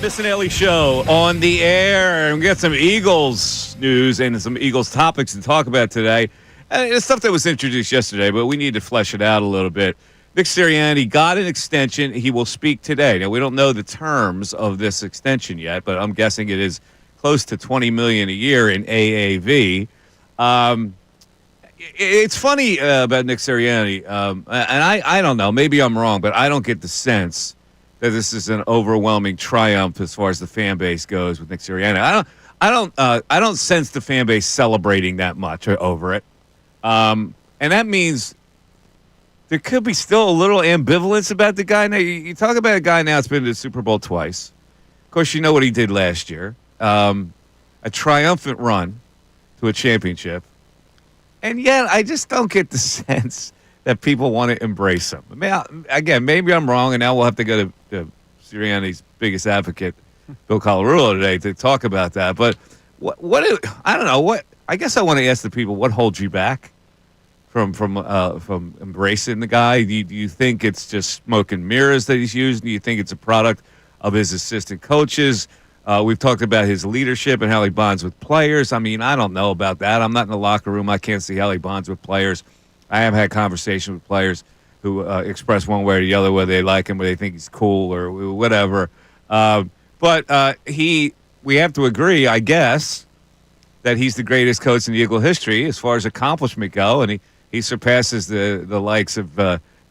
Missanelli Show on the air. And we got some Eagles news and some Eagles topics to talk about today. And it's stuff that was introduced yesterday, but we need to flesh it out a little bit. Nick Sirianni got an extension. He will speak today. Now, we don't know the terms of this extension yet, but I'm guessing it is close to $20 million a year in AAV. It's funny about Nick Sirianni, and I don't know. Maybe I'm wrong, but I don't get the sense that this is an overwhelming triumph as far as the fan base goes with Nick Sirianni. I don't sense the fan base celebrating that much over it, and that means there could be still a little ambivalence about the guy. Now, you talk about a guy now that's been to the Super Bowl twice. Of course, you know what he did last year, a triumphant run to a championship, and yet I just don't get the sense that people want to embrace him. Again, maybe I'm wrong, and now we'll have to go to Sirianni's biggest advocate, Bill Colarulo, today to talk about that. But I don't know. I guess I want to ask the people, what holds you back from embracing the guy? Do you think it's just smoke and mirrors that he's using? Do you think it's a product of his assistant coaches? We've talked about his leadership and how he bonds with players. I mean, I don't know about that. I'm not in the locker room. I can't see how he bonds with players. I have had conversations with players who express one way or the other whether they like him, whether they think he's cool or whatever. But we have to agree, I guess, that he's the greatest coach in the Eagle history as far as accomplishment go, and he surpasses the likes of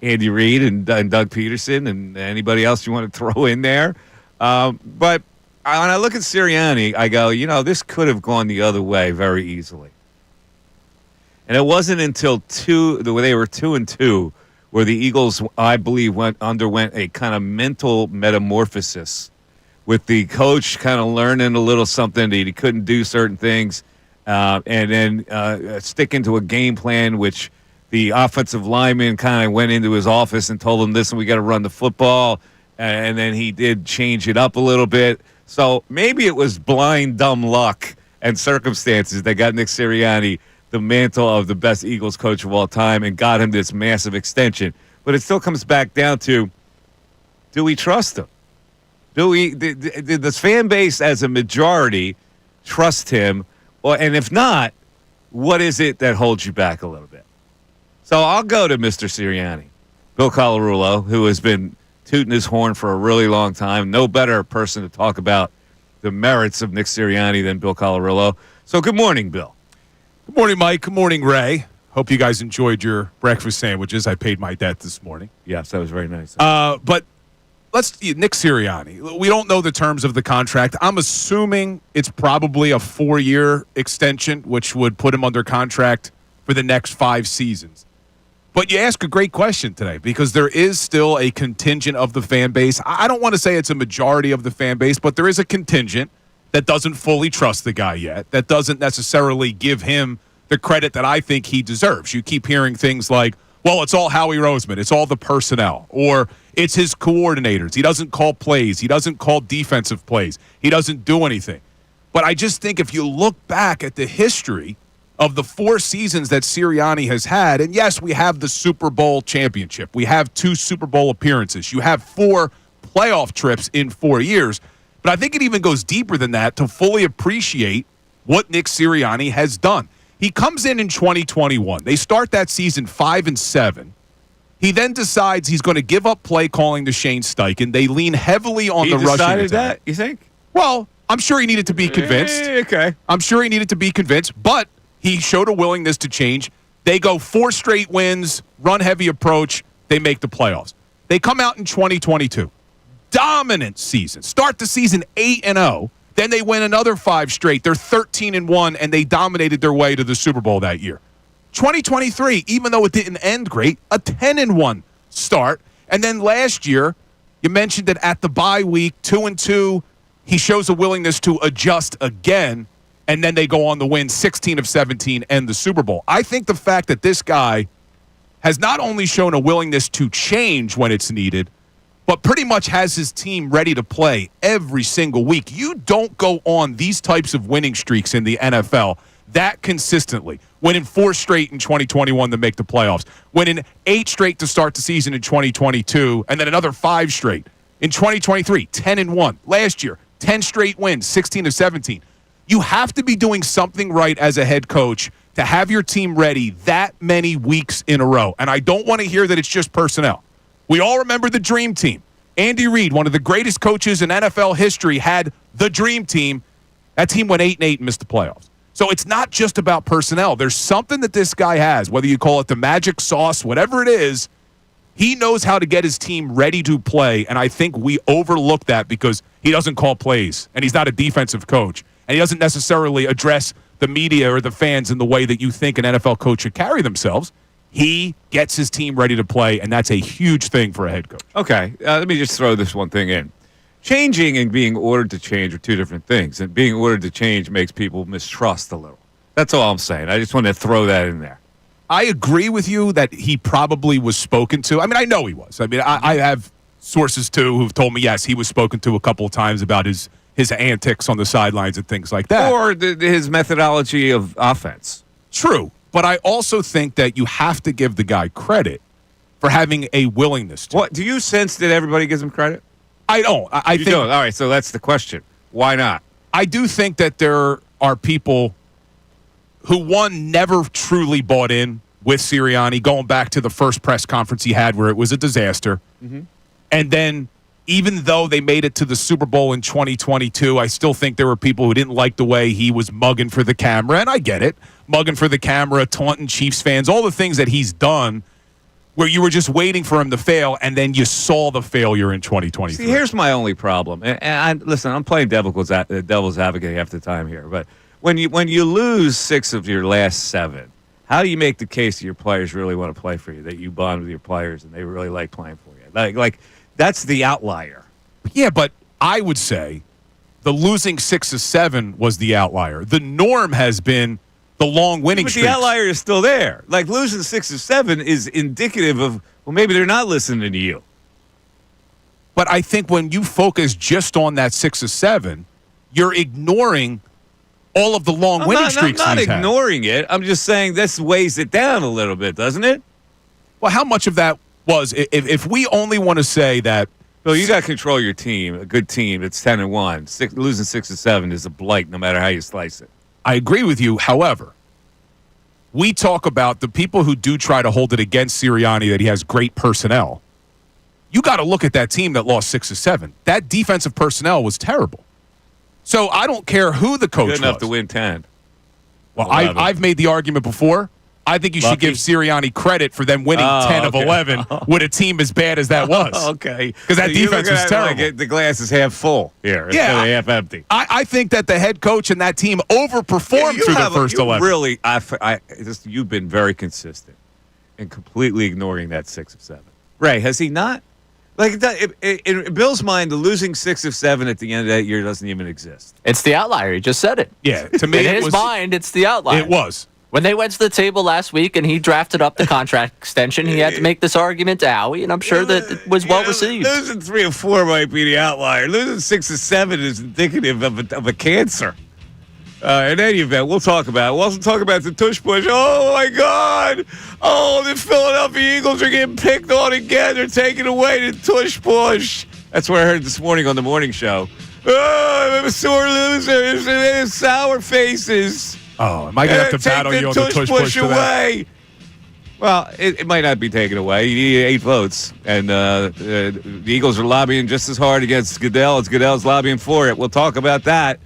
Andy Reid and Doug Peterson and anybody else you want to throw in there. But when I look at Sirianni, I go, this could have gone the other way very easily. And it wasn't until they were 2-2 where the Eagles, I believe, underwent a kind of mental metamorphosis with the coach kind of learning a little something that he couldn't do certain things, and then sticking to a game plan which the offensive lineman kind of went into his office and told him, listen, we got to run the football, and then he did change it up a little bit. So maybe it was blind, dumb luck and circumstances that got Nick Sirianni the mantle of the best Eagles coach of all time and got him this massive extension. But it still comes back down to, do we trust him? Did the fan base as a majority trust him? And if not, what is it that holds you back a little bit? So I'll go to Mr. Sirianni, Bill Colarulo, who has been tooting his horn for a really long time. No better person to talk about the merits of Nick Sirianni than Bill Colarulo. So good morning, Bill. Good morning, Mike. Good morning, Ray. Hope you guys enjoyed your breakfast sandwiches. I paid my debt this morning. Yes, that was very nice. But Nick Sirianni. We don't know the terms of the contract. I'm assuming it's probably a 4-year extension, which would put him under contract for the next 5 seasons. But you ask a great question today because there is still a contingent of the fan base. I don't want to say it's a majority of the fan base, but there is a contingent that doesn't fully trust the guy yet, that doesn't necessarily give him the credit that I think he deserves. You keep hearing things like, well, it's all Howie Roseman, it's all the personnel, or it's his coordinators. He doesn't call plays. He doesn't call defensive plays. He doesn't do anything. But I just think if you look back at the history of the 4 seasons that Sirianni has had, and yes, we have the Super Bowl championship. We have 2 Super Bowl appearances. You have 4 playoff trips in 4 years. But I think it even goes deeper than that to fully appreciate what Nick Sirianni has done. He comes in 2021. They start that season 5-7. He then decides he's going to give up play calling to Shane Steichen. They lean heavily on the rushing attack. He decided that, you think? Well, I'm sure he needed to be convinced. Okay. I'm sure he needed to be convinced, but he showed a willingness to change. They go 4 straight wins, run-heavy approach. They make the playoffs. They come out in 2022. Dominant season. Start the season 8-0. Then they win another 5 straight. They're 13-1, and they dominated their way to the Super Bowl that year. 2023, even though it didn't end great, a 10-1 start. And then last year, you mentioned that at the bye week, 2-2, he shows a willingness to adjust again, and then they go on to win 16 of 17 and the Super Bowl. I think the fact that this guy has not only shown a willingness to change when it's needed, but pretty much has his team ready to play every single week. You don't go on these types of winning streaks in the NFL that consistently. Winning 4 straight in 2021 to make the playoffs. Winning 8 straight to start the season in 2022, and then another 5 straight. In 2023, 10-1. Last year, 10 straight wins, 16-17. You have to be doing something right as a head coach to have your team ready that many weeks in a row. And I don't want to hear that it's just personnel. We all remember the dream team. Andy Reid, one of the greatest coaches in NFL history, had the dream team. That team went 8-8 and missed the playoffs. So it's not just about personnel. There's something that this guy has, whether you call it the magic sauce, whatever it is. He knows how to get his team ready to play, and I think we overlook that because he doesn't call plays, and he's not a defensive coach, and he doesn't necessarily address the media or the fans in the way that you think an NFL coach should carry themselves. He gets his team ready to play, and that's a huge thing for a head coach. Okay, let me just throw this one thing in. Changing and being ordered to change are two different things, and being ordered to change makes people mistrust a little. That's all I'm saying. I just wanted to throw that in there. I agree with you that he probably was spoken to. I mean, I know he was. I mean, I have sources, too, who've told me, yes, he was spoken to a couple of times about his antics on the sidelines and things like that. Or his methodology of offense. True. But I also think that you have to give the guy credit for having a willingness to. What do you sense that everybody gives him credit? I don't. I think. Don't. All right, so that's the question. Why not? I do think that there are people who, one, never truly bought in with Sirianni, going back to the first press conference he had where it was a disaster. Mm-hmm. And then even though they made it to the Super Bowl in 2022, I still think there were people who didn't like the way he was mugging for the camera, and I get it. Mugging for the camera, taunting Chiefs fans, all the things that he's done where you were just waiting for him to fail, and then you saw the failure in 2023. See, here's my only problem. And listen, I'm playing devil's advocate half the time here, but when you lose 6 of your last 7, how do you make the case that your players really want to play for you, that you bond with your players and they really like playing for you? Like that's the outlier. Yeah, but I would say the losing 6 of 7 was the outlier. The norm has been the long winning streak. But the outlier is still there. Like losing 6 of 7 is indicative of, well, maybe they're not listening to you. But I think when you focus just on that 6 of 7, you're ignoring all of the long winning streaks. I'm not ignoring it. I'm just saying this weighs it down a little bit, doesn't it? Well, how much of that was, if we only want to say that. Well, you got to control your team. A good team, it's 10-1. Losing 6 of 7 is a blight, no matter how you slice it. I agree with you. However, we talk about the people who do try to hold it against Sirianni that he has great personnel. You got to look at that team that lost 6 of 7. That defensive personnel was terrible. So I don't care who the coach was. Good enough to win 10. Well, I've made the argument before. I think you should give Sirianni credit for them winning 10 of 11 with a team as bad as that was. Okay. Because that defense was terrible. Like the glass is half full here instead of half empty. I think that the head coach and that team overperformed through the first 11. Really, you've been very consistent in completely ignoring that 6 of 7. Ray, has he not? Like in Bill's mind, the losing 6 of 7 at the end of that year doesn't even exist. It's the outlier. He just said it. Yeah, to me, in his mind, it's the outlier. It was. When they went to the table last week and he drafted up the contract extension, he had to make this argument to Howie, and I'm sure that it was well received. Losing 3 or 4 might be the outlier. Losing 6 or 7 is indicative of a cancer. In any event, we'll talk about it. We'll also talk about the Tush push. Oh, my God. Oh, the Philadelphia Eagles are getting picked on again. They're taking away the Tush push. That's what I heard this morning on the morning show. Oh, I'm a sore loser. There's sour faces. Oh, am I going to have to battle you on the Tush push away? Well, it might not be taken away. You need 8 votes. And the Eagles are lobbying just as hard against Goodell as Goodell's lobbying for it. We'll talk about that.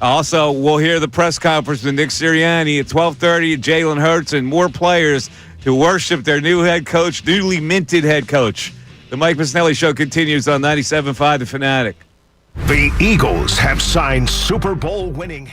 Also, we'll hear the press conference with Nick Sirianni at 12:30. Jalen Hurts and more players to worship their new head coach, newly minted head coach. The Mike Missanelli Show continues on 97.5 The Fanatic. The Eagles have signed Super Bowl winning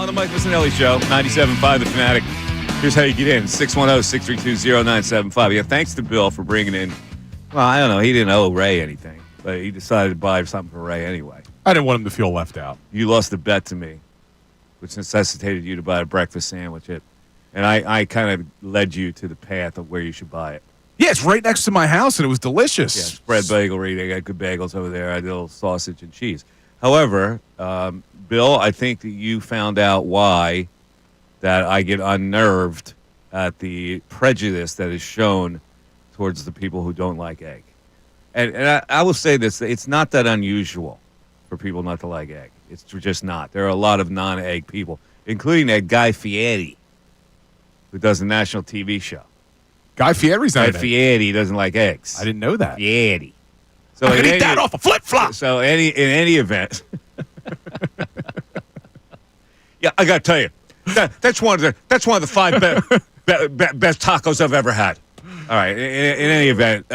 on the Mike Missanelli Show, 97.5 The Fanatic. Here's how you get in, 610-632-0975. Yeah, thanks to Bill for bringing in, well, I don't know, he didn't owe Ray anything, but he decided to buy something for Ray anyway. I didn't want him to feel left out. You lost a bet to me, which necessitated you to buy a breakfast sandwich. And I kind of led you to the path of where you should buy it. Yeah, it's right next to my house, and it was delicious. Yeah, spread bagelry. They got good bagels over there. I did a little sausage and cheese. However, Bill, I think that you found out why that I get unnerved at the prejudice that is shown towards the people who don't like egg. And I will say this, it's not that unusual for people not to like egg. It's just not. There are a lot of non-egg people, including that Guy Fieri, who does a national TV show. Guy Fieri's not Guy Fieri doesn't like eggs. I didn't know that. Fieri. So I could eat that off a flip-flop. So in any event, yeah, I got to tell you, that's one of the five best tacos I've ever had. All right. In any event,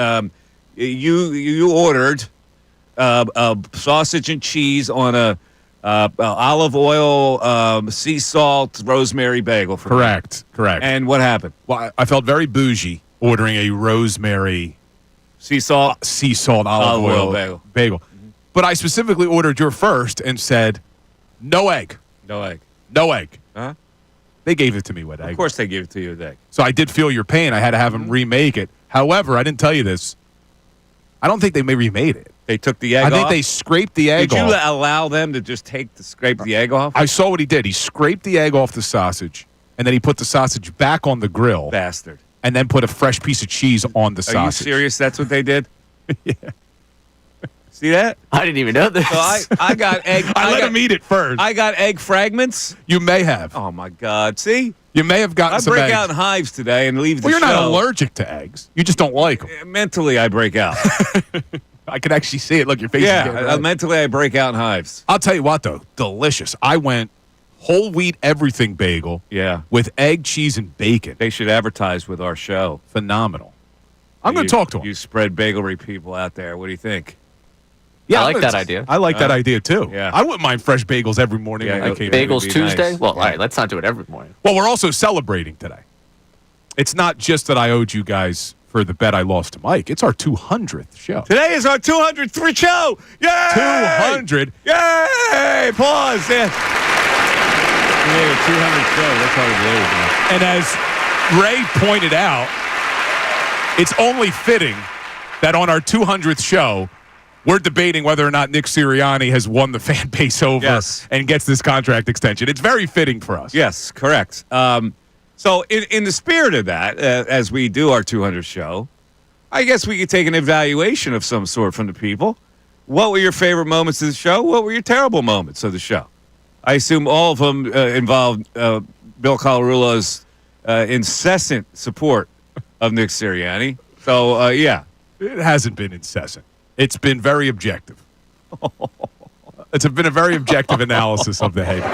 you ordered sausage and cheese on a olive oil, sea salt, rosemary bagel. Correct. And what happened? Well, I felt very bougie ordering a rosemary sea salt olive oil bagel. Mm-hmm. But I specifically ordered your first and said, no egg. No egg. No egg. Huh? They gave it to me with egg. Of course they gave it to you with egg. So I did feel your pain. I had to have them remake it. However, I didn't tell you this. I don't think they remade it. They took the egg off? I think they scraped the egg off. Did you allow them to just scrape the egg off? I saw what he did. He scraped the egg off the sausage, and then he put the sausage back on the grill. Bastard. And then put a fresh piece of cheese on the sausage. Are you serious? That's what they did? Yeah. See that? I didn't even know this. So I got egg. I let him eat it first. I got egg fragments. You may have. Oh, my God. See? You may have gotten some eggs. I break out in hives today and leave the show. Well, you're not allergic to eggs. You just don't like them. Mentally, I break out. I can actually see it. Look, your face is getting red. Mentally, I break out in hives. I'll tell you what, though. Delicious. I went whole wheat everything bagel. Yeah. With egg, cheese, and bacon. They should advertise with our show. Phenomenal. I'm going to talk to them. You spread bagelry people out there. What do you think? Yeah, I like that idea. I like that idea, too. Yeah. I wouldn't mind fresh bagels every morning when I came in. Bagels Tuesday? Nice. Well, all right, let's not do it every morning. Well, we're also celebrating today. It's not just that I owed you guys for the bet I lost to Mike. It's our 200th show. Today is our 200th show. Yay! 200. Yay! Applause. Yeah. We made a 200 show. That's hard to believe. And as Ray pointed out, it's only fitting that on our 200th show, we're debating whether or not Nick Sirianni has won the fan base over and gets this contract extension. It's very fitting for us. Yes, correct. So in the spirit of that, as we do our 200th show, I guess we could take an evaluation of some sort from the people. What were your favorite moments of the show? What were your terrible moments of the show? I assume all of them involved Bill Colarulo's incessant support of Nick Sirianni. So, yeah. It hasn't been incessant. It's been very objective. It's been a very objective analysis of the head coach.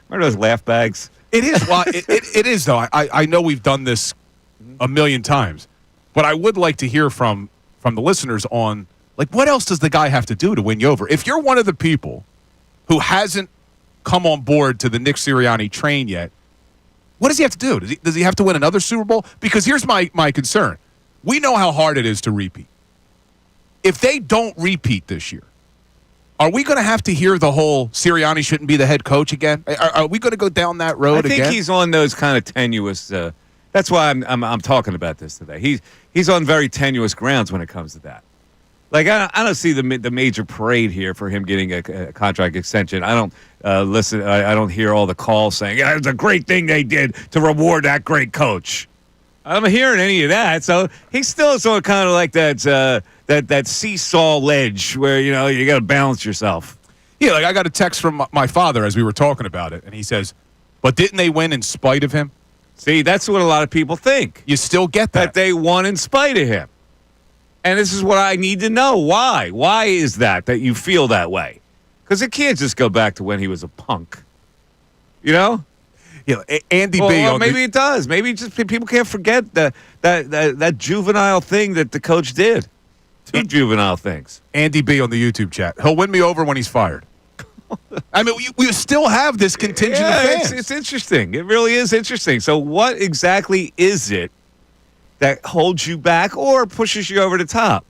What are those laugh bags? It is. Well, it is, though. I know we've done this a million times, but I would like to hear from the listeners on, like, what else does the guy have to do to win you over? If you're one of the people who hasn't come on board to the Nick Sirianni train yet, what does he have to do? Does he have to win another Super Bowl? Because here's my concern. We know how hard it is to repeat. If they don't repeat this year, are we going to have to hear the whole Sirianni shouldn't be the head coach again? Are we going to go down that road again? I think he's on those kind of tenuous. That's why I'm talking about this today. He's on very tenuous grounds when it comes to that. Like, I don't see the major parade here for him getting a contract extension. I don't listen. I don't hear all the calls saying, yeah, it's a great thing they did to reward that great coach. I'm not hearing any of that. So he's still sort of kind of like that seesaw ledge where, you know, you got to balance yourself. Yeah, like I got a text from my father as we were talking about it, and he says, but didn't they win in spite of him? See, that's what a lot of people think. You still get that. That they won in spite of him. And this is what I need to know. Why? Why is that you feel that way? Because it can't just go back to when he was a punk. You know? Yeah, Andy B. Well, maybe it does. Maybe just people can't forget that juvenile thing that the coach did. Two juvenile things. Andy B on the YouTube chat. He'll win me over when he's fired. I mean, we still have this contingent of fans. It's interesting. It really is interesting. So what exactly is it that holds you back or pushes you over the top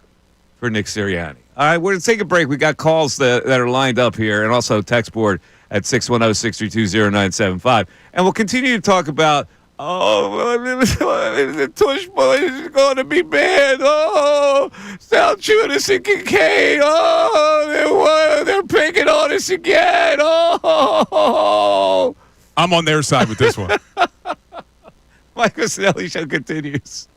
for Nick Sirianni? All right, we're going to take a break. We got calls that are lined up here and also text board at 610-632-0975. And we'll continue to talk about, the Tush boys is going to be banned. Oh, Salciunas and Kincade. Oh, they're picking on us again. Oh. I'm on their side with this one. Mike Missanelli show continues.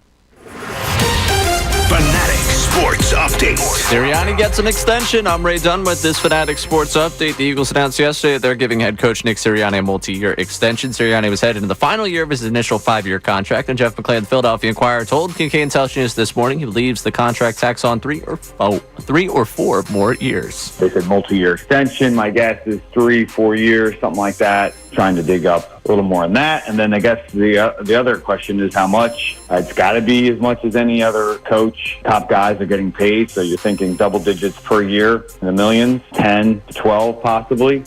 Fanatic Sports Update. Sirianni gets an extension. I'm Ray Dunn with this Fanatic Sports Update. The Eagles announced yesterday they're giving head coach Nick Sirianni a multi-year extension. Sirianni was headed into the final year of his initial 5-year contract, and Jeff McClay of the Philadelphia Inquirer told Kincade and Salciunas this morning he believes the contract tacks on 3 or 4 more years. They said multi-year extension. My guess is 3-4 years, something like that. Trying to dig up a little more on that. And then I guess the other question is how much. It's got to be as much as any other coach. Top guys are getting paid, so you're thinking double digits per year in the millions, 10 to 12 possibly.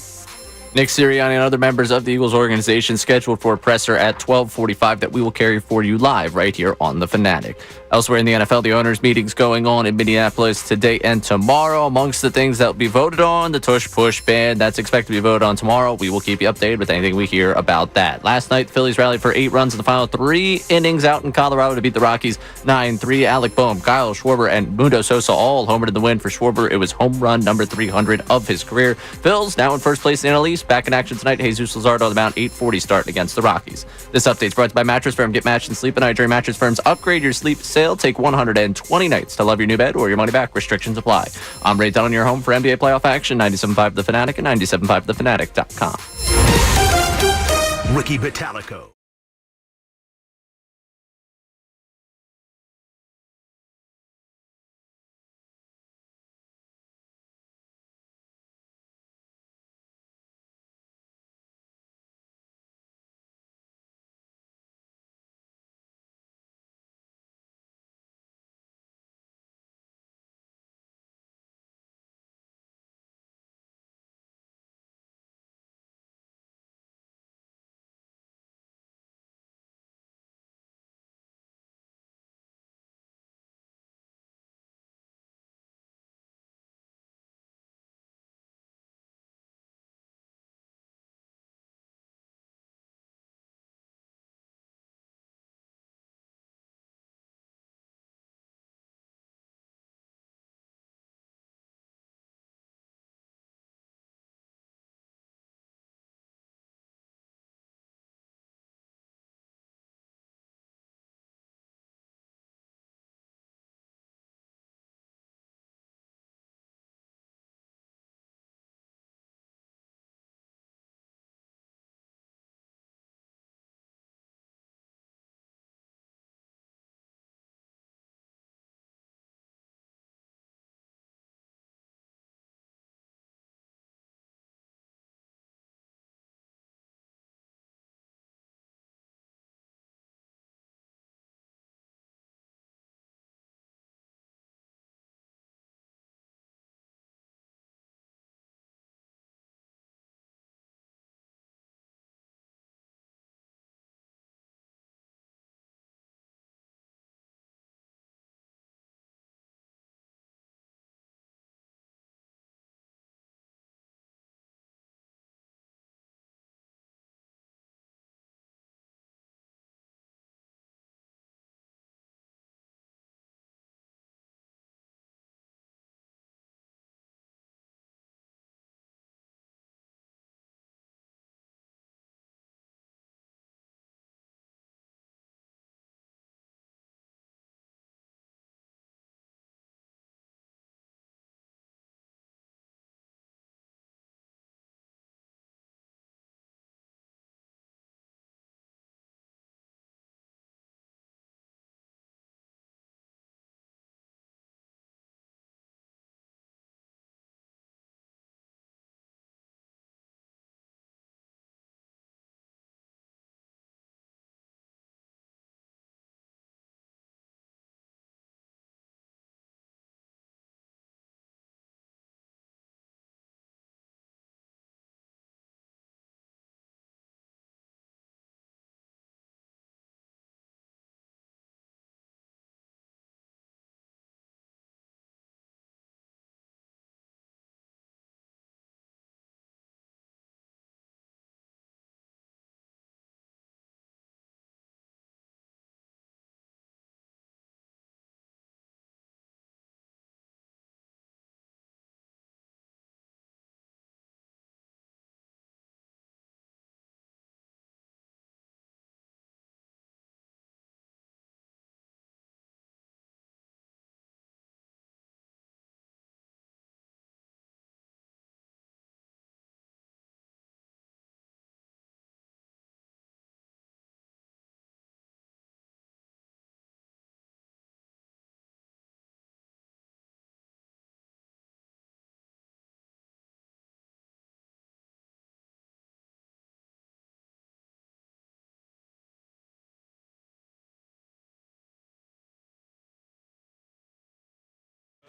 Nick Sirianni and other members of the Eagles organization scheduled for a presser at 12:45 that we will carry for you live right here on The Fanatic. Elsewhere in the NFL, the owners' meetings going on in Minneapolis today and tomorrow. Amongst the things that will be voted on, the Tush push ban. That's expected to be voted on tomorrow. We will keep you updated with anything we hear about that. Last night, the Phillies rallied for 8 runs in the final 3 innings out in Colorado to beat the Rockies 9-3. Alec Boehm, Kyle Schwarber, and Mundo Sosa all homered in the win. For Schwarber, it was home run number 300 of his career. Phils now in first place in the NL East. Back in action tonight, Jesus Luzardo on the mound, 8:40 start against the Rockies. This update is brought to you by Mattress Firm. Get matched and sleep at night during Mattress Firm's Upgrade Your Sleep sale. Take 120 nights to love your new bed or your money back. Restrictions apply. I'm Ray Dunn on your home for NBA playoff action. 97.5 The Fanatic and 97.5thefanatic.com. Ricky Vitalico.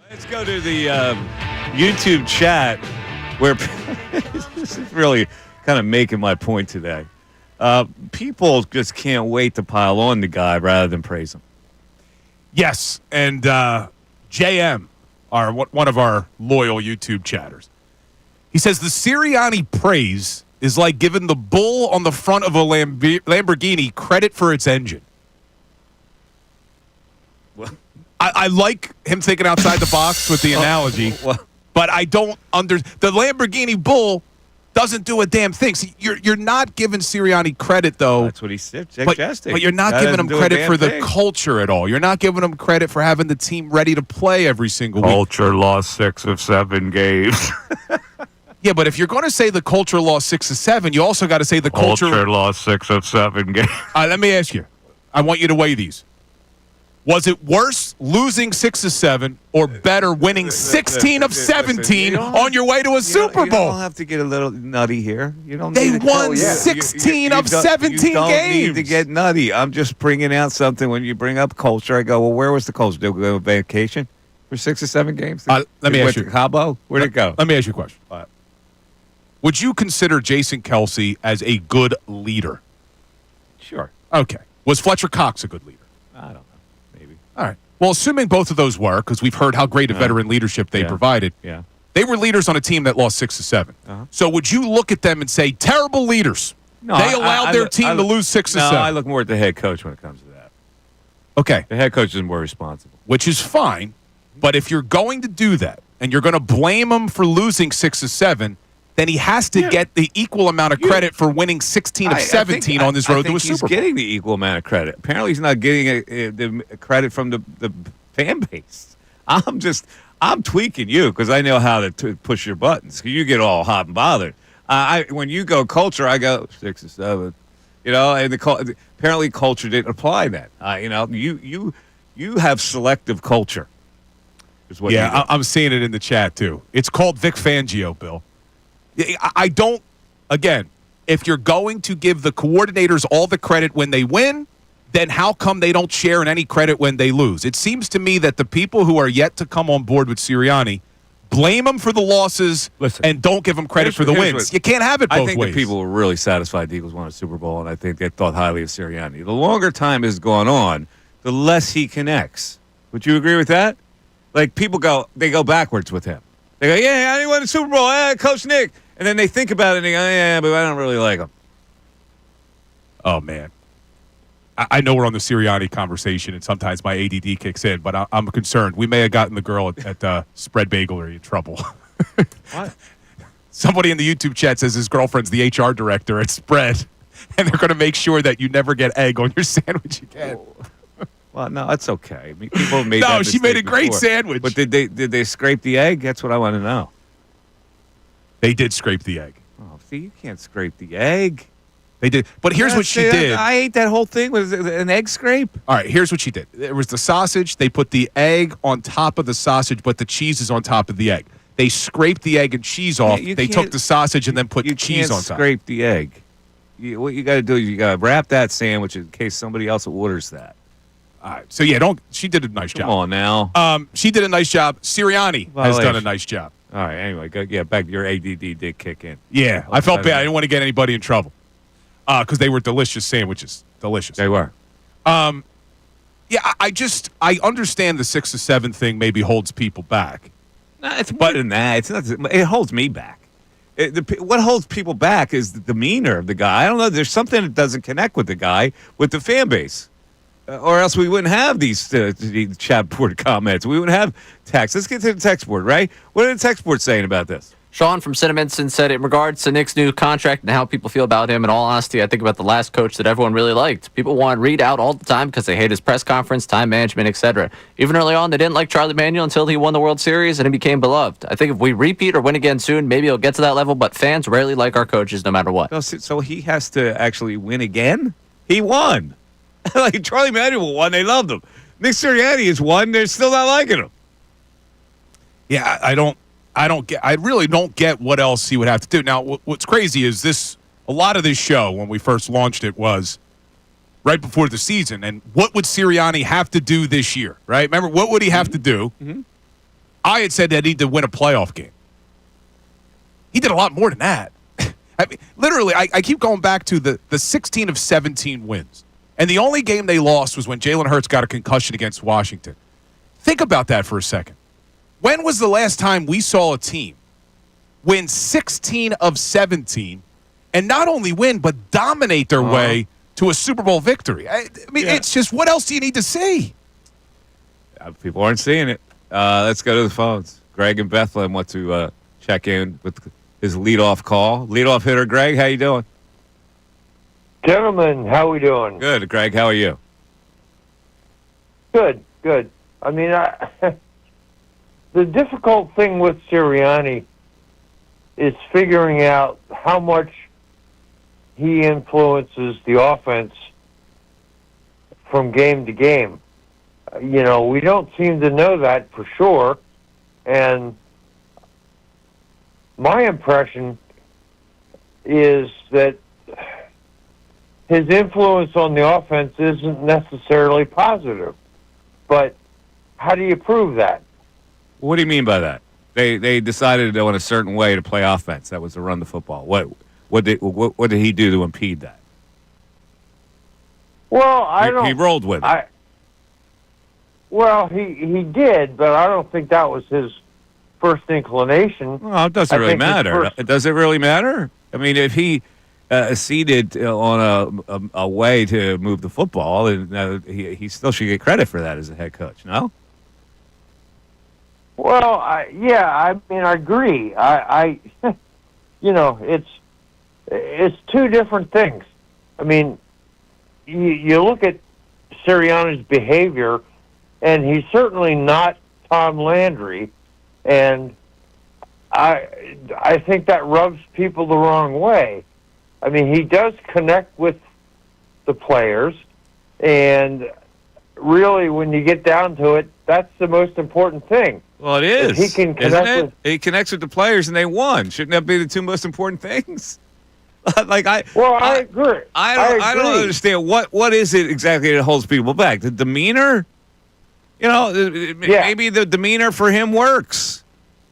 Let's go to the YouTube chat where this is really kind of making my point today. People just can't wait to pile on the guy rather than praise him. Yes, and JM, one of our loyal YouTube chatters, he says the Sirianni praise is like giving the bull on the front of a Lamborghini credit for its engine. Well, I like him thinking outside the box with the analogy, but I don't the Lamborghini bull doesn't do a damn thing. See, you're not giving Sirianni credit, though. That's what he said. But you're not giving him credit for the culture at all. You're not giving him credit for having the team ready to play every single week. Culture lost 6 of 7 games. Yeah, but if you're going to say the culture lost 6 of 7, you also got to say the culture lost 6 of 7 games. Let me ask you. I want you to weigh these. Was it worse losing 6 of 7 or better winning 16 of 17 on your way to a Super Bowl? You don't have to get a little nutty here. You don't. They need to won 16 of 17 You don't games. need to get nutty. I'm just bringing out something. When you bring up culture, I go, well, where was the culture? Did we go on vacation for 6 or 7 games? Let me ask you. Cabo? Where'd it go? Let me ask you a question. Would you consider Jason Kelce as a good leader? Sure. Okay. Was Fletcher Cox a good leader? I don't know. Maybe. All right. Well, assuming both of those were, because we've heard how great a veteran leadership they provided. Yeah. They were leaders on a team that lost 6 of 7. So would you look at them and say, terrible leaders? No, they allowed their team to lose 6 of 7. No, I look more at the head coach when it comes to that. Okay. The head coach is more responsible. Which is fine. But if you're going to do that and you're going to blame him for losing 6 of 7, then he has to get the equal amount of credit for winning 16 of 17 on this road to a Super Bowl. He's getting the equal amount of credit. Apparently, he's not getting the credit from the fan base. I'm tweaking you because I know how to push your buttons. You get all hot and bothered. When you go culture, I go 6 or 7. You know, and apparently culture didn't apply that. You know, you have selective culture. Is what I'm seeing it in the chat too. It's called Vic Fangio, Bill. I don't, again, if you're going to give the coordinators all the credit when they win, then how come they don't share in any credit when they lose? It seems to me that the people who are yet to come on board with Sirianni blame him for the losses and don't give him credit for the wins. You can't have it both ways. I think the people were really satisfied the Eagles won a Super Bowl, and I think they thought highly of Sirianni. The longer time has gone on, the less he connects. Would you agree with that? Like, people go backwards with him. They go, yeah, I didn't win the Super Bowl. Coach Nick. And then they think about it and they go, yeah, but I don't really like him. Oh, man. I know we're on the Sirianni conversation, and sometimes my ADD kicks in, but I'm concerned. We may have gotten the girl at Spread Bagelery in trouble. What? Somebody in the YouTube chat says his girlfriend's the HR director at Spread, and they're going to make sure that you never get egg on your sandwich again. Well, no, that's okay. I mean, people have made that she made a mistake great before. sandwich. But did they scrape the egg? That's what I want to know. They did scrape the egg. Oh, see, you can't scrape the egg. They did. But here's what she did. I ate that whole thing with an egg scrape. All right, here's what she did. There was the sausage. They put the egg on top of the sausage, but the cheese is on top of the egg. They scraped the egg and cheese off. They took the sausage and then put cheese on top. You can't scrape the egg. What you got to do is you got to wrap that sandwich in case somebody else orders that. All right. So, yeah, she did a nice job. Come on now. She did a nice job. Sirianni has done a nice job. All right, anyway, back to your ADD did kick in. Yeah, I felt bad. I didn't want to get anybody in trouble because they were delicious sandwiches. Delicious. They were. Yeah, I understand the 6 to 7 thing maybe holds people back. No, it's more than that. It's not. It holds me back. What holds people back is the demeanor of the guy. I don't know. There's something that doesn't connect with the guy, with the fan base. Or else we wouldn't have these chat board comments. We wouldn't have text. Let's get to the text board, right? What are the text board saying about this? Sean from Cinnaminson said, in regards to Nick's new contract and how people feel about him, in all honesty, I think about the last coach that everyone really liked. People want Reed out all the time because they hate his press conference, time management, etc. Even early on, they didn't like Charlie Manuel until he won the World Series and he became beloved. I think if we repeat or win again soon, maybe he'll get to that level, but fans rarely like our coaches no matter what. So he has to actually win again? He won. Like Charlie Manuel won, they loved him. Nick Sirianni has won, they're still not liking him. Yeah, I really don't get what else he would have to do. Now, what's crazy is a lot of this show, when we first launched it, was right before the season. And what would Sirianni have to do this year, right? Remember, what would he have to do? Mm-hmm. I had said that he need to win a playoff game. He did a lot more than that. I mean, literally, I keep going back to the 16 of 17 wins. And the only game they lost was when Jalen Hurts got a concussion against Washington. Think about that for a second. When was the last time we saw a team win 16 of 17 and not only win, but dominate their way to a Super Bowl victory? I mean, it's just, what else do you need to see? People aren't seeing it. Let's go to the phones. Greg in Bethlehem want to check in with his leadoff call. Leadoff hitter, Greg, how you doing? Gentlemen, how we doing? Good, Greg. How are you? Good. I mean, the difficult thing with Sirianni is figuring out how much he influences the offense from game to game. We don't seem to know that for sure. And my impression is that his influence on the offense isn't necessarily positive. But how do you prove that? What do you mean by that? They decided to go in a certain way to play offense. That was to run the football. What did he do to impede that? Well, He rolled with it. Well, he did, but I don't think that was his first inclination. Well, it doesn't really matter. Does it really matter? I mean, if he acceded on a way to move the football, and he still should get credit for that as a head coach. No. Well, I mean, I agree. It's two different things. I mean, you look at Sirianni's behavior, and he's certainly not Tom Landry, and I think that rubs people the wrong way. I mean, he does connect with the players, and really, when you get down to it, that's the most important thing. Well, it is. He can connect He connects with the players, and they won. Shouldn't that be the two most important things? I agree. I don't understand what is it exactly that holds people back. The demeanor. Maybe the demeanor for him works.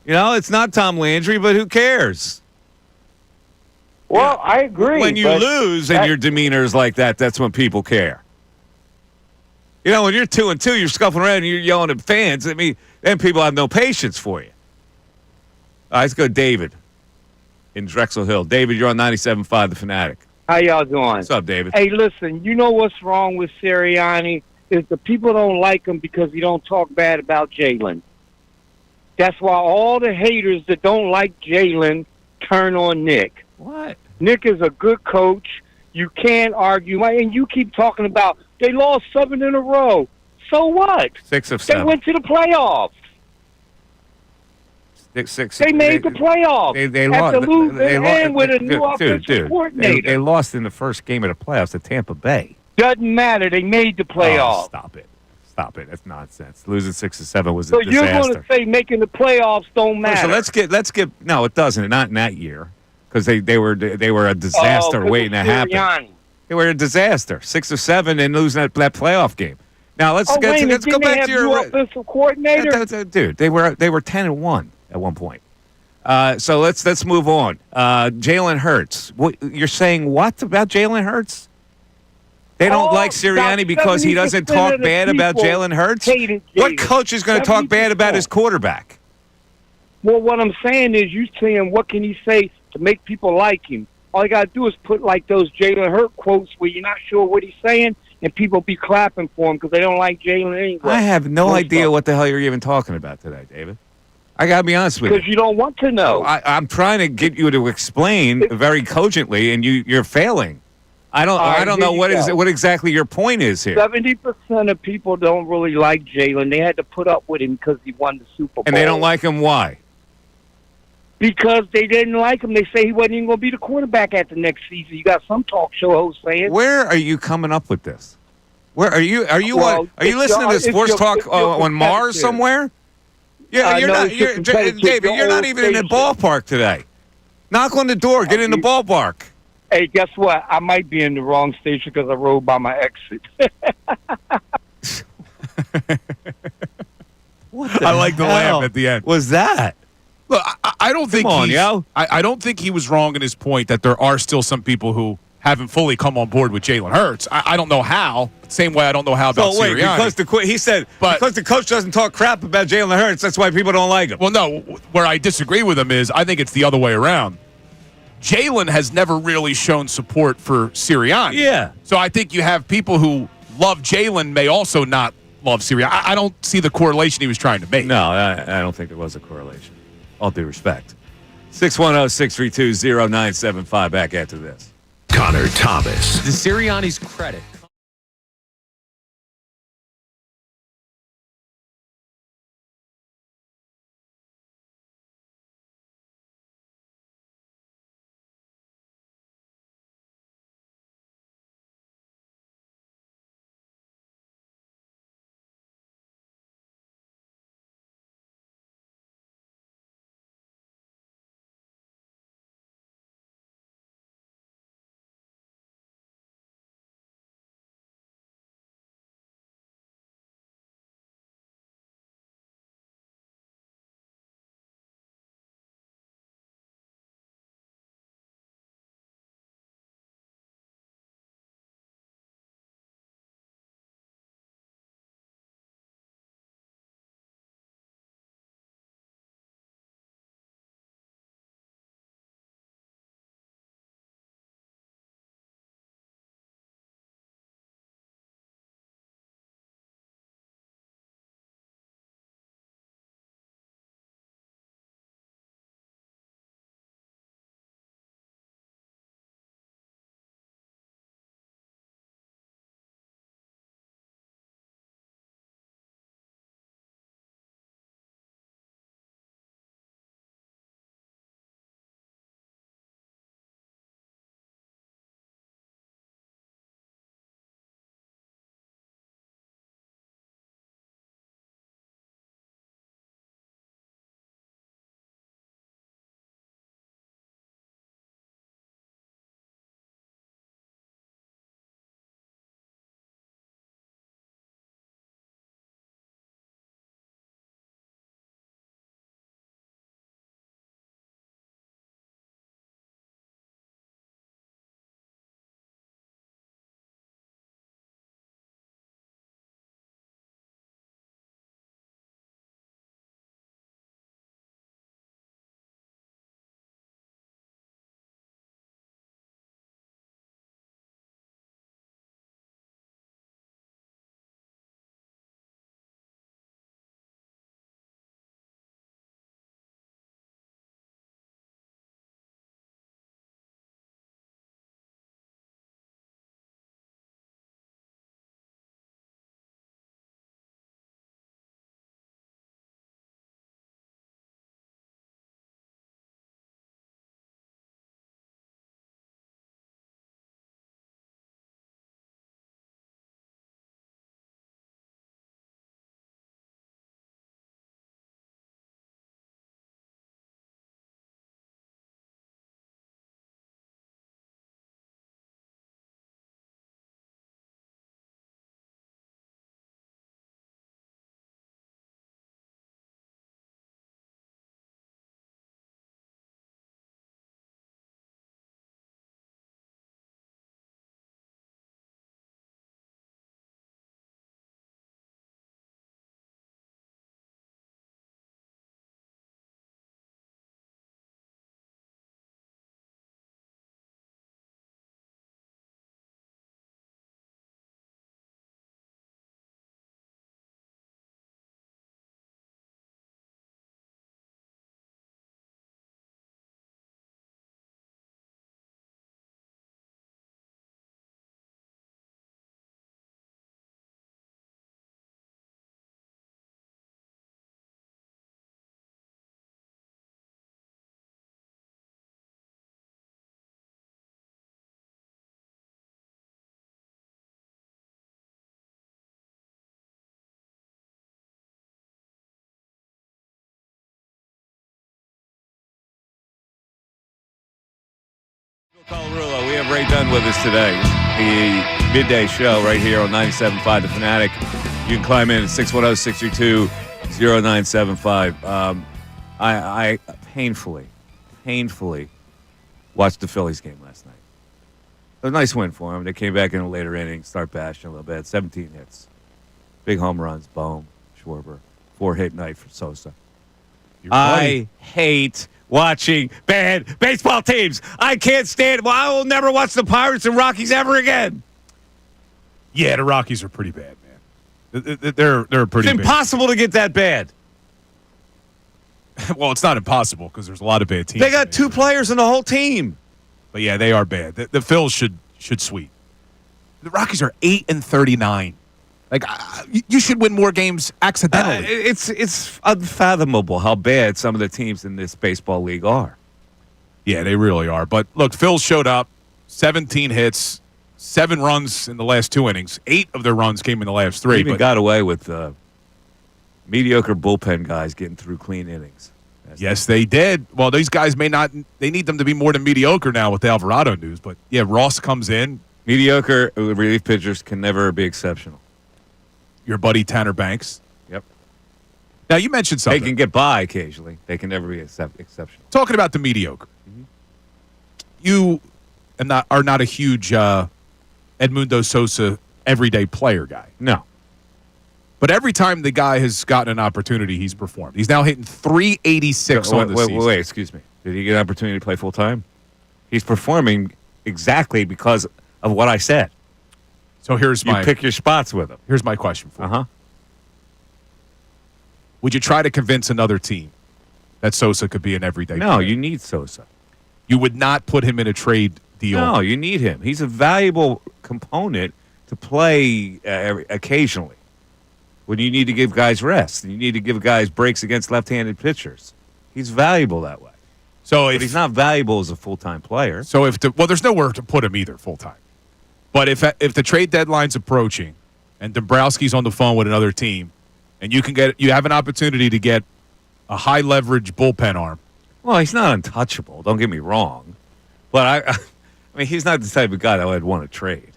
It's not Tom Landry, but who cares? Well, I agree. When you lose and your demeanor is like that, that's when people care. When you're 2-2, you're scuffling around and you're yelling at fans. I mean, then people have no patience for you. All right, let's go David in Drexel Hill. David, you're on 97.5 The Fanatic. How y'all doing? What's up, David? Hey, listen, you know what's wrong with Sirianni is the people don't like him because he don't talk bad about Jalen. That's why all the haters that don't like Jalen turn on Nick. What? Nick is a good coach. You can't argue. And you keep talking about they lost 7 in a row. So what? 6 of 7. They went to the playoffs. Six. They made the playoffs. They after lost. losing and with a new offensive coordinator. They lost in the first game of the playoffs to Tampa Bay. Doesn't matter. They made the playoffs. Oh, stop it. That's nonsense. Losing 6 of 7 was a disaster. So you're going to say making the playoffs don't matter? So let's get. No, it doesn't. Not in that year, because they were a disaster waiting to happen. They were a disaster. 6 of 7 and losing that playoff game. Now let's go back to your offensive coordinator. Dude, they were 10-1 at one point. So let's move on. Jalen Hurts. What you're saying? What about Jalen Hurts? They don't like Sirianni because he doesn't talk bad about Jalen Hurts? What coach is going to talk bad about his quarterback? Well, what I'm saying is you're saying what can he say to make people like him? All you got to do is put like those Jalen Hurts quotes where you're not sure what he's saying and people be clapping for him because they don't like Jalen anyway. I have no idea what the hell you're even talking about today, David. I got to be honest with you. Because you don't want to know. I'm trying to get you to explain very cogently, and you're failing. I don't know what exactly your point is here. 70% of people don't really like Jalen. They had to put up with him because he won the Super Bowl. And they don't like him. Why? Because they didn't like him. They say he wasn't even going to be the quarterback at the next season. You got some talk show hosts saying. Where are you coming up with this? Where are you? Are you listening to Sports Talk on Mars somewhere? Yeah, David. You're not even in the ballpark today. Knock on the door. Get in the ballpark. Hey, guess what? I might be in the wrong station because I rode by my exit. What the I like the laugh at the end. Was that? Look, I don't think on, yo. I don't think he was wrong in his point that there are still some people who haven't fully come on board with Jalen Hurts. I don't know how. Same way I don't know how about Sirianni. Because he said because the coach doesn't talk crap about Jalen Hurts, that's why people don't like him. Well, no. Where I disagree with him is I think it's the other way around. Jalen has never really shown support for Sirianni. Yeah. So I think you have people who love Jalen may also not love Sirianni. I don't see the correlation he was trying to make. No, I don't think there was a correlation. All due respect. 610-632-0975. Back after this. Connor Thomas. To Sirianni's credit. Colarulo, we have Ray Dunn with us today. The midday show right here on 97.5 The Fanatic. You can climb in at 0975. I painfully watched the Phillies game last night. It was a nice win for them. They came back in a later inning, start bashing a little bit. 17 hits. Big home runs, Bohm, Schwarber. 4-hit night for Sosa. I hate watching bad baseball teams. I can't stand it. Well, I will never watch the Pirates and Rockies ever again. Yeah, the Rockies are pretty bad, man. They're pretty It's impossible to get that bad. Well, it's not impossible because there's a lot of bad teams. They got two players in the whole team. But yeah, they are bad. The Phils should sweep. The Rockies are 8-39. Like you should win more games accidentally. It's unfathomable how bad some of the teams in this baseball league are. Yeah, they really are. But look, Phil showed up, 17 hits, 7 runs in the last 2 innings. 8 of their runs came in the last 3. They even got away with mediocre bullpen guys getting through clean innings. Yes, they did. Well, these guys may not. They need them to be more than mediocre now with the Alvarado news. But yeah, Ross comes in. Mediocre relief pitchers can never be exceptional. Your buddy Tanner Banks. Yep. Now you mentioned something. They can get by occasionally. They can never be exceptional. Talking about the mediocre. You are not a huge Edmundo Sosa everyday player guy. No. But every time the guy has gotten an opportunity, he's performed. He's now hitting 386 on the season. Wait, excuse me. Did he get an opportunity to play full time? He's performing exactly because of what I said. So you pick your spots with him. Here's my question for you. Uh-huh. Would you try to convince another team that Sosa could be an everyday player? No, you need Sosa. You would not put him in a trade deal. No, you need him. He's a valuable component to play occasionally. When you need to give guys rest, and you need to give guys breaks against left-handed pitchers. He's valuable that way. But he's not valuable as a full-time player. So there's nowhere to put him either full-time. But if the trade deadline's approaching and Dombrowski's on the phone with another team and you have an opportunity to get a high-leverage bullpen arm. Well, he's not untouchable. Don't get me wrong. But I mean, he's not the type of guy that I'd want to trade.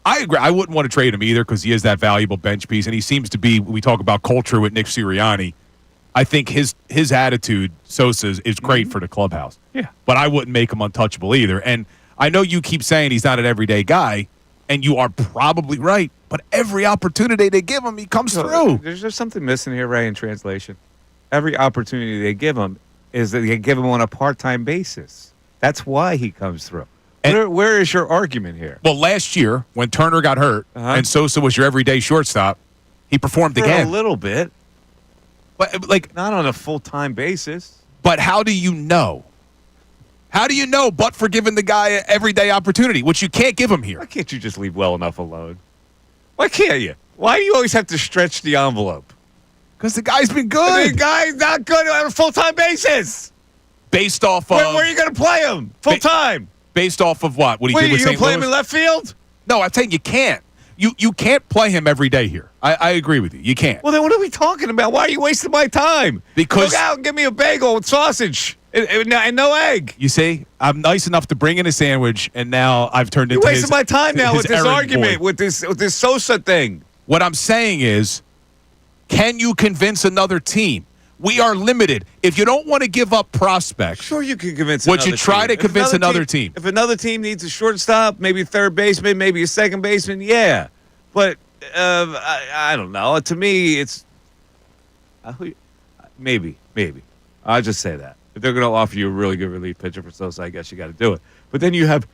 I agree. I wouldn't want to trade him either because he is that valuable bench piece, and he seems to be. When we talk about culture with Nick Sirianni, I think his attitude, Sosa's, is great for the clubhouse. Yeah, but I wouldn't make him untouchable either. And I know you keep saying he's not an everyday guy, and you are probably right. But every opportunity they give him, he comes through. There's something missing here, Ray, in translation. Every opportunity they give him is that they give him on a part-time basis. That's why he comes through. Where is your argument here? Well, last year, when Turner got hurt and Sosa was your everyday shortstop, he performed again. A little bit. But not on a full-time basis. But how do you know? How do you know but for giving the guy an everyday opportunity, which you can't give him here? Why can't you just leave well enough alone? Why can't you? Why do you always have to stretch the envelope? Because the guy's been good. The guy's not good on a full-time basis. Based off of... Where are you going to play him? Full-time. Based off of what? What he did with St. Louis? You going to play him in left field? No, I'm saying you can't. You can't play him every day here. I agree with you. You can't. Well, then what are we talking about? Why are you wasting my time? Because... Go out and give me a bagel with sausage and no egg. You see, I'm nice enough to bring in a sandwich, and now I've turned into You're wasting my time now with this argument, boy. with this Sosa thing. What I'm saying is, can you convince another team? We are limited. If you don't want to give up prospects, sure you can convince. Would you try to convince another team? If another team needs a shortstop, maybe a third baseman, maybe a second baseman, yeah. But I don't know. To me, it's maybe. I'll just say that if they're going to offer you a really good relief pitcher for Sosa, I guess you got to do it. But then you have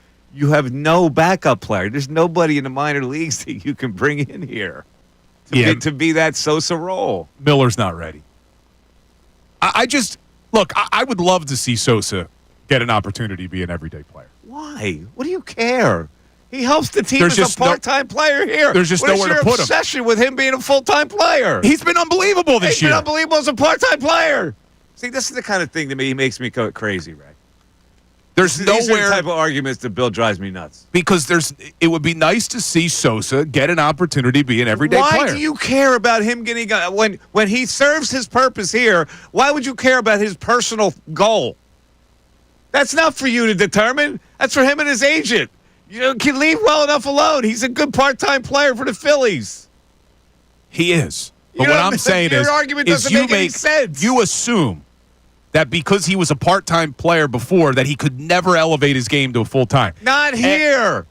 no backup player. There's nobody in the minor leagues that you can bring in here to be that Sosa role. Miller's not ready. I would love to see Sosa get an opportunity to be an everyday player. Why? What do you care? He helps the team as a part-time player here. There's just nowhere to put him. What is your obsession with him being a full-time player? He's been unbelievable this year. He's been unbelievable as a part-time player. See, this is the kind of thing that makes me go crazy, Ray. These are the type of arguments that Bill drives me nuts. Because it would be nice to see Sosa get an opportunity to be an everyday player. Why do you care about him getting when he serves his purpose here? Why would you care about his personal goal? That's not for you to determine. That's for him and his agent. You can leave well enough alone. He's a good part-time player for the Phillies. He is. But what I'm saying your is, argument is doesn't make any sense. You assume that because he was a part-time player before, that he could never elevate his game to a full-time. Not here.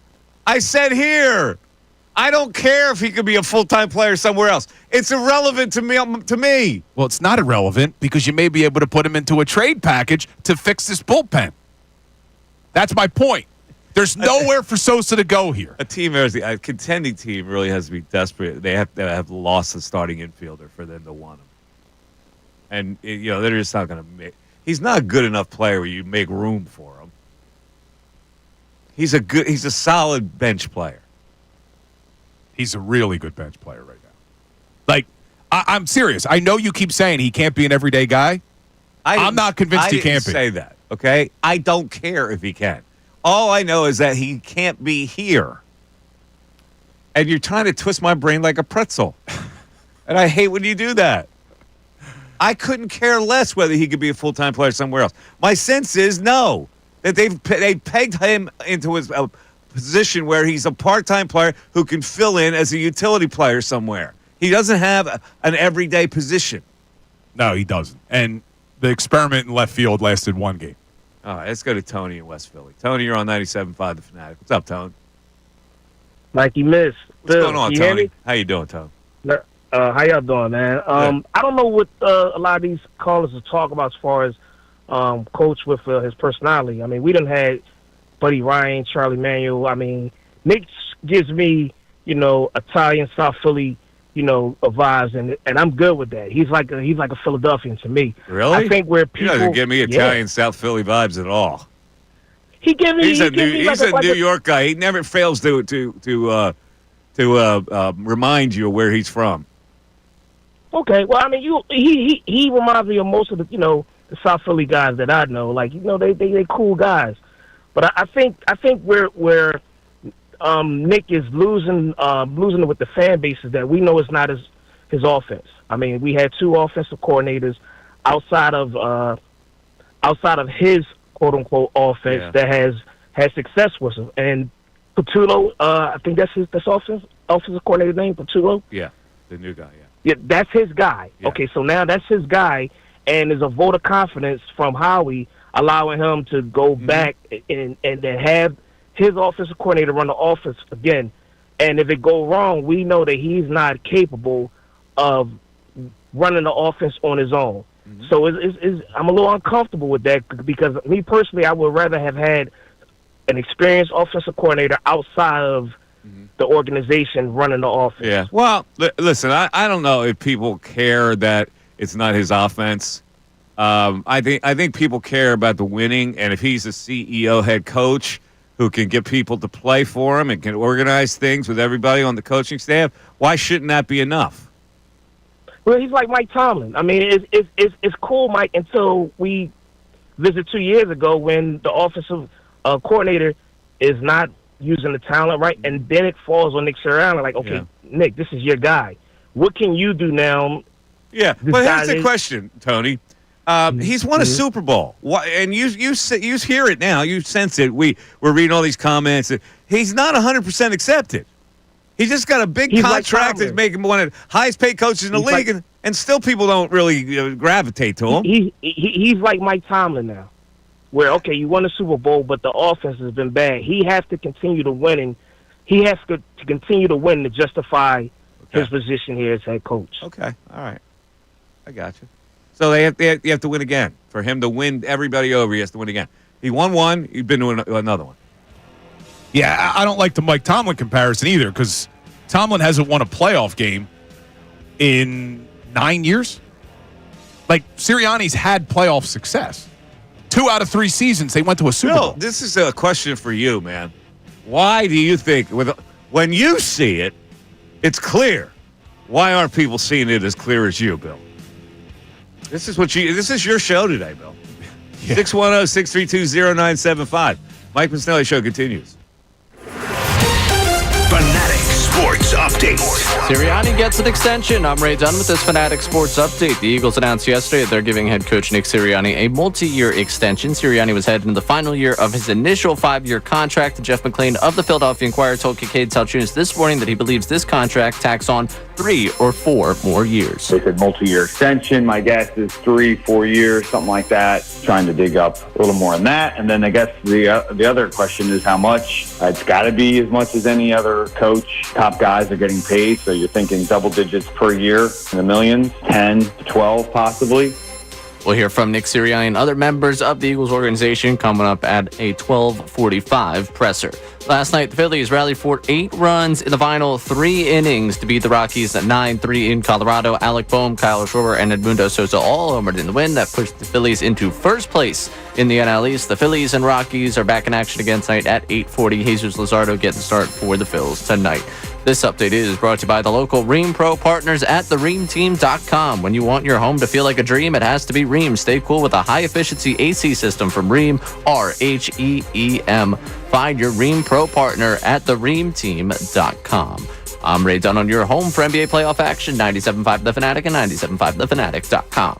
I said here. I don't care if he could be a full-time player somewhere else. It's irrelevant to me. Well, it's not irrelevant because you may be able to put him into a trade package to fix this bullpen. That's my point. There's nowhere for Sosa to go here. A contending team really has to be desperate. They have to have lost the starting infielder for them to want him. And, they're just not going to make – he's not a good enough player where you make room for him. He's a solid bench player. He's a really good bench player right now. Like, I'm serious. I know you keep saying he can't be an everyday guy. I'm not convinced he can't be. I didn't say that, okay? I don't care if he can. All I know is that he can't be here. And you're trying to twist my brain like a pretzel. And I hate when you do that. I couldn't care less whether he could be a full-time player somewhere else. My sense is no, that they pegged him into his position where he's a part-time player who can fill in as a utility player somewhere. He doesn't have an everyday position. No, he doesn't. And the experiment in left field lasted one game. All right, let's go to Tony in West Philly. Tony, you're on 97.5 The Fanatic. What's up, Tony? Mikey Miss. What's going on, Tony? How you doing, Tony? How y'all doing, man? I don't know what a lot of these callers are talking about as far as Coach with his personality. I mean, we done had Buddy Ryan, Charlie Manuel. I mean, Nick gives me, Italian South Philly, vibes, and I'm good with that. He's like a Philadelphian to me. Really? I think where people He doesn't give me Italian South Philly vibes at all. He give me. He's a New York guy. He never fails to remind you of where he's from. Okay, well, I mean, he reminds me of most of the the South Philly guys that I know. Like they cool guys, but I think where Nick is losing it with the fan base is that we know it's not his offense. I mean, we had two offensive coordinators outside of his quote unquote offense that has had success with him. And Patullo, I think that's offensive coordinator name, Patullo. Yeah, the new guy. Yeah, that's his guy. Yeah. Okay, so now that's his guy, and there's a vote of confidence from Howie allowing him to go back and then have his offensive coordinator run the offense again. And if it go wrong, we know that he's not capable of running the offense on his own. Mm-hmm. So I'm a little uncomfortable with that because me personally, I would rather have had an experienced offensive coordinator outside of the organization running the offense. Yeah. Well, listen, I don't know if people care that it's not his offense. I think people care about the winning, and if he's a CEO head coach who can get people to play for him and can organize things with everybody on the coaching staff, why shouldn't that be enough? Well, he's like Mike Tomlin. I mean, it's cool, Mike, until we visited 2 years ago when the offensive coordinator is not using the talent right, and then it falls on Nick Sirianni. Like, okay, Nick, this is your guy. What can you do now? Yeah, but here's the question, Tony. He's won a Super Bowl. And you hear it now. You sense it. We're reading all these comments. He's not 100% accepted. He just got a big contract that's making him one of the highest paid coaches in the league, and still people don't really gravitate to him. He's like Mike Tomlin now, where, okay, you won the Super Bowl, but the offense has been bad. He has to continue to win, and he has to continue to win to justify his position here as head coach. Okay, all right. I got you. So you have to win again. For him to win everybody over, he has to win again. He won one. He's been to another one. Yeah, I don't like the Mike Tomlin comparison either because Tomlin hasn't won a playoff game in 9 years. Like, Sirianni's had playoff success. 2 out of 3 seasons, they went to a Super Bowl. This is a question for you, man. Why do you think, when you see it, it's clear? Why aren't people seeing it as clear as you, Bill? This is your show today, Bill. 610-632-0975. Mike Missanelli Show continues. Fanatic Sports Update. Sirianni gets an extension. I'm Ray Dunn with this Fanatic Sports Update. The Eagles announced yesterday that they're giving head coach Nick Sirianni a multi-year extension. Sirianni was heading into the final year of his initial 5-year contract. Jeff McClain of the Philadelphia Inquirer told Kincade Salciunas this morning that he believes this contract tacks on 3 or 4 more years. They said multi-year extension. My guess is 3-4 years, something like that. Trying to dig up a little more on that. And then I guess the other question is how much. It's got to be as much as any other coach. Top guys are getting paid, so you're thinking double digits per year in the millions, 10 to 12 possibly. We'll hear from Nick Sirianni and other members of the Eagles organization coming up at a 12:45 presser. Last night, the Phillies rallied for 8 runs in the final 3 innings to beat the Rockies at 9-3 in Colorado. Alec Boehm, Kyle Schwarber, and Edmundo Sosa all homered in the win. That pushed the Phillies into first place in the NL East. The Phillies and Rockies are back in action again tonight at 8:40. Jesus Luzardo getting the start for the Phils tonight. This update is brought to you by the local Rheem Pro partners at thereamteam.com. When you want your home to feel like a dream, it has to be Rheem. Stay cool with a high-efficiency AC system from Rheem, RHEEM. Find your Rheem Pro partner at thereamteam.com. I'm Ray Dunn on your home for NBA playoff action, 97.5 The Fanatic and 97.5thefanatic.com.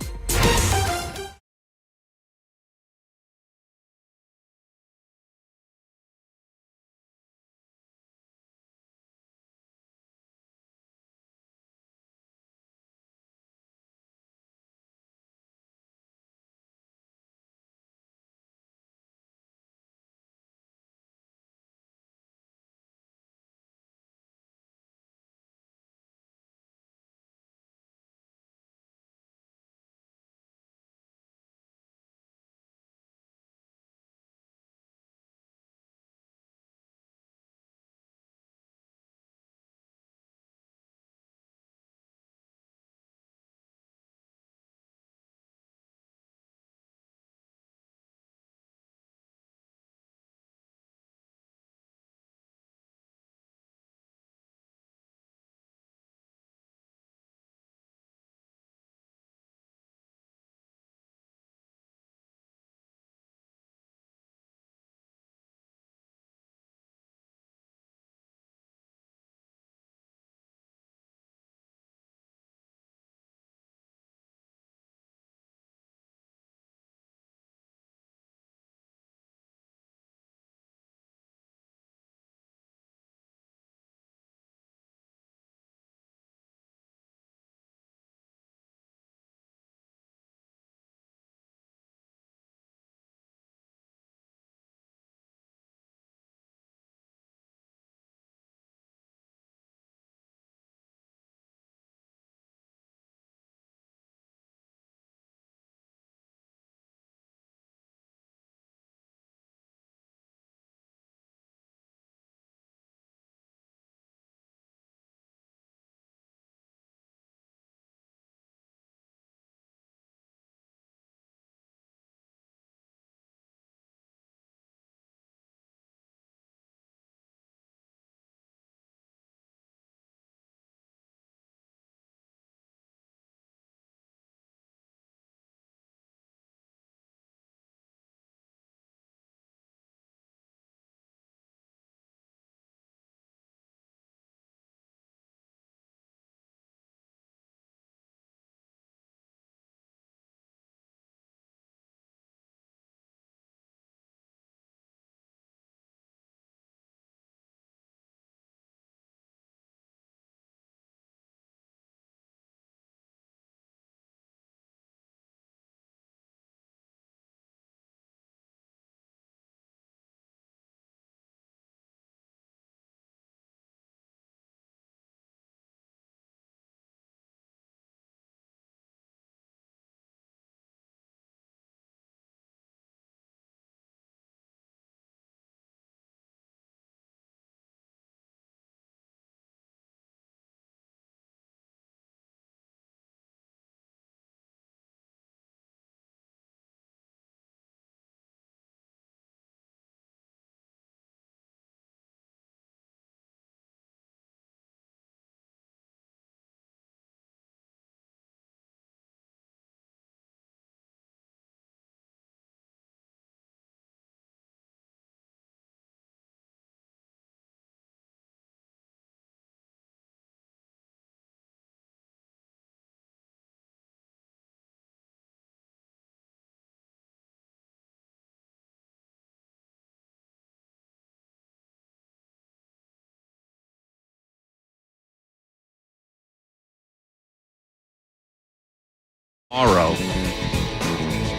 tomorrow.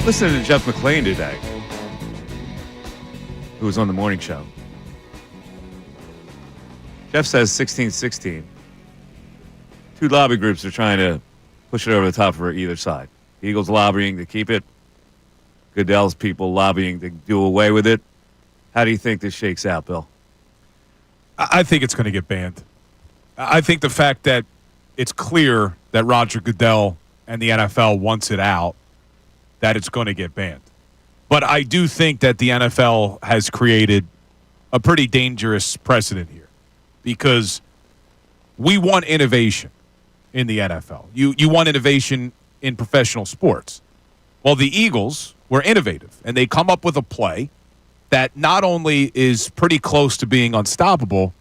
Listening to Jeff McClain today, who was on the morning show. Jeff says 16-16. Two lobby groups are trying to push it over the top for either side. Eagles lobbying to keep it. Goodell's people lobbying to do away with it. How do you think this shakes out, Bill? I think it's going to get banned. I think the fact that it's clear that Roger Goodell and the NFL wants it out, that it's going to get banned. But I do think that the NFL has created a pretty dangerous precedent here because we want innovation in the NFL. You want innovation in professional sports. Well, the Eagles were innovative, and they come up with a play that not only is pretty close to being unstoppable,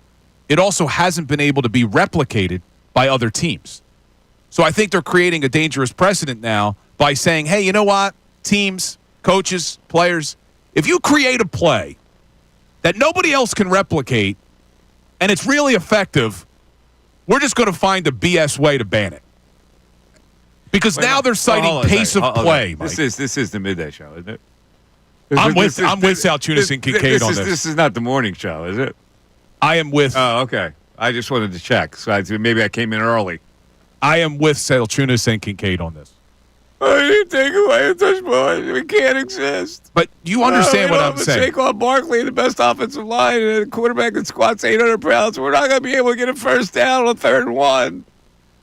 it also hasn't been able to be replicated by other teams. So I think they're creating a dangerous precedent now by saying, hey, you know what? Teams, coaches, players, if you create a play that nobody else can replicate and it's really effective, we're just going to find a BS way to ban it. Because now they're citing pace of play. This is the midday show, isn't it? I'm with Salciunas and Kincade on this. This is not the morning show, is it? I am with. Oh, okay. I just wanted to check. So maybe I came in early. I am with Salciunas and Kincade on this. I didn't take away a Tush boy. We can't exist. But you understand what I'm saying. Saquon Barkley, the best offensive line, and a quarterback that squats 800 pounds. We're not going to be able to get a first down on 3rd and 1.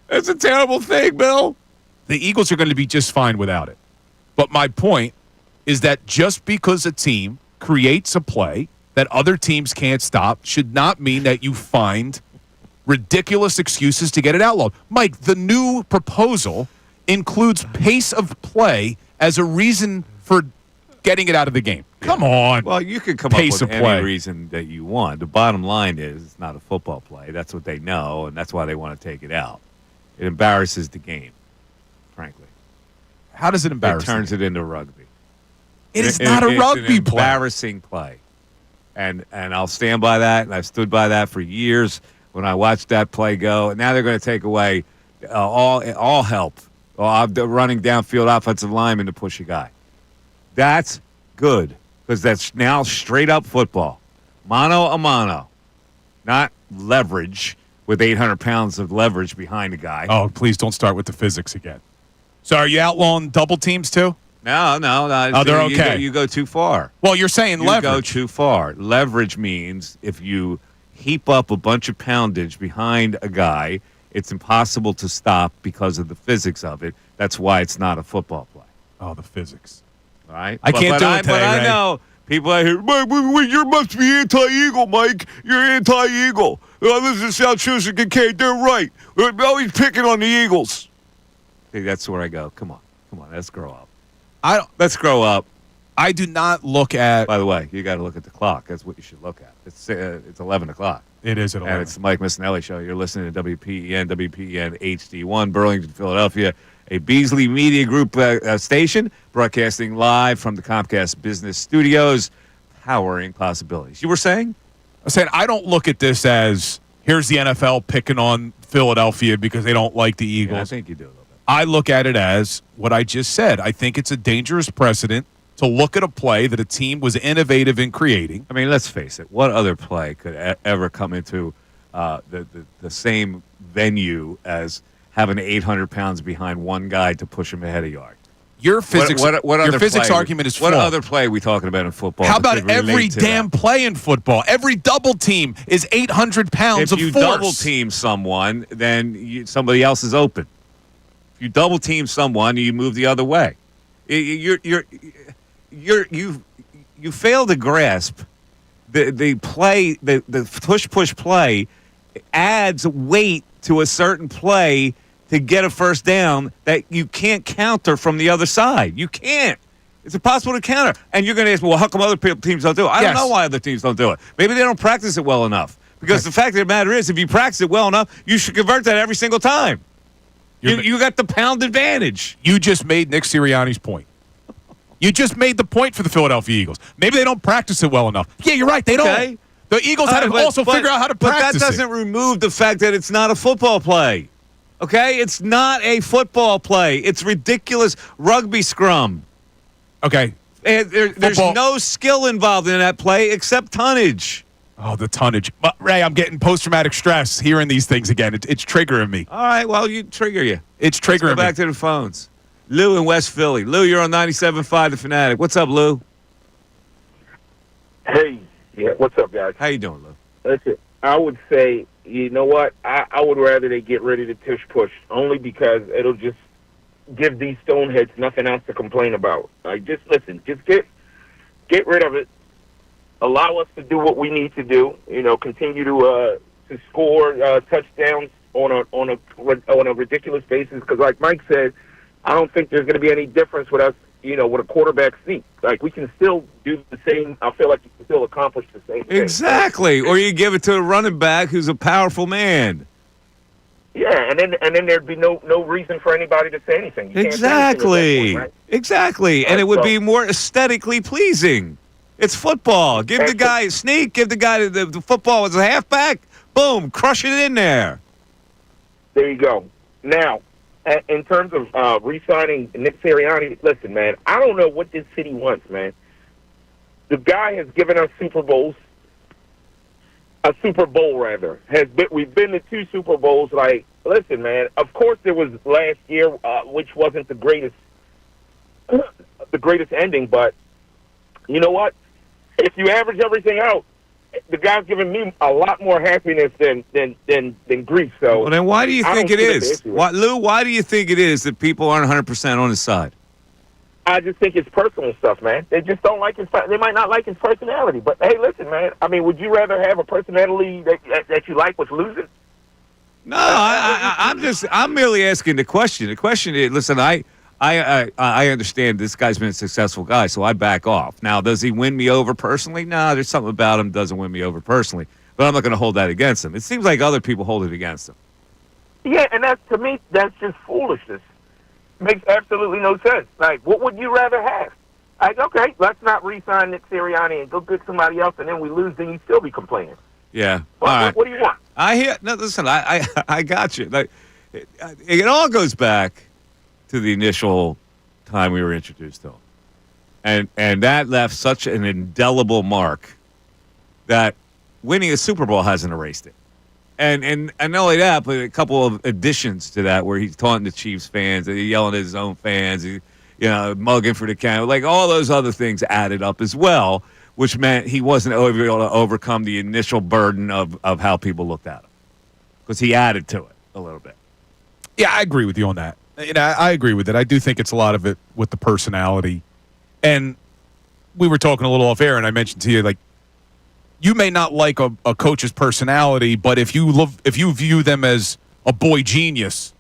That's a terrible thing, Bill. The Eagles are going to be just fine without it. But my point is that just because a team creates a play that other teams can't stop should not mean that you find ridiculous excuses to get it outlawed. Mike, the new proposal includes pace of play as a reason for getting it out of the game. Come on. Well, you can come Pace up with of play. any reason that you want. The bottom line is it's not a football play. That's what they know, and that's why they want to take it out. It embarrasses the game, frankly. How does it embarrass? It turns it into rugby. It is not a rugby play. Embarrassing play. And I'll stand by that, and I've stood by that for years when I watched that play go. And now they're going to take away all help, running downfield offensive lineman to push a guy. That's good because that's now straight up football. Mano a mano, not leverage with 800 pounds of leverage behind a guy. Oh, please don't start with the physics again. So are you outlawing double teams too? No. Oh, they're okay. You go too far. Well, you're saying leverage. You go too far. Leverage means if you heap up a bunch of poundage behind a guy, it's impossible to stop because of the physics of it. That's why it's not a football play. Oh, the physics. All right? I can't do it today, But I Ray. know people out here, Mike, you must be anti-Eagle, Mike. You're anti-Eagle. This is Salciunas and Kincade. They're right. We're always picking on the Eagles. Hey, that's where I go. Come on. Let's grow up. Let's grow up. I do not look at. By the way, you got to look at the clock. That's what you should look at. It's 11 o'clock. It is at 11. And it's the Mike Missanelli Show. You're listening to WPEN HD1, Burlington, Philadelphia, a Beasley Media Group station, broadcasting live from the Comcast Business Studios, powering possibilities. You were saying? I said I don't look at this as here's the NFL picking on Philadelphia because they don't like the Eagles. Yeah, I think you do a little bit. I look at it as what I just said. I think it's a dangerous precedent to look at a play that a team was innovative in creating. I mean, let's face it. What other play could ever come into the same venue as having 800 pounds behind one guy to push him ahead a yard? Your physics, your physics argument is flawed. What other play are we talking about in football? How about every damn play in football? Every double team is 800 pounds of force. If you double team someone, then somebody else is open. If you double team someone, you move the other way. You fail to grasp the play, the push play adds weight to a certain play to get a first down that you can't counter from the other side. You can't. It's impossible to counter. And you're going to ask, well, how come other teams don't do it? I don't know why other teams don't do it. Maybe they don't practice it well enough. Because the fact of the matter is, if you practice it well enough, you should convert that every single time. You got the pound advantage. You just made Nick Sirianni's point. You just made the point for the Philadelphia Eagles. Maybe they don't practice it well enough. Yeah, you're right. They don't. The Eagles had to also figure out how to practice it. But that doesn't remove the fact that it's not a football play. Okay? It's not a football play. It's ridiculous rugby scrum. Okay. And there's no skill involved in that play except tonnage. Oh, the tonnage. But, Ray, I'm getting post-traumatic stress hearing these things again. It's triggering me. All right, well, you trigger you. It's triggering Let's go back me. to the phones. Lou in West Philly. Lou, you're on 97.5 The Fanatic. What's up, Lou? Hey, yeah, what's up, guys? How you doing, Lou? Listen, I would say, you know what? I would rather they get rid of the tush push, only because it'll just give these stoneheads nothing else to complain about. Like, just listen, just get rid of it. Allow us to do what we need to do. You know, continue to score touchdowns on a ridiculous basis. Because, like Mike said, I don't think there's going to be any difference with us. You know, with a quarterback seat, like we can still do the same. I feel like you can still accomplish the same thing. Exactly. Or you give it to a running back who's a powerful man. Yeah, and then there'd be no reason for anybody to say anything. You can't say anything at that Exactly. point, right? Exactly. And it would be more aesthetically pleasing. It's football. Give the guy a sneak. Give the guy the football as a halfback. Boom. Crush it in there. There you go. Now, in terms of re-signing Nick Sirianni, listen, man, I don't know what this city wants, man. The guy has given us Super Bowls. A Super Bowl, rather. We've been to 2 Super Bowls. Like, listen, man, of course there was last year, which wasn't the greatest ending, but you know what? If you average everything out, the guy's giving me a lot more happiness than grief. So, Well, then why do you think it is? Lou, why do you think it is that people aren't 100% on his side? I just think it's personal stuff, man. They just don't like his. They might not like his personality, but hey, listen, man. I mean, would you rather have a personality that you like with losing? No, I'm merely asking the question. The question is, listen, I understand this guy's been a successful guy, so I back off. Now, does he win me over personally? No, there's something about him that doesn't win me over personally, but I'm not going to hold that against him. It seems like other people hold it against him. Yeah, and to me, that's just foolishness. Makes absolutely no sense. Like, what would you rather have? Like, okay, let's not re-sign Nick Sirianni and go get somebody else, and then we lose, then you still be complaining. Yeah. Well, all right. What do you want? I hear. No, listen. I got you. Like, it all goes back to the initial time we were introduced to him, and that left such an indelible mark that winning a Super Bowl hasn't erased it. And not only that, but a couple of additions to that where he's taunting the Chiefs fans, and yelling at his own fans, mugging for the camera, like all those other things added up as well, which meant he wasn't able to overcome the initial burden of how people looked at him because he added to it a little bit. Yeah, I agree with you on that. I agree with it. I do think it's a lot of it with the personality. And we were talking a little off air, and I mentioned to you, like, you may not like a coach's personality, but if you view them as a boy genius,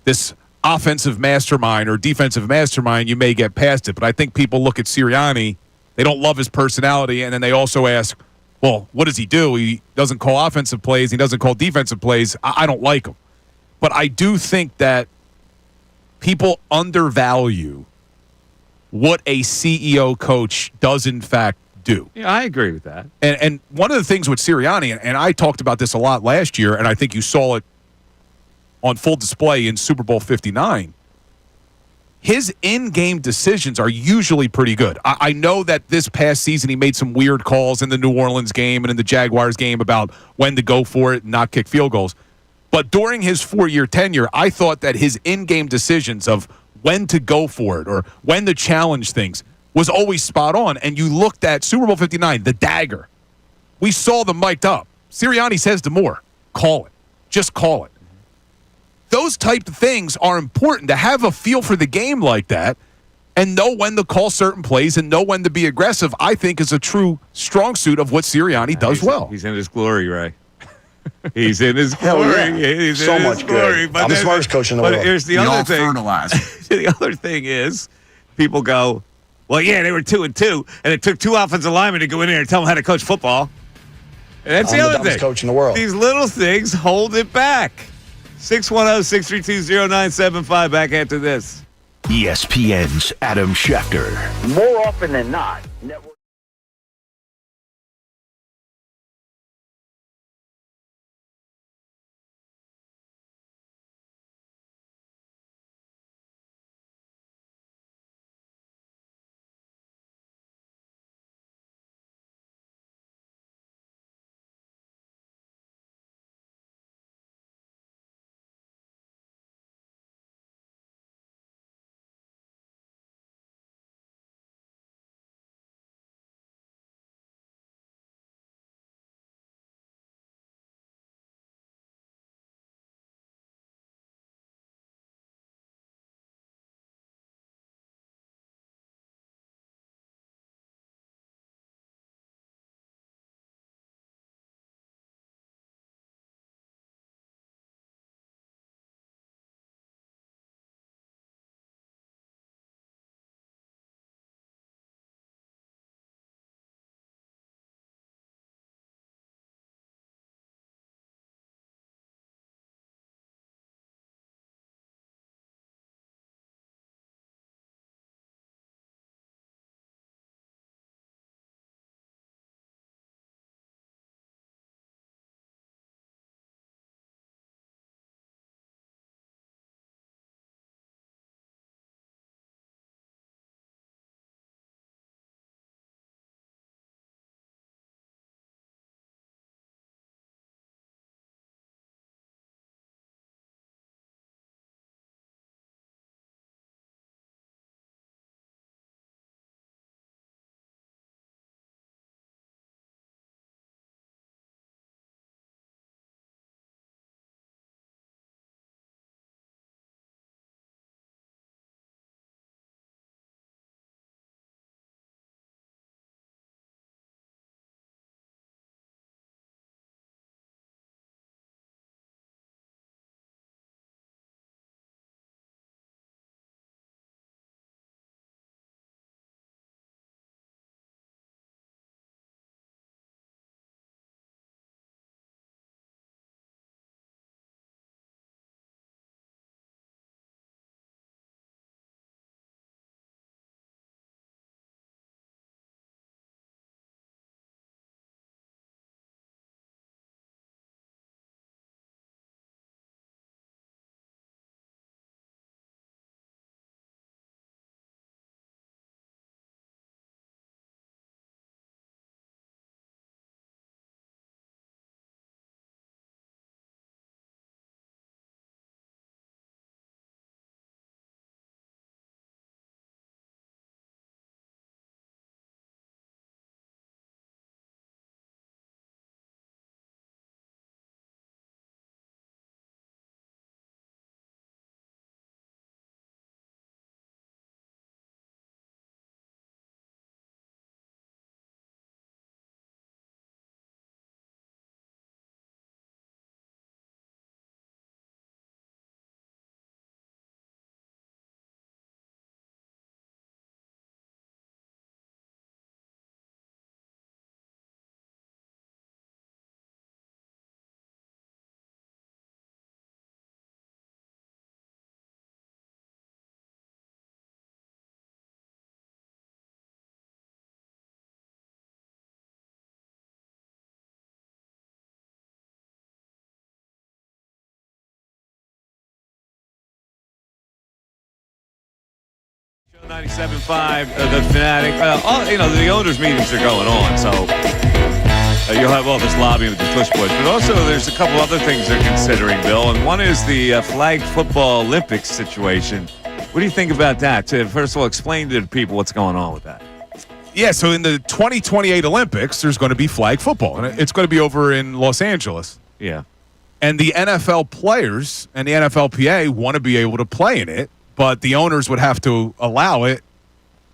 this offensive mastermind or defensive mastermind, you may get past it. But I think people look at Sirianni, they don't love his personality, and then they also ask, well, what does he do? He doesn't call offensive plays. He doesn't call defensive plays. I don't like him. But I do think that people undervalue what a CEO coach does in fact do. Yeah, I agree with that. And one of the things with Sirianni, and I talked about this a lot last year, and I think you saw it on full display in Super Bowl 59, his in-game decisions are usually pretty good. I know that this past season he made some weird calls in the New Orleans game and in the Jaguars game about when to go for it and not kick field goals. But during his 4-year tenure, I thought that his in-game decisions of when to go for it or when to challenge things was always spot on. And you looked at Super Bowl 59, the dagger. We saw them mic'd up. Sirianni says to Moore, call it. Just call it. Those type of things are important to have a feel for the game like that and know when to call certain plays and know when to be aggressive, I think is a true strong suit of what Sirianni does well. He's in his glory, Ray. He's in his glory. Hell yeah. He's so in his much glory. good. I'm the smartest coach in the world. But here's the We other all thing. fertilize. The other thing is, people go, well, yeah, they were 2-2, and it took 2 offensive linemen to go in there and tell them how to coach football. And that's I'm the the other dumbest thing. coach in the world. These little things hold it back. 610-632-0975 back after this. ESPN's Adam Schefter. More often than not, network. 97.5, the Fanatic. The owners' meetings are going on, so you'll have all this lobbying with the Tush boys. But also, there's a couple other things they're considering, Bill, and one is the flag football Olympics situation. What do you think about that? First of all, explain to the people what's going on with that. Yeah, so in the 2028 Olympics, there's going to be flag football, and it's going to be over in Los Angeles. Yeah. And the NFL players and the NFLPA want to be able to play in it, but the owners would have to allow it.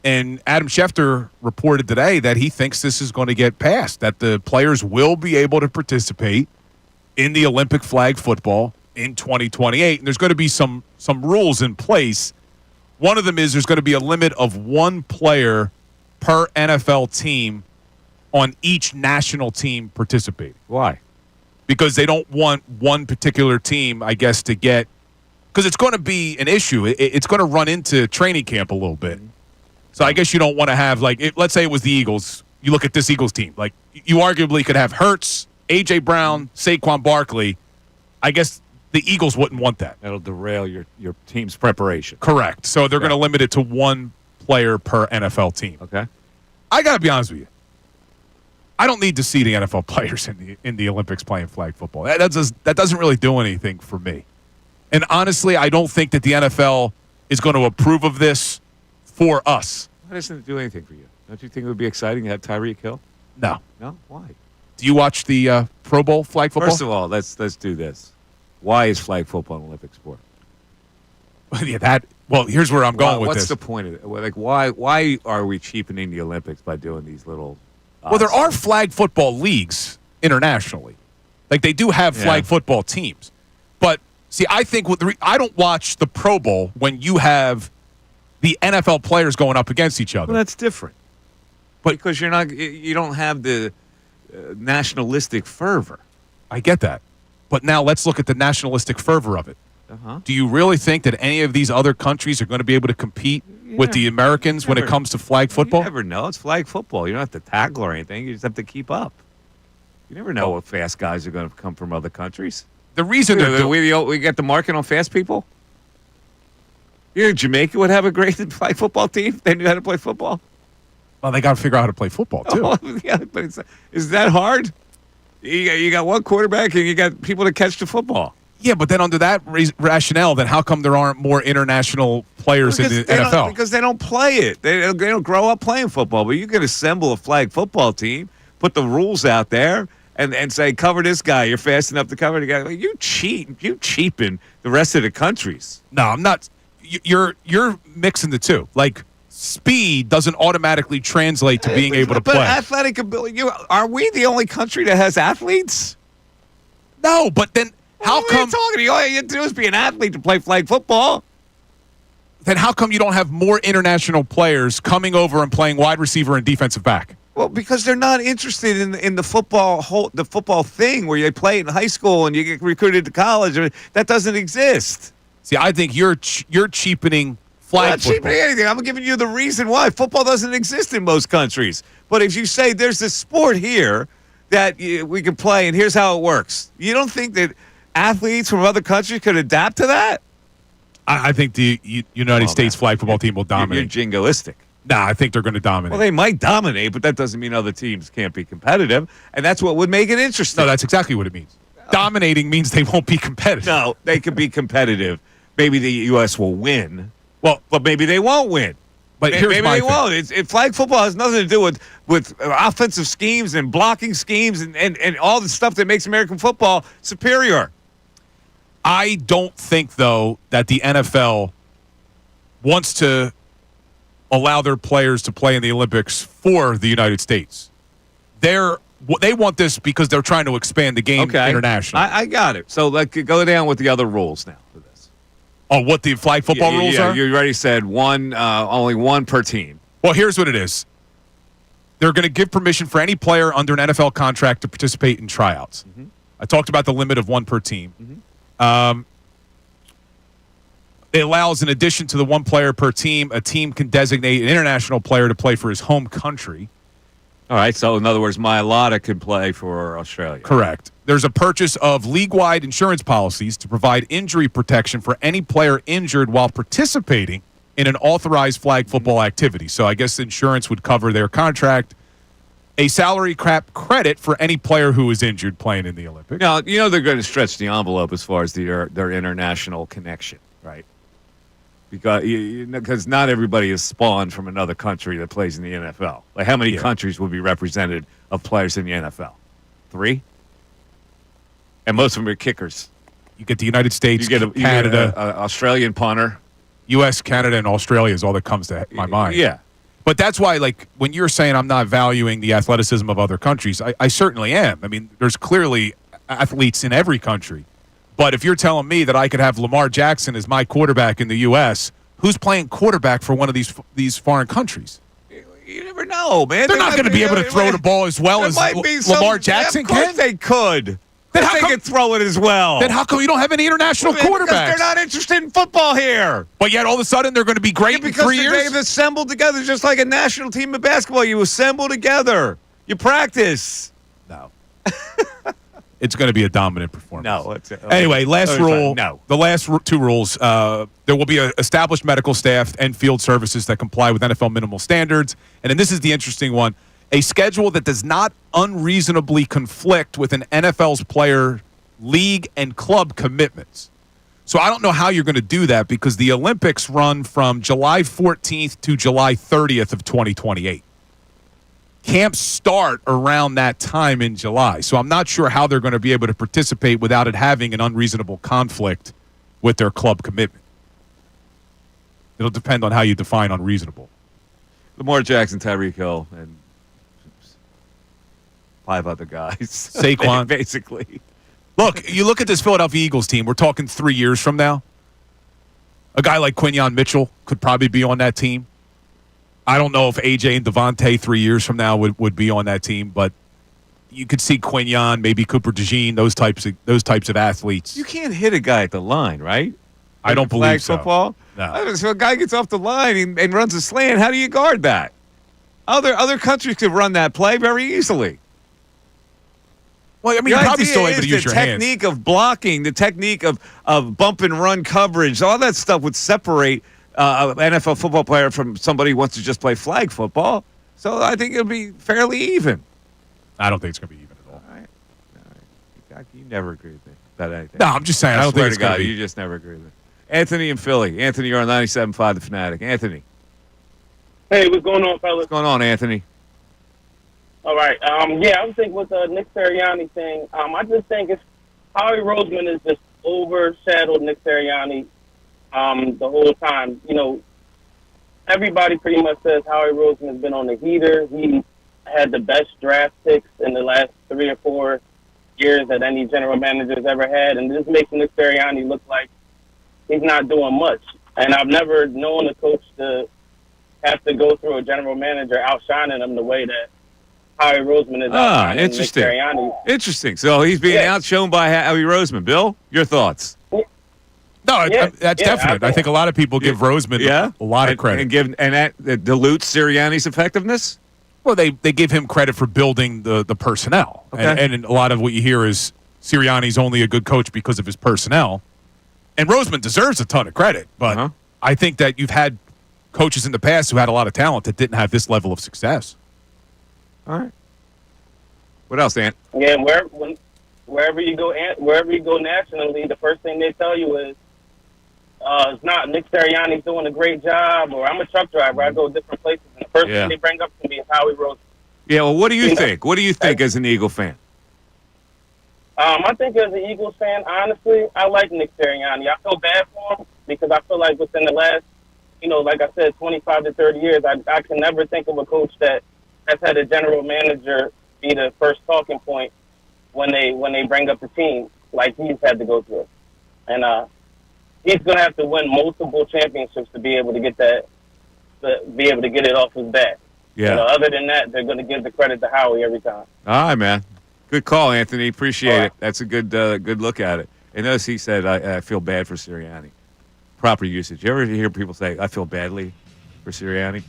And Adam Schefter reported today that he thinks this is going to get passed, that the players will be able to participate in the Olympic flag football in 2028. And there's going to be some rules in place. One of them is there's going to be a limit of one player per NFL team on each national team participating. Why? Because they don't want one particular team, I guess, to get – because it's going to be an issue. It's going to run into training camp a little bit. So I guess you don't want to have, let's say it was the Eagles. You look at this Eagles team. You arguably could have Hurts, A.J. Brown, Saquon Barkley. I guess the Eagles wouldn't want that. That'll derail your team's preparation. Correct. So they're going to limit it to one player per NFL team. Okay. I got to be honest with you. I don't need to see the NFL players in the Olympics playing flag football. That doesn't really do anything for me. And honestly, I don't think that the NFL is going to approve of this for us. Why doesn't it do anything for you? Don't you think it would be exciting to have Tyreek Hill? No. No? Why? Do you watch the Pro Bowl flag football? First of all, let's do this. Why is flag football an Olympic sport? Here's where I'm going with what's this. What's the point of it? Why are we cheapening the Olympics by doing these little... Well, there are flag football leagues internationally. They do have flag football teams. But, see, I think I don't watch the Pro Bowl when you have the NFL players going up against each other. Well, that's different. Because you don't have the nationalistic fervor. I get that. But now let's look at the nationalistic fervor of it. Uh-huh. Do you really think that any of these other countries are going to be able to compete with the Americans when it comes to flag football? You never know. It's flag football. You don't have to tackle or anything. You just have to keep up. You never know what fast guys are going to come from other countries. The reason we get the market on fast people? You think Jamaica would have a great flag football team if they knew how to play football? Well, they got to figure out how to play football, too. Oh, yeah, but is that hard? You got one quarterback and you got people to catch the football. Yeah, but then under that rationale, then how come there aren't more international players in the NFL? Because they don't play it. They don't grow up playing football. But you can assemble a flag football team, put the rules out there, and say, cover this guy. You're fast enough to cover the guy. You cheapen the rest of the countries. No, I'm not. You're mixing the two. Speed doesn't automatically translate to being able to play. But athletic ability, are we the only country that has athletes? No, but then how come? All you do is be an athlete to play flag football. Then how come you don't have more international players coming over and playing wide receiver and defensive back? Well, because they're not interested in the football thing where you play it in high school and you get recruited to college. That doesn't exist. See, I think you're cheapening flag football. Cheapening anything. I'm giving you the reason why football doesn't exist in most countries. But if you say there's this sport here that we can play and here's how it works, you don't think that athletes from other countries could adapt to that? I think the United States flag football team will dominate. You're jingoistic. Nah, I think they're going to dominate. Well, they might dominate, but that doesn't mean other teams can't be competitive, and that's what would make it interesting. No, that's exactly what it means. Dominating means they won't be competitive. No, they could be competitive. Maybe the U.S. will win. Well, but maybe they won't win. But maybe they won't. Flag football has nothing to do with offensive schemes and blocking schemes and all the stuff that makes American football superior. I don't think, though, that the NFL wants to allow their players to play in the Olympics for the United States. They want this because they're trying to expand the game internationally. I got it. So go down with the other rules now for this. Oh, what the flag football rules are? You already said only one per team. Well, here's what it is. They're going to give permission for any player under an NFL contract to participate in tryouts. Mm-hmm. I talked about the limit of one per team. Mm-hmm. It allows, in addition to the one player per team, a team can designate an international player to play for his home country. All right, so in other words, Mailata could play for Australia. Correct. There's a purchase of league-wide insurance policies to provide injury protection for any player injured while participating in an authorized flag football activity. So I guess insurance would cover their contract. A salary cap credit for any player who is injured playing in the Olympics. Now, they're going to stretch the envelope as far as their international connection, right? Because not everybody is spawned from another country that plays in the NFL. Like, how many countries will be represented of players in the NFL? 3? And most of them are kickers. You get the United States, Canada, you get a Australian punter. U.S., Canada, and Australia is all that comes to my mind. Yeah. But that's why, like, when you're saying I'm not valuing the athleticism of other countries, I certainly am. I mean, there's clearly athletes in every country. But if you're telling me that I could have Lamar Jackson as my quarterback in the U.S., who's playing quarterback for one of these foreign countries? You never know, man. They're not going to be able to throw the ball as well as Lamar Jackson can. Of course they could. Then they could throw it as well. Then how come you don't have any international quarterbacks? Because they're not interested in football here. But yet all of a sudden they're going to be great in 3 years? Because they've assembled together just like a national team of basketball. You assemble together. You practice. No. It's going to be a dominant performance. No. Anyway, last rule. No. The last 2 rules. There will be established medical staff and field services that comply with NFL minimal standards. And then this is the interesting one. A schedule that does not unreasonably conflict with an NFL's player, league, and club commitments. So I don't know how you're going to do that because the Olympics run from July 14th to July 30th of 2028. Camps start around that time in July. So I'm not sure how they're going to be able to participate without it having an unreasonable conflict with their club commitment. It'll depend on how you define unreasonable. Lamar Jackson, Tyreek Hill, and 5 other guys. Saquon. Basically. Look, you look at this Philadelphia Eagles team. We're talking 3 years from now. A guy like Quinyon Mitchell could probably be on that team. I don't know if AJ and Devontae 3 years from now would be on that team, but you could see Quinyon, maybe Cooper DeJean, those types of athletes. You can't hit a guy at the line, right? I don't believe so. Football? No. So a guy gets off the line and runs a slant. How do you guard that? Other countries could run that play very easily. Well, I mean, you're probably still able to use your hands. The technique of blocking, the technique of bump and run coverage, all that stuff would separate an NFL football player from somebody who wants to just play flag football. So I think it'll be fairly even. I don't think it's going to be even at all. All right. You never agree with me about anything. No, I'm just saying. I don't think it's going to be. You just never agree with me. Anthony in Philly. Anthony, you're on 97.5 The Fanatic. Anthony. Hey, what's going on, fellas? What's going on, Anthony? All right. I was thinking with the Nick Sirianni thing, I just think it's Howie Roseman has just overshadowed Nick Sirianni the whole time. You know, everybody pretty much says Howie Roseman has been on the heater. He had the best draft picks in the last 3 or 4 years that any general manager's ever had, and this makes Nick Sirianni look like he's not doing much. And I've never known a coach to have to go through a general manager outshining him the way that Howie Roseman is outshining interesting. Nick Sirianni. Interesting. So he's being outshone by Howie Roseman. Bill, your thoughts? No, that's definite. I think a lot of people give Roseman a lot of credit. And that dilutes Sirianni's effectiveness? Well, they give him credit for building the personnel. Okay. And a lot of what you hear is Sirianni's only a good coach because of his personnel. And Roseman deserves a ton of credit. But I think that you've had coaches in the past who had a lot of talent that didn't have this level of success. All right. What else, Ant? Yeah, wherever you go nationally, the first thing they tell you is, it's not Nick Sirianni's doing a great job, or I'm a truck driver. I go different places, and the first thing they bring up to me is Howie Roseman. Yeah, well, what do you think? What do you think as an Eagle fan? I think as an Eagles fan, honestly, I like Nick Sirianni. I feel bad for him because I feel like within the last, like I said, 25 to 30 years, I can never think of a coach that has had a general manager be the first talking point when they bring up the team like he's had to go through. And he's going to have to win multiple championships to be able to get that, to be able to get it off his back. Yeah. Other than that, they're going to give the credit to Howie every time. All right, man. Good call, Anthony. Appreciate it. That's a good look at it. And notice he said, I feel bad for Sirianni. Proper usage. You ever hear people say, I feel badly for Sirianni?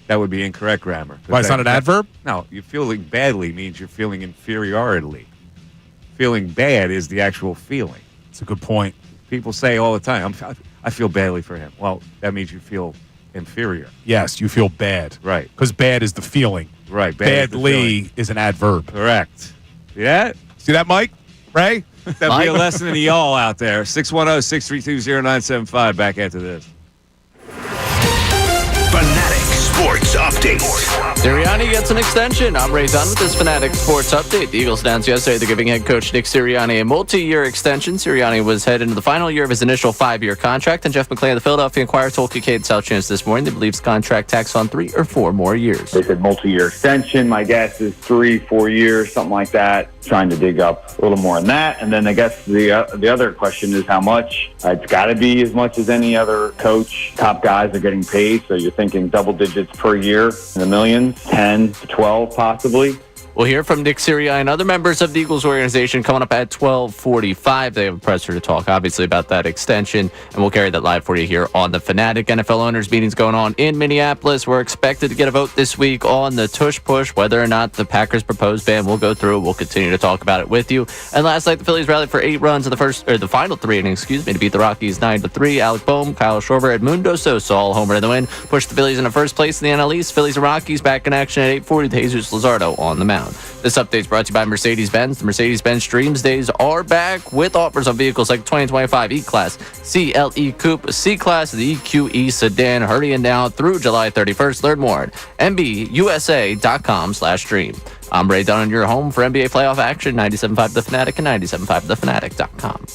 That would be incorrect grammar. Why, it's not an adverb? No, you feeling badly means you're feeling inferiority. Feeling bad is the actual feeling. That's a good point. People say all the time, I feel badly for him. Well, that means you feel inferior. Yes, you feel bad. Right. Because bad is the feeling. Right. Badly is an adverb. Correct. Yeah. See that, Mike? Ray? That'll be a lesson to y'all out there. 610-632-0975. Back after this. Fanatic Sports Update. Sirianni gets an extension. I'm Ray Dunn with this Fanatic Sports Update. The Eagles announced yesterday they're giving head coach Nick Sirianni a multi-year extension. Sirianni was headed into the final year of his initial 5-year contract, and Jeff McClain of the Philadelphia Inquirer told Kincade and Salciunas this morning they believe his contract tacks on 3 or 4 more years. They said multi-year extension. My guess is 3-4 years, something like that. Trying to dig up a little more on that. And then I guess the other question is how much. It's got to be as much as any other coach. Top guys are getting paid, so you're thinking double digits per year in the millions, 10 to 12 possibly. We'll hear from Nick Sirianni and other members of the Eagles organization coming up at 12:45. They have a presser to talk, obviously, about that extension, and we'll carry that live for you here on the Fanatic. NFL owners meetings going on in Minneapolis. We're expected to get a vote this week on the Tush push, whether or not the Packers' proposed ban will go through. We'll continue to talk about it with you. And last night, the Phillies rallied for 8 runs in the final 3 innings, to beat the Rockies 9-3. Alec Boehm, Kyle Schwarber, Edmundo Sosa all homer in the win, pushed the Phillies into first place in the NL East. Phillies and Rockies back in action at 8:40 with Jesus Luzardo on the mound. This update is brought to you by Mercedes-Benz. The Mercedes-Benz Dreams Days are back with offers on vehicles like 2025 E-Class, CLE Coupe, C-Class, the EQE Sedan. Hurry in now through July 31st. Learn more at MBUSA.com/dream. I'm Ray Dunn, your home for NBA playoff action, 97.5 The Fanatic and 97.5thefanatic.com.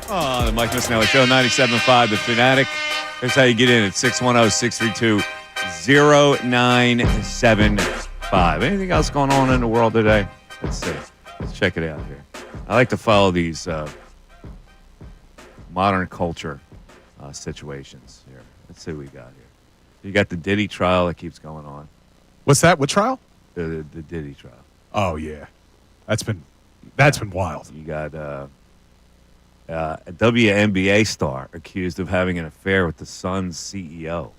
Oh, the Mike Missanelli Show, 97.5 The Fanatic. Here's how you get in at 610-632-0975. Anything else going on in the world today? Let's see. Let's check it out here. I like to follow these modern culture situations here. Let's see what we got here. You got the Diddy trial that keeps going on. What's that? What trial? The Diddy trial. Oh yeah, that's been wild. You got a WNBA star accused of having an affair with the Suns CEO.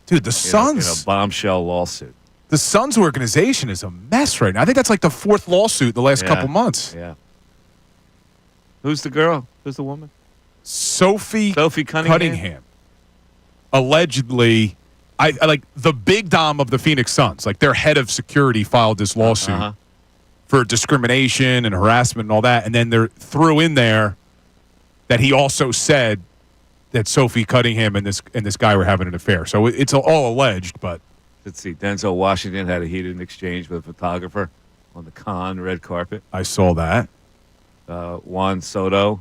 Dude, the Suns in a bombshell lawsuit. The Suns organization is a mess right now. I think that's like the fourth lawsuit in the last couple months. Yeah. Who's the girl? Who's the woman? Sophie Cunningham. Allegedly, I like the big dom of the Phoenix Suns. Like their head of security filed this lawsuit for discrimination and harassment and all that, and then they threw in there that he also said that Sophie Cunningham and this guy were having an affair. So it's all alleged, but let's see. Denzel Washington had a heated exchange with a photographer on the Cannes red carpet. I saw that. Juan Soto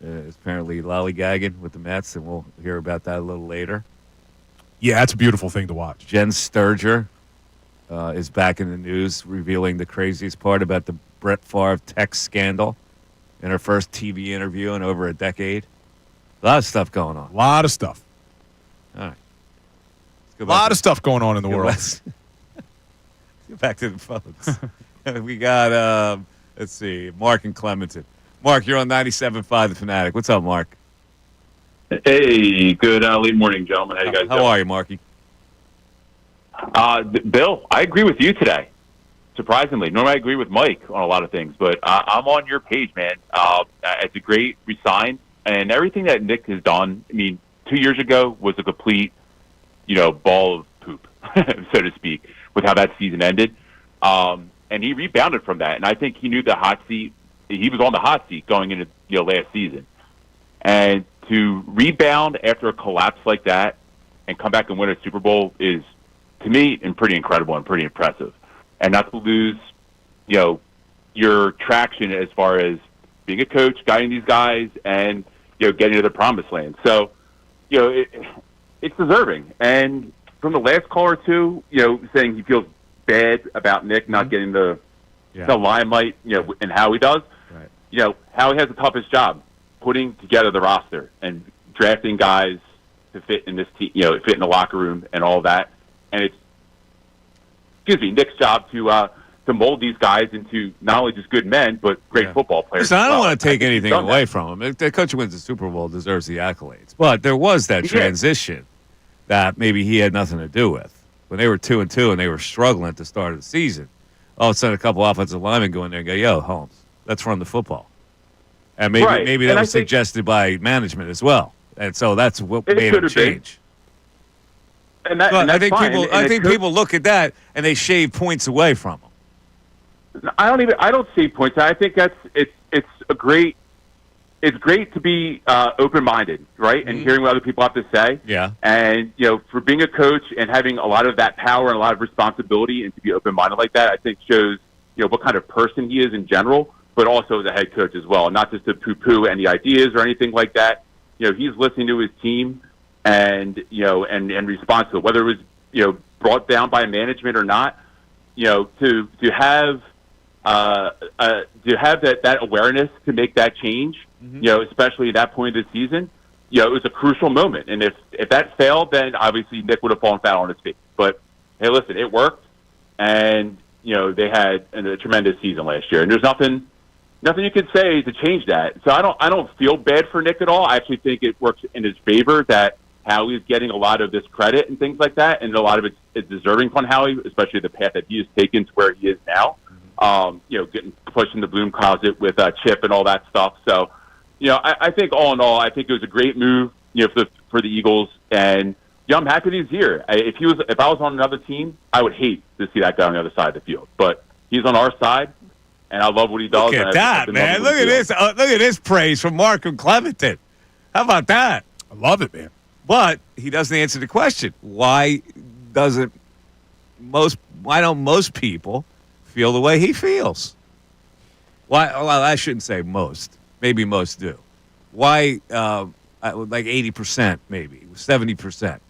is apparently lollygagging with the Mets, and we'll hear about that a little later. Yeah, that's a beautiful thing to watch. Jen Sturger is back in the news, revealing the craziest part about the Brett Favre text scandal in her first TV interview in over a decade. A lot of stuff going on. A lot of stuff. All right. A lot of stuff going on in the world. Let's get back to the phones. We got, let's see, Mark and Clementon. Mark, you're on 97.5 The Fanatic. What's up, Mark? Hey, good late morning, gentlemen. How you guys doing? How are you, Marky? Bill, I agree with you today. Surprisingly, normally I agree with Mike on a lot of things, but I'm on your page, man. It's a great resign, and everything that Nick has done. I mean, 2 years ago was a complete, ball of poop, so to speak, with how that season ended. And he rebounded from that, and I think he knew the hot seat. He was on the hot seat going into last season, and to rebound after a collapse like that and come back and win a Super Bowl is, to me, pretty incredible and pretty impressive. And not to lose, your traction as far as being a coach, guiding these guys, and getting to the promised land. So, it's deserving. And from the last caller too, saying he feels bad about Nick not getting the limelight, and how he does. Right. How he has the toughest job, putting together the roster and drafting guys to fit in this team, fit in the locker room and all that. And it's, Nick's job to mold these guys into not only just good men, but great football players. Listen, I don't want to take anything away from him. The coach who wins the Super Bowl deserves the accolades. But there was that transition that maybe he had nothing to do with. When they were 2-2 and they were struggling at the start of the season, all of a sudden a couple offensive linemen go in there and go, yo, Holmes, let's run the football. And maybe that was suggested by management as well. And so that's what made him change. And I think people look at that and they shave points away from him. I don't see points. I think it's great to be open-minded, right? And hearing what other people have to say. Yeah. And, for being a coach and having a lot of that power and a lot of responsibility and to be open-minded like that, I think shows, what kind of person he is in general, but also as a head coach as well. Not just to poo-poo any ideas or anything like that. He's listening to his team and, and response to it, whether it was, brought down by management or not, to have that awareness to make that change, especially at that point of the season, it was a crucial moment. And if that failed, then obviously Nick would have fallen flat on his feet. But hey, listen, it worked, and they had a tremendous season last year, and there's nothing you could say to change that. So I don't feel bad for Nick at all. I actually think it works in his favor that Howie's getting a lot of this credit and things like that, and a lot of it's deserving from Howie, especially the path that he has taken to where he is now. Getting pushed in the broom closet with Chip and all that stuff. So, I think all in all, I think it was a great move, for the Eagles. And I'm happy that he's here. If I was on another team, I would hate to see that guy on the other side of the field. But he's on our side, and I love what he does. Look at that, man! Look at this! Look at this praise from Mark and Clementon. How about that? I love it, man. But he doesn't answer the question. Why don't most people feel the way he feels? Why? Well, I shouldn't say most. Maybe most do. Why like 80%, maybe 70%?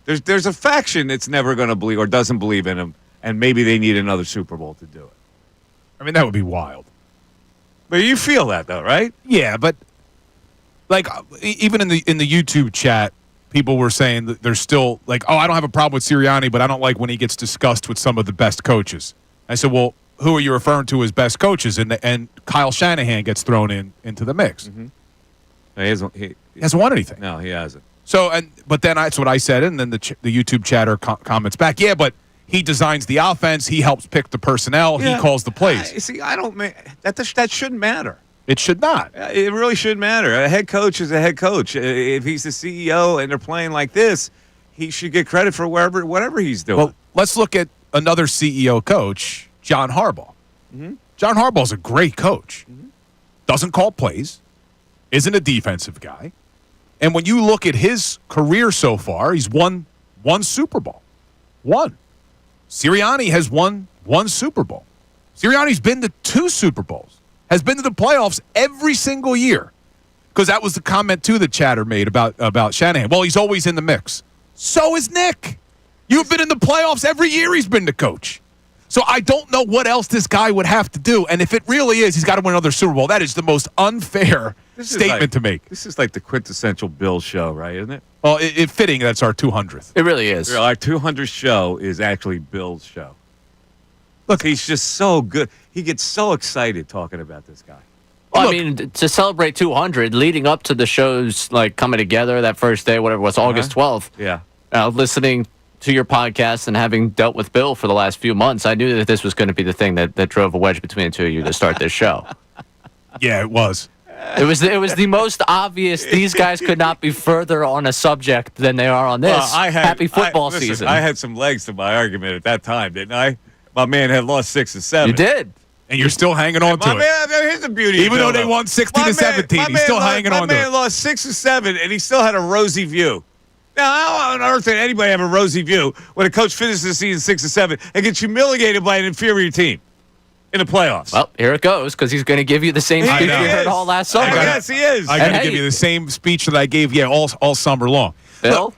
There's a faction that's never going to believe or doesn't believe in him, and maybe they need another Super Bowl to do it. I mean, that would be wild. But you feel that, though, right? Yeah, but like even in the YouTube chat, people were saying that there's still like, oh, I don't have a problem with Sirianni, but I don't like when he gets discussed with some of the best coaches. I said, well, who are you referring to as best coaches? And Kyle Shanahan gets thrown into the mix. Mm-hmm. He hasn't won anything. No, he hasn't. So, but then that's what I said, and then the YouTube chatter comments back, yeah, but he designs the offense, he helps pick the personnel, he calls the plays. See, I don't that shouldn't matter. It should not. It really shouldn't matter. A head coach is a head coach. If he's the CEO and they're playing like this, he should get credit for whatever he's doing. Well, let's look at another CEO coach, John Harbaugh. Mm-hmm. John Harbaugh's a great coach. Mm-hmm. Doesn't call plays, isn't a defensive guy. And when you look at his career so far, he's won one Super Bowl. One. Sirianni has won one Super Bowl. Sirianni's been to 2 Super Bowls. Has been to the playoffs every single year. Because that was the comment, too, that Chatter made about Shanahan. Well, he's always in the mix. So is Nick. You've been in the playoffs every year he's been the coach. So I don't know what else this guy would have to do. And if it really is, he's got to win another Super Bowl. That is the most unfair statement to make. This is like the quintessential Bills show, right? Isn't it? Well, it's fitting that's our 200th. It really is. Our 200th show is actually Bill's show. Look, he's just so good. He gets so excited talking about this guy. Well, I mean, to celebrate 200, leading up to the shows like coming together that first day, whatever it was, August 12th. Yeah. Listening to your podcast and having dealt with Bill for the last few months, I knew that this was going to be the thing that drove a wedge between the two of you to start this show. Yeah, it was. It was the most obvious. These guys could not be further on a subject than they are on this. Happy football season. I had some legs to my argument at that time, didn't I? My man had lost 6 and 7. You did. And you're still hanging on to it. Man, here's the beauty. Even though they won 16 to 17, he's still hanging on to it. My man lost 6 and 7, and he still had a rosy view. Now, how on earth did anybody have a rosy view when a coach finishes the season 6 and 7 and gets humiliated by an inferior team in the playoffs? Well, here it goes, because he's going to give you the same speech you heard all last summer. Yes, he is. I got to give you the same speech that I gave you all summer long. Bill?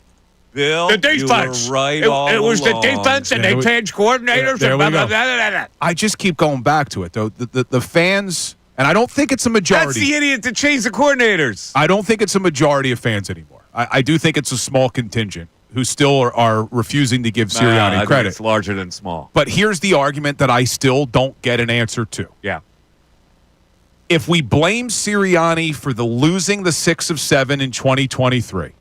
Bill, the defense. You were right it was the defense, and they changed coordinators. There and we blah, go. blah, blah, blah, blah. I just keep going back to it, though. The fans, and I don't think it's a majority. That's the idiot that changed the coordinators. I don't think it's a majority of fans anymore. I do think it's a small contingent who still are refusing to give Sirianni I credit. think it's larger than small. But here's the argument that I still don't get an answer to. Yeah. If we blame Sirianni for losing the 6 of 7 in 2023,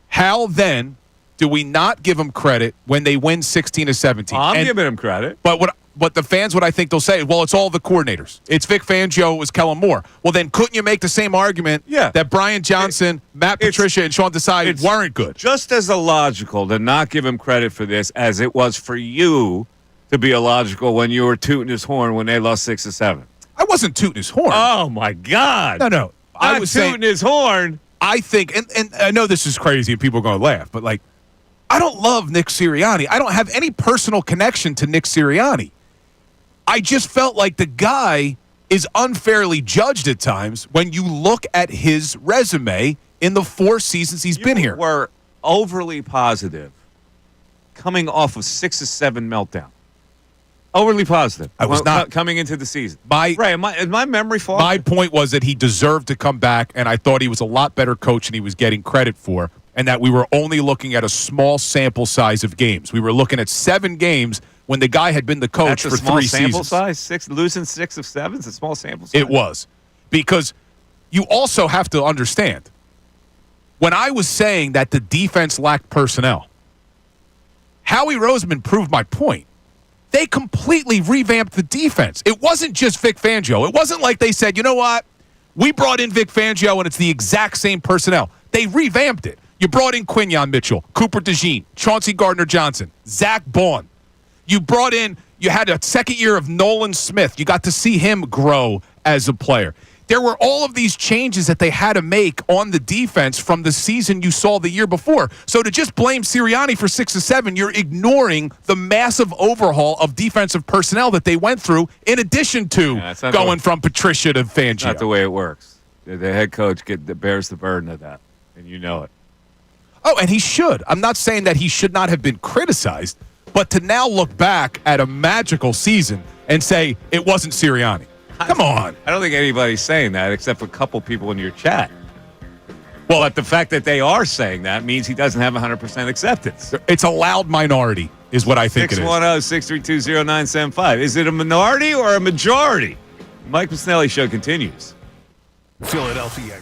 how then do we not give him credit when they win 16 to 17? I'm giving him credit. But the fans, what I think they'll say, well, it's all the coordinators. It's Vic Fangio, it was Kellen Moore. Well, then couldn't you make the same argument that Brian Johnson, Matt Patricia, and Sean Desai weren't good? Just as illogical to not give him credit for this as it was for you to be illogical when you were tooting his horn when they lost 6 to 7. I wasn't tooting his horn. Oh, my God. No. I was tooting his horn. I think, and I know this is crazy and people are going to laugh, but like, I don't love Nick Sirianni. I don't have any personal connection to Nick Sirianni. I just felt like the guy is unfairly judged at times when you look at his resume in the 4 seasons he's been here. You were overly positive coming off of 6 to 7 meltdown. Overly positive. I was not. Coming into the season. Right. Is my memory faulty? My point was that he deserved to come back, and I thought he was a lot better coach than he was getting credit for, and that we were only looking at a small sample size of games. We were looking at 7 games when the guy had been the coach for 3 seasons. That's a small sample size? Losing 6 of 7 is a small sample size? It was. Because you also have to understand, when I was saying that the defense lacked personnel, Howie Roseman proved my point. They completely revamped the defense. It wasn't just Vic Fangio. It wasn't like they said, you know what? We brought in Vic Fangio, and it's the exact same personnel. They revamped it. You brought in Quinyon Mitchell, Cooper DeJean, Chauncey Gardner-Johnson, Zach Baun. You had a second year of Nolan Smith. You got to see him grow as a player. There were all of these changes that they had to make on the defense from the season you saw the year before. So to just blame Sirianni for 6 to 7, you're ignoring the massive overhaul of defensive personnel that they went through in addition to going from Patricia to Fangio. Not the way it works. The head coach bears the burden of that, and you know it. Oh, and he should. I'm not saying that he should not have been criticized, but to now look back at a magical season and say it wasn't Sirianni. Come on. I don't think anybody's saying that except for a couple people in your chat. Well, but the fact that they are saying that means he doesn't have 100% acceptance. It's a loud minority is what I think it is. 610-632-0975. Is it a minority or a majority? Mike Missanelli Show continues. Philadelphia.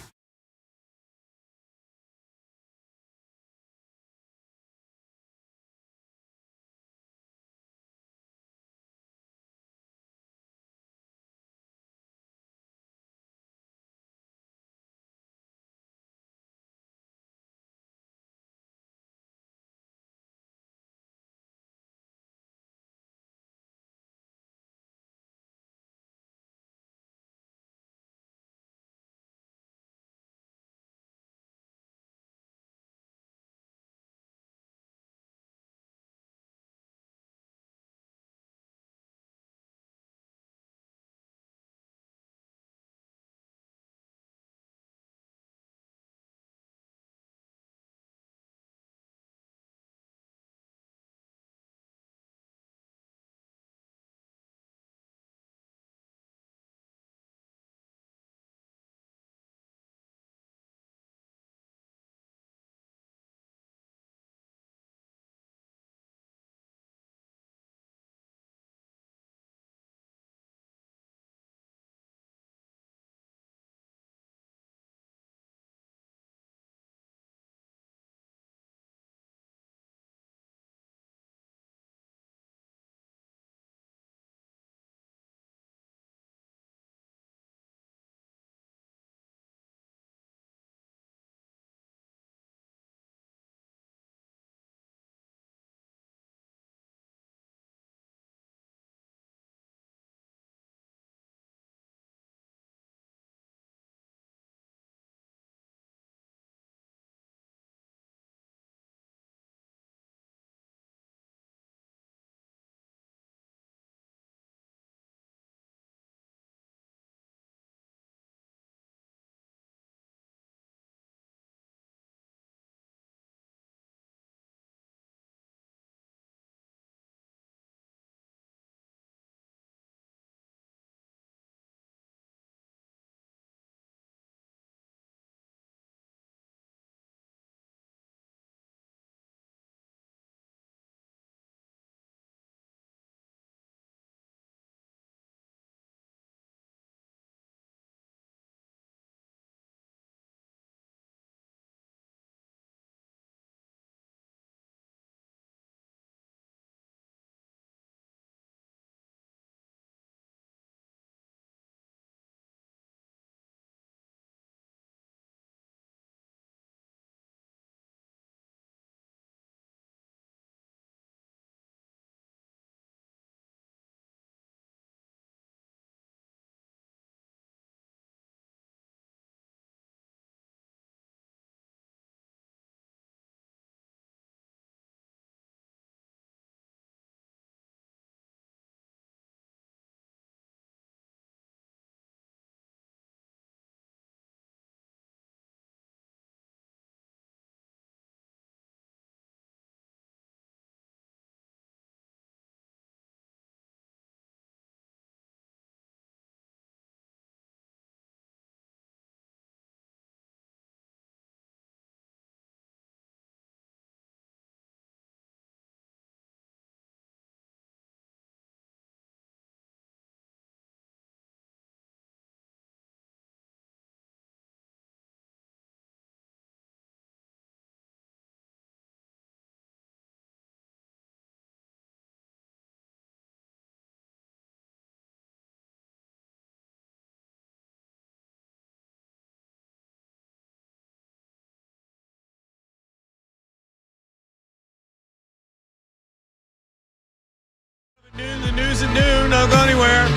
The news at noon. Don't go anywhere.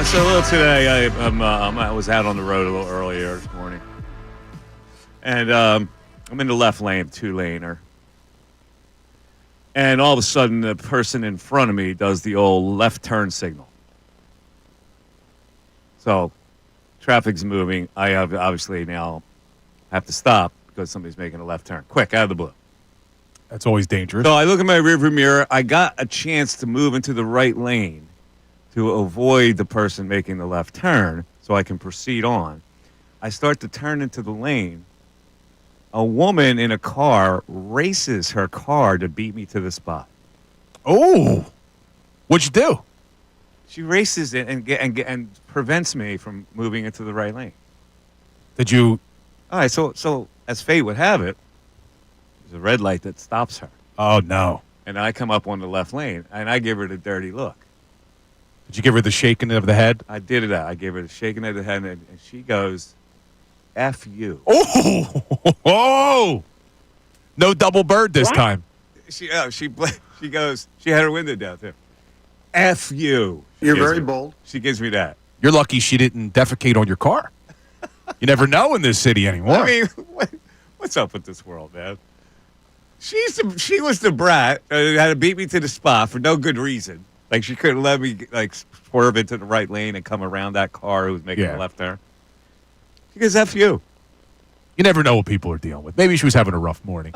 So today, I was out on the road a little earlier this morning, and I'm in the left lane, two-laner, and all of a sudden, the person in front of me does the old left turn signal. So traffic's moving, I obviously now have to stop because somebody's making a left turn. Quick, out of the blue. That's always dangerous. So I look in my rearview mirror. I got a chance to move into the right lane to avoid the person making the left turn so I can proceed on. I start to turn into the lane. A woman in a car races her car to beat me to the spot. Oh, what'd you do? She races it and prevents me from moving into the right lane. Did you? All right, so as fate would have it, there's a red light that stops her. Oh, no. And I come up on the left lane, and I give her the dirty look. Did you give her the shaking of the head? I did it. I gave her the shaking of the head, and she goes, F you. Oh! No double bird this time. She goes, she had her window down, too. F you. You're very bold. She gives me that. You're lucky she didn't defecate on your car. You never know in this city anymore. I mean, what's up with this world, man? She was the brat that had to beat me to the spot for no good reason. Like, she couldn't let me, like, swerve into the right lane and come around that car who was making a left turn. She goes, F you. You never know what people are dealing with. Maybe she was having a rough morning.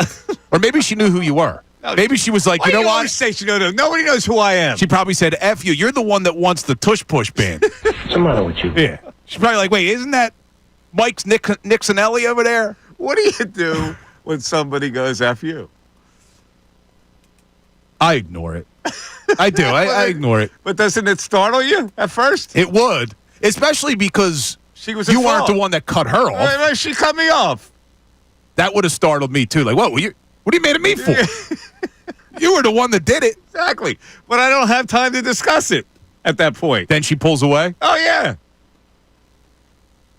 Or maybe she knew who you were. Maybe she was like, you know what? Say she knows. Nobody knows who I am. She probably said, F you. You're the one that wants the Tush Push band. What's the matter with you? Yeah. She's probably like, wait, isn't that Mike's Missanelli over there? What do you do when somebody goes F you? I ignore it. I do. I ignore it. But doesn't it startle you at first? It would. Especially because she was you weren't the one that cut her off. She cut me off. That would have startled me, too. Like, what are you mad at me for? You were the one that did it. Exactly. But I don't have time to discuss it at that point. Then she pulls away? Oh, yeah.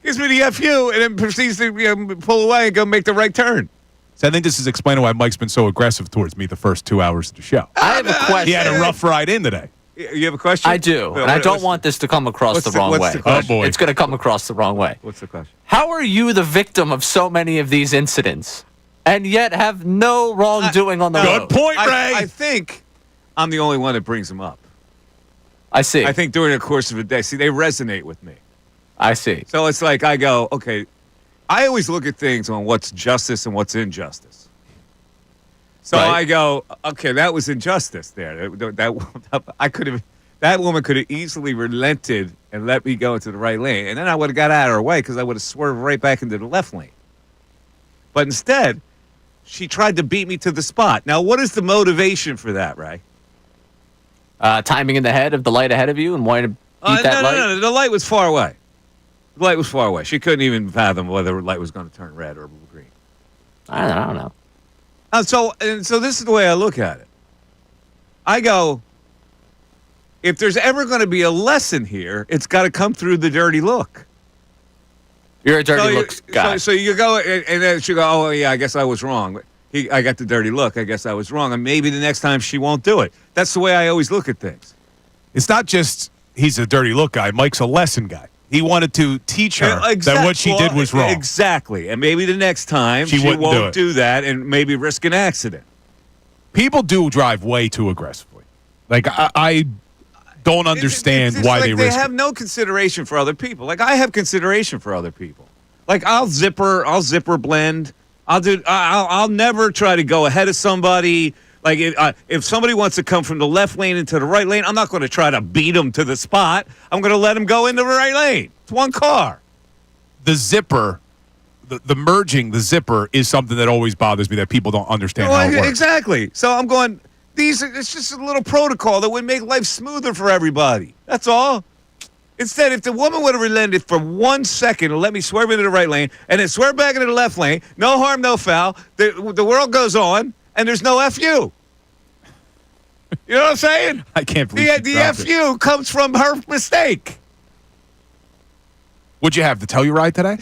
Gives me the FU and then proceeds to pull away and go make the right turn. So I think this is explaining why Mike's been so aggressive towards me the first 2 hours of the show. I have a question. He had a rough ride in today. You have a question? I do. And I don't want this to come across the wrong way. Oh, boy. It's going to come across the wrong way. What's the question? How are you the victim of so many of these incidents and yet have no wrongdoing on the road? Good point, Ray. I think I'm the only one that brings them up. I see. I think during the course of a day, see, they resonate with me. I see. So it's like I go, okay, I always look at things on what's justice and what's injustice. So Right. I go, okay, that was injustice there. That woman could have easily relented and let me go into the right lane, and then I would have got out of her way because I would have swerved right back into the left lane. But instead, she tried to beat me to the spot. Now, what is the motivation for that, Ray? Timing in the head of the light ahead of you and wanting to beat that light? No. The light was far away. The light was far away. She couldn't even fathom whether the light was going to turn red or green. I don't know. So this is the way I look at it. I go, if there's ever going to be a lesson here, it's got to come through the dirty look. You're a dirty looks guy. So you go, and then she go, oh, yeah, I guess I was wrong. I got the dirty look. I guess I was wrong. And maybe the next time she won't do it. That's the way I always look at things. It's not just he's a dirty look guy. Mike's a lesson guy. He wanted to teach her that what she did was wrong. Exactly. And maybe the next time she wouldn't won't do that and maybe risk an accident. People do drive way too aggressively. Like, I don't understand it's why like they risk They have no consideration for other people. Like, I have consideration for other people. Like, I'll zipper blend. I'll never try to go ahead of somebody. Like, if somebody wants to come from the left lane into the right lane, I'm not going to try to beat them to the spot. I'm going to let them go into the right lane. It's one car. The zipper, the merging the zipper is something that always bothers me, that people don't understand how it works. Exactly. So I'm going, it's just a little protocol that would make life smoother for everybody. That's all. Instead, if the woman would have relented for 1 second and let me swerve into the right lane and then swerve back into the left lane, no harm, no foul, the world goes on. And there's no FU. You know what I'm saying? I can't believe the FU comes from her mistake. What'd you have, the Telluride today?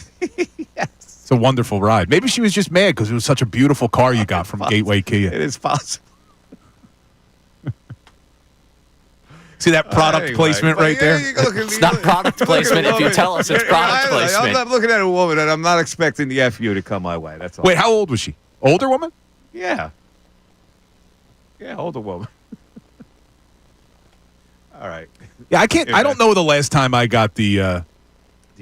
Yes. It's a wonderful ride. Maybe she was just mad because it was such a beautiful car you got from Gateway Kia. It is possible. See that product placement right there? It's not product placement if you tell us it's product placement. I'm not looking at a woman and I'm not expecting the FU to come my way. That's all. Wait, how old was she? Older woman? Yeah. Yeah, older woman. All right. Yeah, I don't know the last time I got the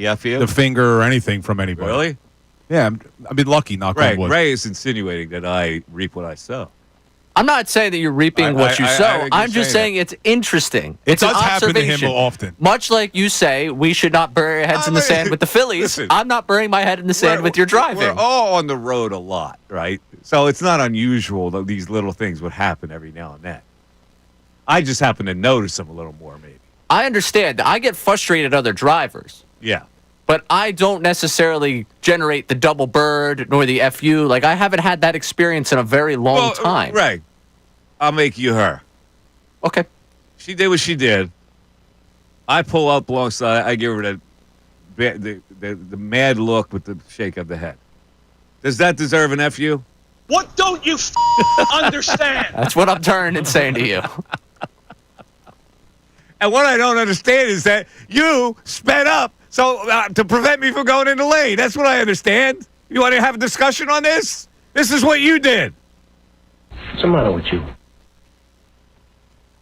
The FU? the finger or anything from anybody. Really? Yeah, I've been lucky, knock on wood. Ray is insinuating that I reap what I sow. I'm not saying that you're reaping what you sow. think you're I'm just saying it's interesting. It It's an does happen to him observation. often. Much like you say, we should not bury our heads in the sand with the Phillies. Listen. I'm not burying my head in the sand with your driving. We're all on the road a lot, right? So it's not unusual that these little things would happen every now and then. I just happen to notice them a little more, maybe. I understand. I get frustrated at other drivers. Yeah. But I don't necessarily generate the double bird nor the FU. Like, I haven't had that experience in a very long time. Ray, I'll make you her. Okay. She did what she did. I pull up alongside. I give her the mad look with the shake of the head. Does that deserve an FU? What don't you understand? That's what I'm turning and saying to you. And what I don't understand is that you sped up to prevent me from going in the lane. That's what I understand. You want to have a discussion on this? This is what you did. What's the matter with you?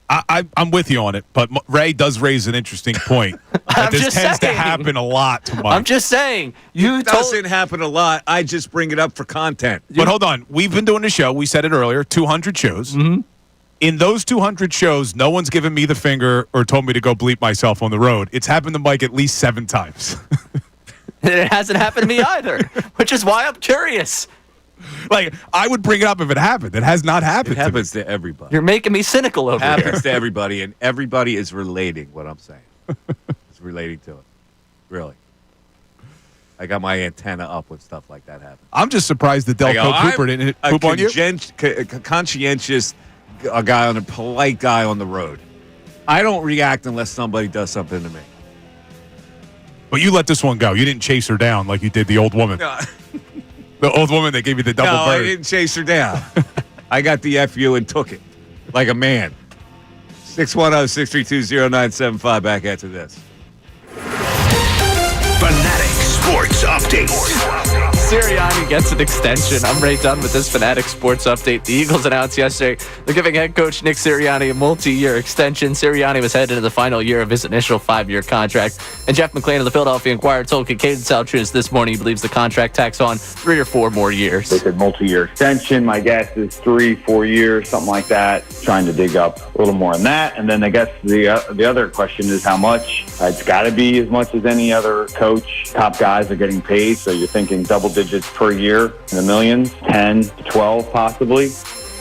I'm with you on it, but Ray does raise an interesting point. That this tends to happen a lot to Mike. I'm just saying. It doesn't happen a lot. I just bring it up for content. But hold on. We've been doing the show. We said it earlier, 200 shows. Mm-hmm. In those 200 shows, no one's given me the finger or told me to go bleep myself on the road. It's happened to Mike at least 7 times. And it hasn't happened to me either, which is why I'm curious. Like, I would bring it up if it happened. It has not happened. It happens to everybody. You're making me cynical over here. It happens to everybody, and everybody is relating what I'm saying. It's relating to it. Really. I got my antenna up when stuff like that happens. I'm just surprised that Delco Cooper didn't poop on you. Conscientious polite guy on the road. I don't react unless somebody does something to me. But you let this one go. You didn't chase her down like you did the old woman. No. The old woman that gave you the double bird. I didn't chase her down. I got the FU and took it like a man. 610-632-0975 back after this. Fanatic Sports Update. Sirianni gets an extension. I'm right done with this Fanatic Sports Update. The Eagles announced yesterday they're giving head coach Nick Sirianni a multi-year extension. Sirianni was headed into the final year of his initial 5-year contract. And Jeff McClain of the Philadelphia Inquirer told Kincade and Salciunas this morning he believes the contract tacks on 3 or 4 more years. They said multi-year extension. My guess is 3-4 years, something like that. Trying to dig up a little more on that. And then I guess the other question is how much. It's got to be as much as any other coach. Top guys are getting paid, so you're thinking double digits per year in the millions, 10 to 12 possibly.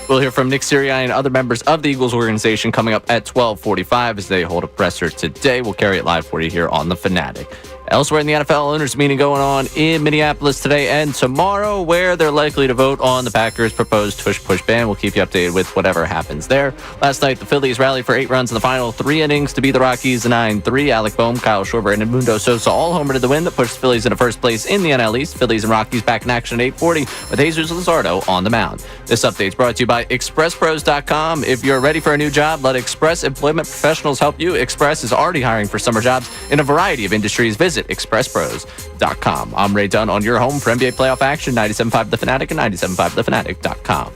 We'll hear from Nick Sirianni and other members of the Eagles organization coming up at 12:45 as they hold a presser today. We'll carry it live for you here on The Fanatic. Elsewhere in the NFL, owners meeting going on in Minneapolis today and tomorrow, where they're likely to vote on the Packers' proposed tush-push ban. We'll keep you updated with whatever happens there. Last night, the Phillies rallied for 8 runs in the final 3 innings to beat the Rockies 9-3. Alec Boehm, Kyle Schwarber, and Edmundo Sosa all homered the win that pushed the Phillies into first place in the NL East. Phillies and Rockies back in action at 8:40 with Jesus Luzardo on the mound. This update is brought to you by ExpressPros.com. If you're ready for a new job, let Express Employment Professionals help you. Express is already hiring for summer jobs in a variety of industries. Visit ExpressPros.com. I'm Ray Dunn on your home for NBA playoff action, 97.5 The Fanatic and 97.5thefanatic.com.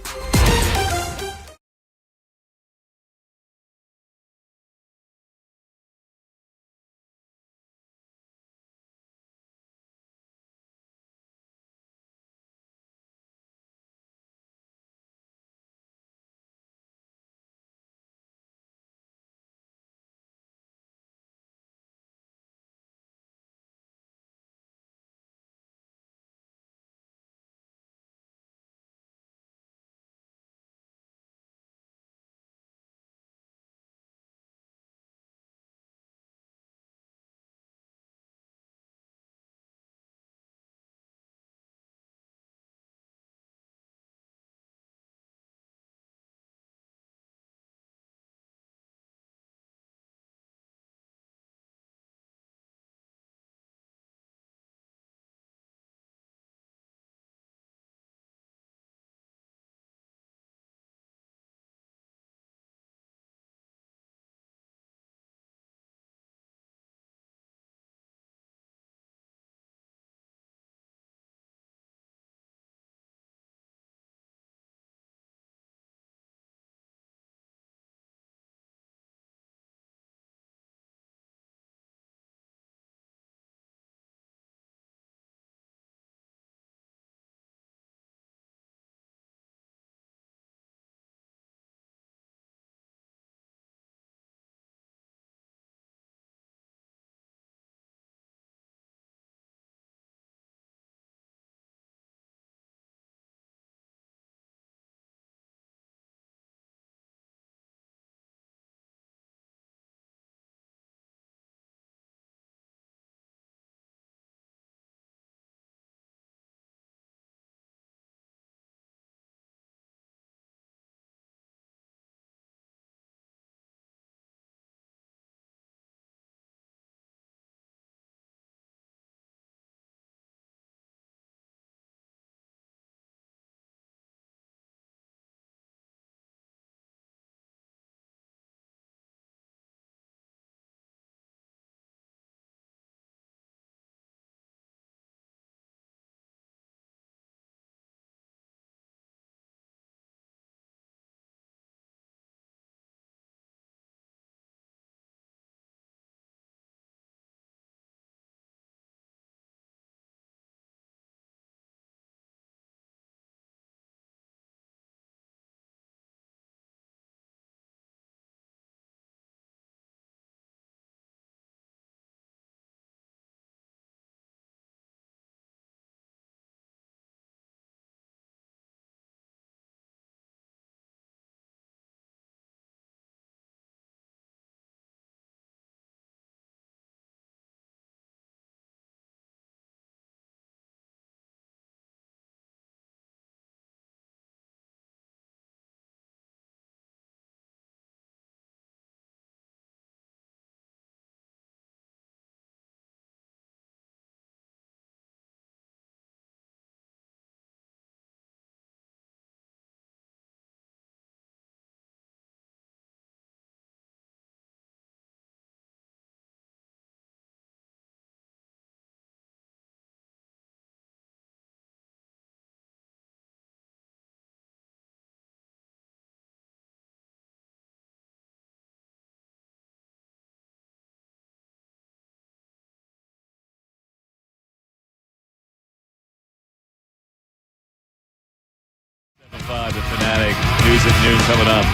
6:05, the Fanatic News at Noon coming up.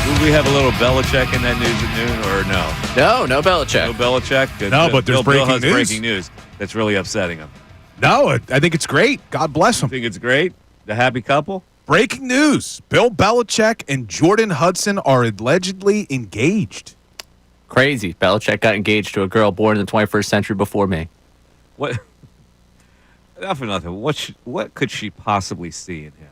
Will we have a little Belichick in that News at Noon or no? No Belichick. No Belichick? Good. No, but there's Bill breaking has news. breaking news that's really upsetting him. No, I think it's great. God bless I him. think it's great. The happy couple? Breaking news. Bill Belichick and Jordan Hudson are allegedly engaged. Crazy. Belichick got engaged to a girl born in the 21st century before me. What? Not for nothing. What could she possibly see in him?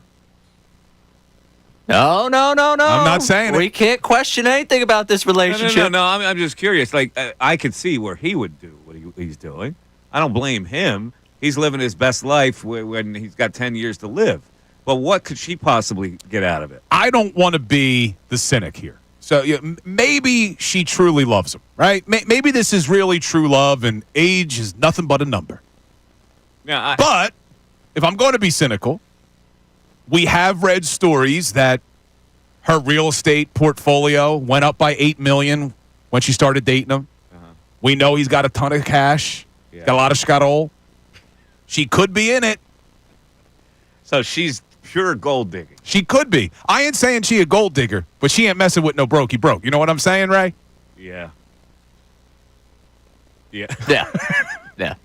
No. I'm not saying We it. can't question anything about this relationship. No. I'm just curious. Like, I could see where he would do what he's doing. I don't blame him. He's living his best life when he's got 10 years to live. But what could she possibly get out of it? I don't want to be the cynic here. So maybe she truly loves him, right? Maybe this is really true love and age is nothing but a number. Yeah, But if I'm going to be cynical, we have read stories that her real estate portfolio went up by $8 million when she started dating him. We know he's got a ton of cash. Yeah. Got a lot of scuttle. She could be in it. So she's pure gold digging. She could be. I ain't saying she a gold digger, but she ain't messing with no brokey broke. You know what I'm saying, Ray? Yeah. Yeah. Messing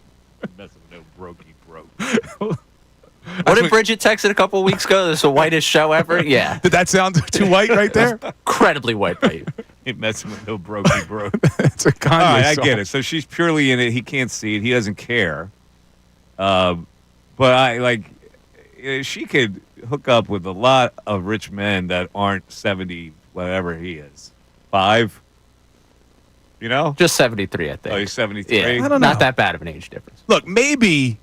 with no brokey broke. What did Bridget text a couple of weeks ago? This is the whitest show ever? Yeah. Did that sound too white right there? Incredibly white, right? Ain't messing with no brokey broke. It's a Kanye All right, I song. get it. So she's purely in it. He can't see it. He doesn't care. But she could hook up with a lot of rich men that aren't 70, whatever he is. 5? You know? Just 73, I think. Oh, he's 73? Yeah. I don't know. Not that bad of an age difference. Look, maybe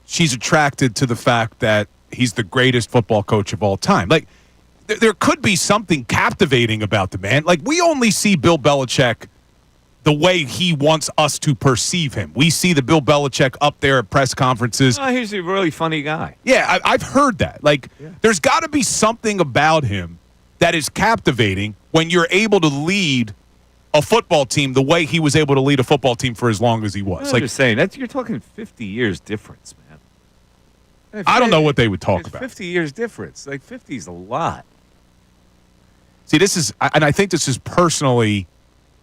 she's attracted to the fact that he's the greatest football coach of all time. Like, there could be something captivating about the man. Like, we only see Bill Belichick the way he wants us to perceive him. We see the Bill Belichick up there at press conferences. Oh, he's a really funny guy. Yeah, I've heard that. Like, there's got to be something about him that is captivating when you're able to lead a football team the way he was able to lead a football team for as long as he was. I'm just saying, you're talking 50 years difference, man. I don't know what they would talk It's about. 50 years difference. Like, 50 is a lot. See, I think this is personally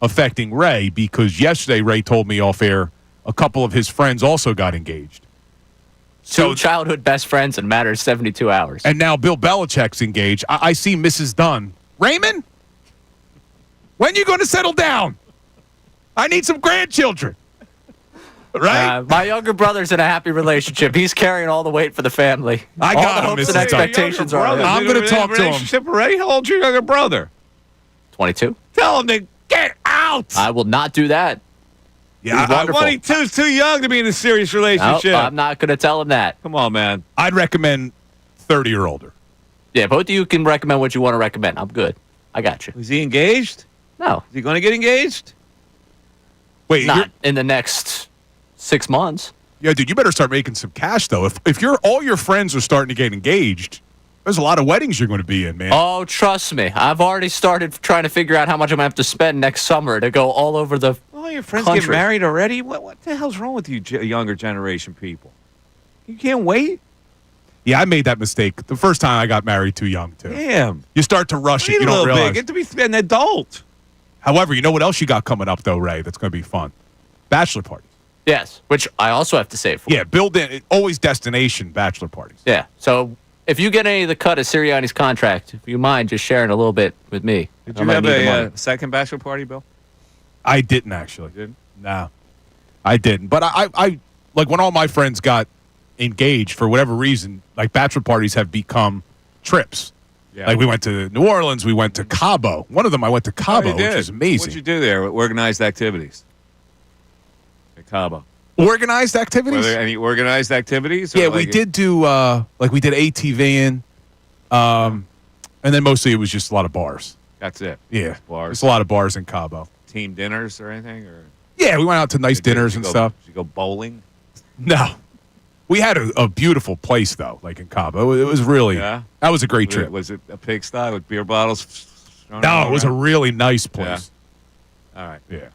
affecting Ray because yesterday Ray told me off air a couple of his friends also got engaged. Two childhood best friends in a matter of 72 hours. And now Bill Belichick's engaged. I see Mrs. Dunn. Raymond, when you going to settle down? I need some grandchildren. Right? My younger brother's in a happy relationship. He's carrying all the weight for the family. I all got the him, hopes Mrs. and expectations Dunn. are on him. I'm going to talk to him. Relationship already? How old's your younger brother? 22. Tell him to get out. I will not do that. Yeah, He's wonderful. 22's too young to be in a serious relationship. Nope, I'm not going to tell him that. Come on, man. I'd recommend 30 or older. Yeah, both of you can recommend what you want to recommend. I'm good. I got you. Is he engaged? No, Is he going to get engaged? Wait, not in the next 6 months. yeah, dude, you better start making some cash though. If all your friends are starting to get engaged, there's a lot of weddings you're going to be in, man. Oh, trust me. I've already started trying to figure out how much I'm going to have to spend next summer to go all over the All your friends country. get married already? What the hell's wrong with you younger generation people? You can't wait? Yeah, I made that mistake the first time I got married too young too. Damn. You start to rush it, Wait you a don't little realize. bit. Get to be an adult. However, you know what else you got coming up though, Ray? That's going to be fun. Bachelor parties. Yes, which I also have to save for. Yeah, build in always destination bachelor parties. Yeah. So if you get any of the cut of Sirianni's contract, if you mind just sharing a little bit with me. Did I you might have need the a money. second bachelor party, Bill? I didn't actually. You didn't? No, I didn't. But I like when all my friends got engaged for whatever reason. Like bachelor parties have become trips. Yeah. Like we went to New Orleans, we went to Cabo. One of them I went to Cabo, Oh, you which did. is amazing. What'd you do there? Organized activities at Cabo. Organized Were activities? there any organized activities? or Yeah, we like- did do like we did ATVing, and then mostly it was just a lot of bars. That's it. Yeah, Bars. There's a lot of bars in Cabo. Team dinners or anything? Or Yeah, we went out to nice Did you- dinners did and you stuff. Did you go bowling? No, we had a beautiful place though, like in Cabo. It was really that was a great trip. Was it a pigsty with beer bottles? thrown No, all it was a around? really nice place. All right. Yeah.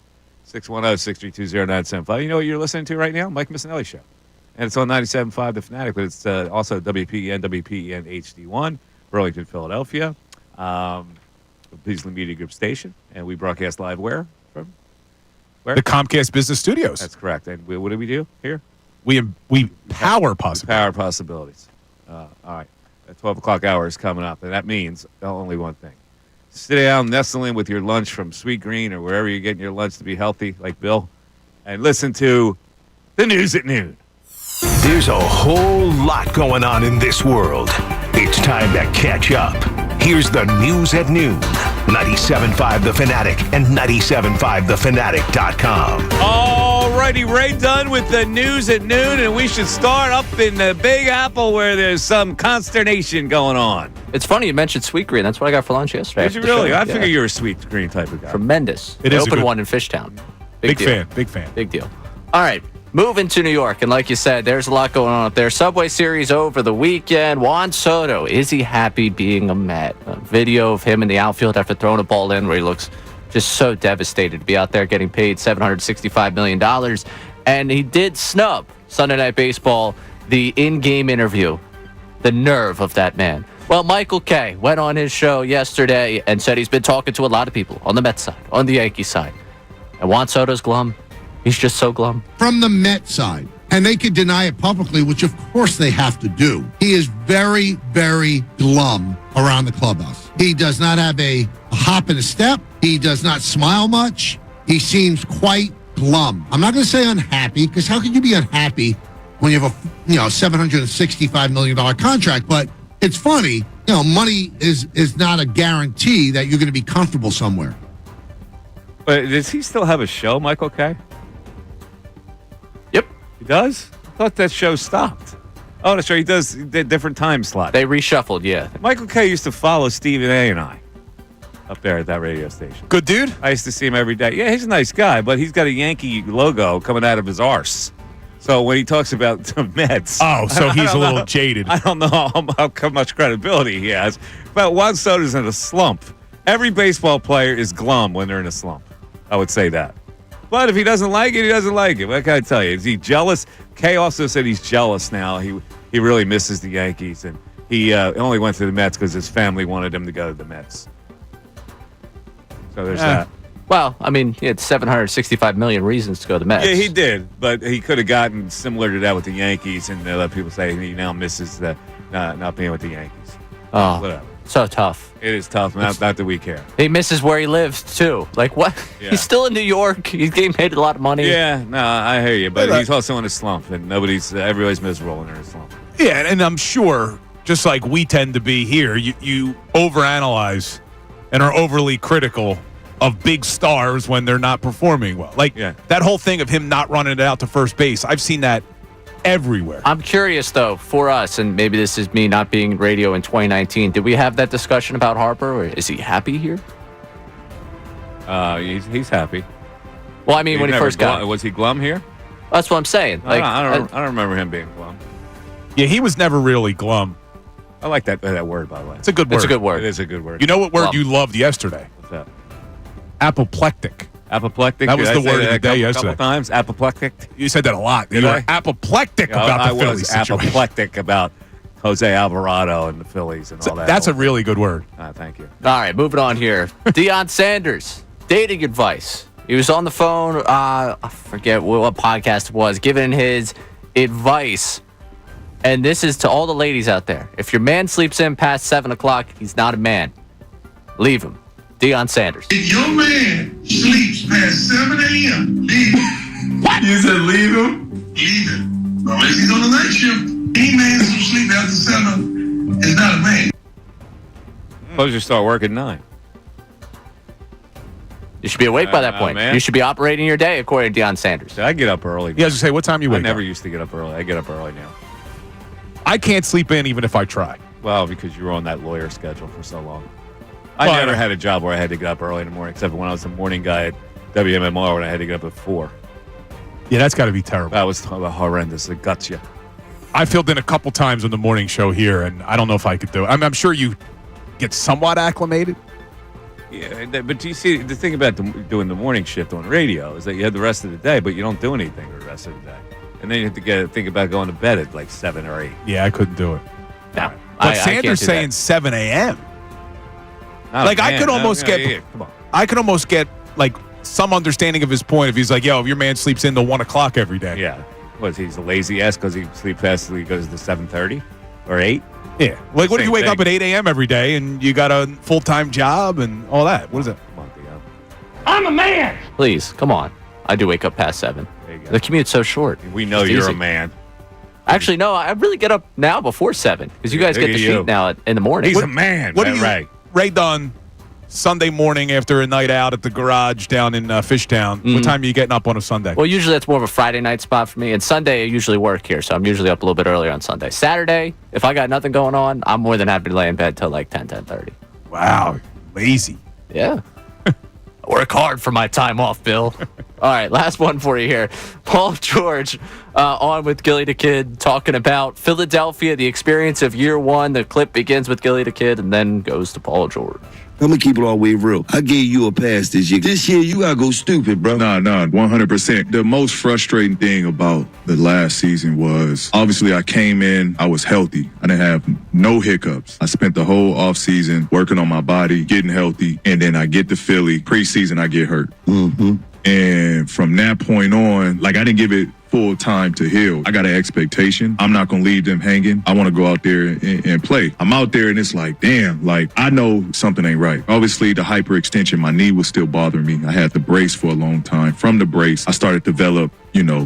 610-632-0975. You know what you're listening to right now? Mike Missanelli Show. And it's on 97.5 The Fanatic, but it's also WPEN HD1, Burlington, Philadelphia. Beasley Media Group station. And we broadcast live where? From where? The Comcast Business Studios. That's correct. And what do we do here? We power possibilities. Power possibilities. All right. The 12 o'clock hour is coming up, and that means only one thing. Sit down, nestle in with your lunch from Sweet Green or wherever you're getting your lunch to be healthy, like Bill, and listen to the news at noon. There's a whole lot going on in this world. It's time to catch up. Here's the news at noon. 97.5 The Fanatic and 97.5thefanatic.com. All righty, Ray done with the news at noon, and we should start up in the Big Apple where there's some consternation going on. It's funny you mentioned Sweet Green. That's what I got for lunch yesterday. Did you really? I figure you're a Sweet Green type of guy. Tremendous. It is open one in Fishtown. Big deal. fan. Big deal. All right. Moving to New York, and like you said, there's a lot going on up there. Subway Series over the weekend. Juan Soto, is he happy being a Met? A video of him in the outfield after throwing a ball in where he looks just so devastated to be out there getting paid $765 million. And he did snub Sunday Night Baseball, the in-game interview. The nerve of that man. Well, Michael Kay went on his show yesterday and said he's been talking to a lot of people on the Mets side, on the Yankees side. And Juan Soto's glum. He's just so glum. From the Met side. And they could deny it publicly, which of course they have to do. He is very, very glum around the clubhouse. He does not have a hop and a step. He does not smile much. He seems quite glum. I'm not going to say unhappy, because how can you be unhappy when you have a $765 million contract? But it's funny, money is not a guarantee that you're going to be comfortable somewhere. But does he still have a show, Michael Kay? Yep. He does? I thought that show stopped. Oh, that's right. He does different time slots. They reshuffled, yeah. Michael Kay used to follow Stephen A. and I up there at that radio station. Good dude? I used to see him every day. Yeah, he's a nice guy, but he's got a Yankee logo coming out of his arse. So when he talks about the Mets... Oh, so he's a little jaded. I don't know how much credibility he has. But Juan Soto's in a slump. Every baseball player is glum when they're in a slump. I would say that. But if he doesn't like it, he doesn't like it. What can I tell you? Is he jealous? Kay also said he's jealous now. He really misses the Yankees, and he only went to the Mets because his family wanted him to go to the Mets. So there's that. Well, I mean, he had 765 million reasons to go to the Mets. Yeah, he did, but he could have gotten similar to that with the Yankees, and a lot of people say he now misses the not being with the Yankees. Oh, whatever. So tough. It is tough. Not that we care. He misses where he lives, too. Like, what? Yeah. He's still in New York. He's getting paid a lot of money. Yeah, no, I hear you, but he's also in a slump, and everybody's miserable when they're in a slump. Yeah, and I'm sure, just like we tend to be here, you overanalyze and are overly critical of big stars when they're not performing well. Like, that whole thing of him not running it out to first base, I've seen that everywhere. I'm curious, though, for us, and maybe this is me not being in radio in 2019, did we have that discussion about Harper, or is he happy here? He's happy. Well, I mean, when he first got... Was he glum here? That's what I'm saying. Like, I don't remember him being glum. Yeah, he was never really glum. I like that word, by the way. It's a good word. It's a good word. It is a good word. You know what word you loved yesterday? What's that? Apoplectic. Apoplectic? That was the word of the day yesterday. A couple times? Apoplectic? You said that a lot. Did you I? were apoplectic about the Phillies situation. I was apoplectic about Jose Alvarado and the Phillies and all that. That's a really good word. Thank you. All right, moving on here. Deion Sanders, dating advice. He was on the phone, I forget what podcast it was, giving his advice. And this is to all the ladies out there. If your man sleeps in past 7 o'clock, he's not a man. Leave him. Deion Sanders. If your man sleeps past 7 a.m., leave him. What? You said leave him? Leave him. Unless he's on the night shift. Any man who sleeps after 7 is not a man. Suppose you start work at 9. You should be awake by that point. Man. You should be operating your day, according to Deion Sanders. I get up early. Yeah, I was going to say, what time you wake I never up? used to get up early. I get up early now. I can't sleep in even if I try. Well, because you were on that lawyer schedule for so long. I never had a job where I had to get up early in the morning, except when I was a morning guy at WMMR when I had to get up at 4. Yeah, that's got to be terrible. That was horrendous. It guts you. I filled in a couple times on the morning show here, and I don't know if I could do it. I'm sure you get somewhat acclimated. Yeah, but you see, the thing about doing the morning shift on radio is that you have the rest of the day, but you don't do anything the rest of the day. and then you have to think about going to bed at like 7 or 8. Yeah, I couldn't do it. No. But Sanders saying 7 a.m. Like I could almost get. Come on. I could almost get like some understanding of his point if he's like, "Yo, if your man sleeps in till 1 o'clock every day." Yeah. He's a lazy ass because he sleeps past he goes to 7:30 or 8. Yeah. Like, what if you wake thing. up at 8 a.m. every day and you got a full-time job and all that? What is it? Come on, Theo. I'm a man. Please, come on. I do wake up past 7. There you go. The commute's so short. We know It's you're easy. a man. Actually, no, I really get up now before 7 because you guys Look get the at you. sheet now in the morning. He's a man. What do you, Ray? Ray Dunn, Sunday morning after a night out at the garage down in Fishtown. Mm-hmm. What time are you getting up on a Sunday? Well, usually that's more of a Friday night spot for me. And Sunday, I usually work here, so I'm usually up a little bit earlier on Sunday. Saturday, if I got nothing going on, I'm more than happy to lay in bed till like 10:30. Wow, lazy. Yeah. I work hard for my time off, Bill. All right, last one for you here. Paul George on with Gilly the Kid talking about Philadelphia, the experience of year one. The clip begins with Gilly the Kid and then goes to Paul George. I'm gonna keep it all the way real. I gave you a pass this year. This year, you gotta go stupid, bro. Nah, 100%. The most frustrating thing about the last season was, obviously, I came in, I was healthy. I didn't have no hiccups. I spent the whole offseason working on my body, getting healthy, and then I get to Philly. Preseason, I get hurt. Mm-hmm. And from that point on, like, I didn't give it full time to heal. I got an expectation. I'm not going to leave them hanging. I want to go out there and play. I'm out there and it's like, damn, like I know something ain't right. Obviously the hyperextension, my knee was still bothering me. I had the brace for a long time. From the brace, I started to develop,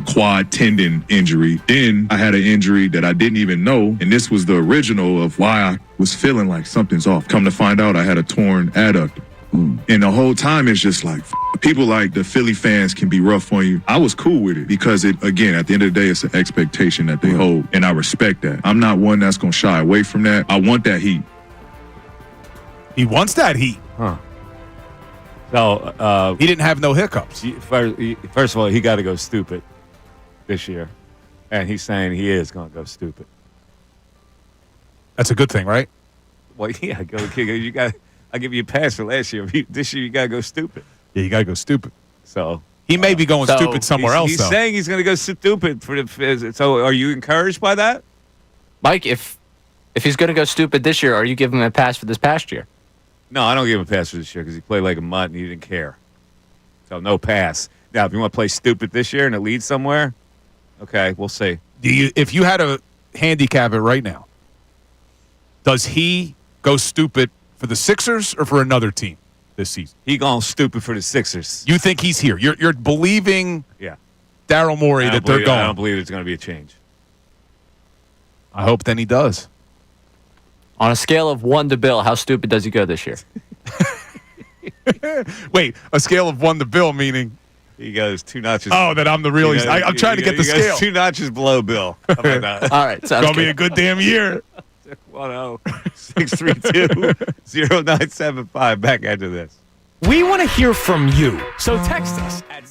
quad tendon injury. Then I had an injury that I didn't even know. And this was the original of why I was feeling like something's off. Come to find out I had a torn adductor. And the whole time it's just like, people like the Philly fans can be rough on you. I was cool with it because again, at the end of the day, it's an expectation that they hold. And I respect that. I'm not one that's going to shy away from that. I want that heat. He wants that heat. Huh. So he didn't have no hiccups. First of all, he got to go stupid this year. And he's saying he is going to go stupid. That's a good thing, right? Well, yeah, you got. I give you a pass for last year. This year, you got to go stupid. Yeah, you got to go stupid. So he may be going stupid somewhere else. He's though. saying he's going to go stupid for the. So, are you encouraged by that, Mike? If he's going to go stupid this year, are you giving him a pass for this past year? No, I don't give him a pass for this year because he played like a mutt and he didn't care. So no pass. Now, if you want to play stupid this year and it leads somewhere, okay, we'll see. If you had to handicap it right now, does he go stupid for the Sixers or for another team this season? He going stupid for the Sixers. You think he's here? You're believing Daryl Morey that they're going. I don't believe there's going to be a change. I hope then he does. On a scale of 1 to Bill, how stupid does he go this year? Wait, a scale of 1 to Bill, meaning? He goes 2 notches. Oh, that I'm the real. I'm trying to get the scale. 2 notches below Bill. How about that? All right, sounds going to be a good damn year. 1-632-0975. Back after this. We want to hear from you, so text us at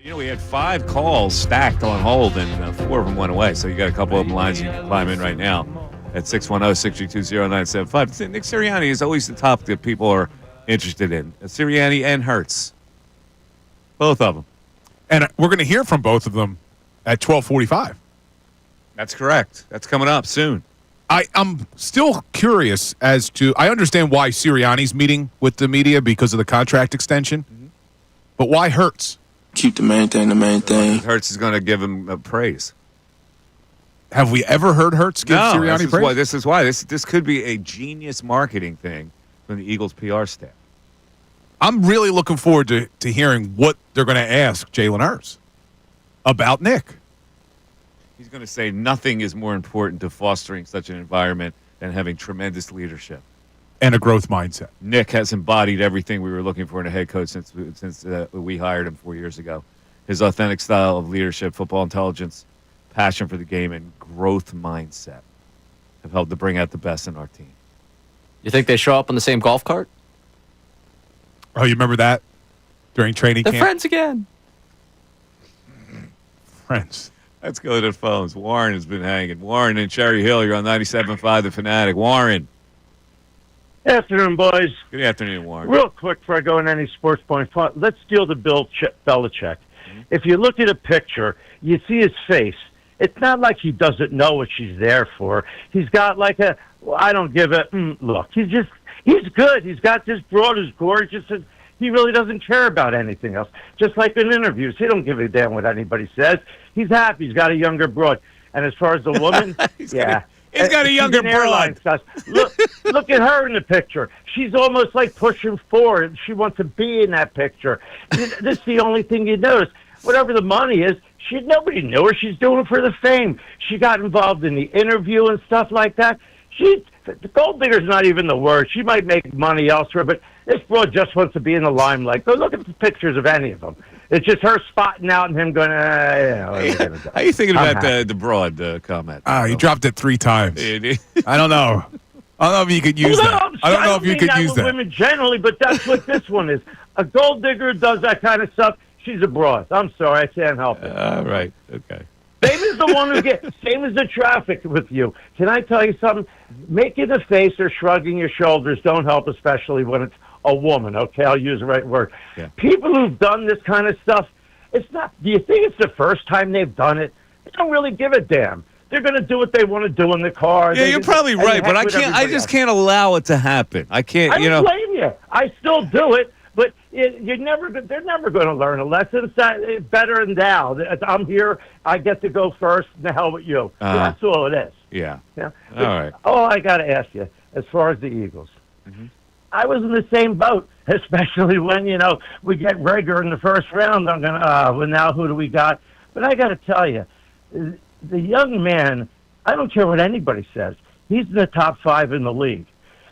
You know, we had 5 calls stacked on hold, and 4 of them went away. So you got a couple open lines you can climb in right now at 610-632-0975. Nick Sirianni is always the top that people are interested in. Sirianni and Hurts. Both of them. And we're going to hear from both of them at 12:45. That's correct. That's coming up soon. I'm still curious as to – I understand why Sirianni's meeting with the media because of the contract extension, but why Hurts? Keep the main thing the main thing. Hurts is going to give him praise. Have we ever heard Hurts give Sirianni praise? This is why. This could be a genius marketing thing from the Eagles PR staff. I'm really looking forward to hearing what they're going to ask Jalen Hurts about Nick. He's going to say nothing is more important to fostering such an environment than having tremendous leadership. And a growth mindset. Nick has embodied everything we were looking for in a head coach since we hired him 4 years ago. His authentic style of leadership, football intelligence, passion for the game, and growth mindset have helped to bring out the best in our team. You think they show up on the same golf cart? Oh, you remember that during training camp? They're friends again. Friends. Let's go to the phones. Warren has been hanging. Warren in Cherry Hill, you're on 97.5 The Fanatic. Warren. Afternoon, boys. Good afternoon, Warren. Real quick before I go into any sports point, let's deal to Bill Belichick. If you look at a picture, you see his face. It's not like he doesn't know what she's there for. He's got like a, I don't give a look. He's good. He's got this broad who's gorgeous, and he really doesn't care about anything else. Just like in interviews, he don't give a damn what anybody says. He's happy. He's got a younger broad. And as far as the woman, he's got a younger broad. Look at her in the picture. She's almost like pushing forward. She wants to be in that picture. This is the only thing you notice. Whatever the money is, nobody knew her. She's doing it for the fame. She got involved in the interview and stuff like that. The gold digger's not even the word. She might make money elsewhere, but this broad just wants to be in the limelight. Go look at the pictures of any of them. It's just her spotting out and him going, How are you thinking about the broad comment? You dropped it 3 times. I don't know. I don't know if you could use that. I don't know if you could use that. Women generally, but that's what this one is. A gold digger does that kind of stuff. She's a broad. I'm sorry, I can't help it. All right, okay. Same as the one who same as the traffic with you. Can I tell you something? Making a face or shrugging your shoulders don't help, especially when it's a woman. Okay, I'll use the right word. Yeah. People who've done this kind of stuff, it's not. Do you think it's the first time they've done it? They don't really give a damn. They're going to do what they want to do in the car. Yeah, you're probably right, but I just can't allow it to happen. I can't. I don't blame you. I still do it. But they're never going to learn a lesson. It's better than now. I'm here. I get to go first. The hell with you. That's all it is. Yeah. Yeah. All right. Oh, I got to ask you, as far as the Eagles, I was in the same boat, especially when, we get Rager in the first round. I'm going to, well, now who do we got? But I got to tell you, the young man, I don't care what anybody says, he's in the top 5 in the league.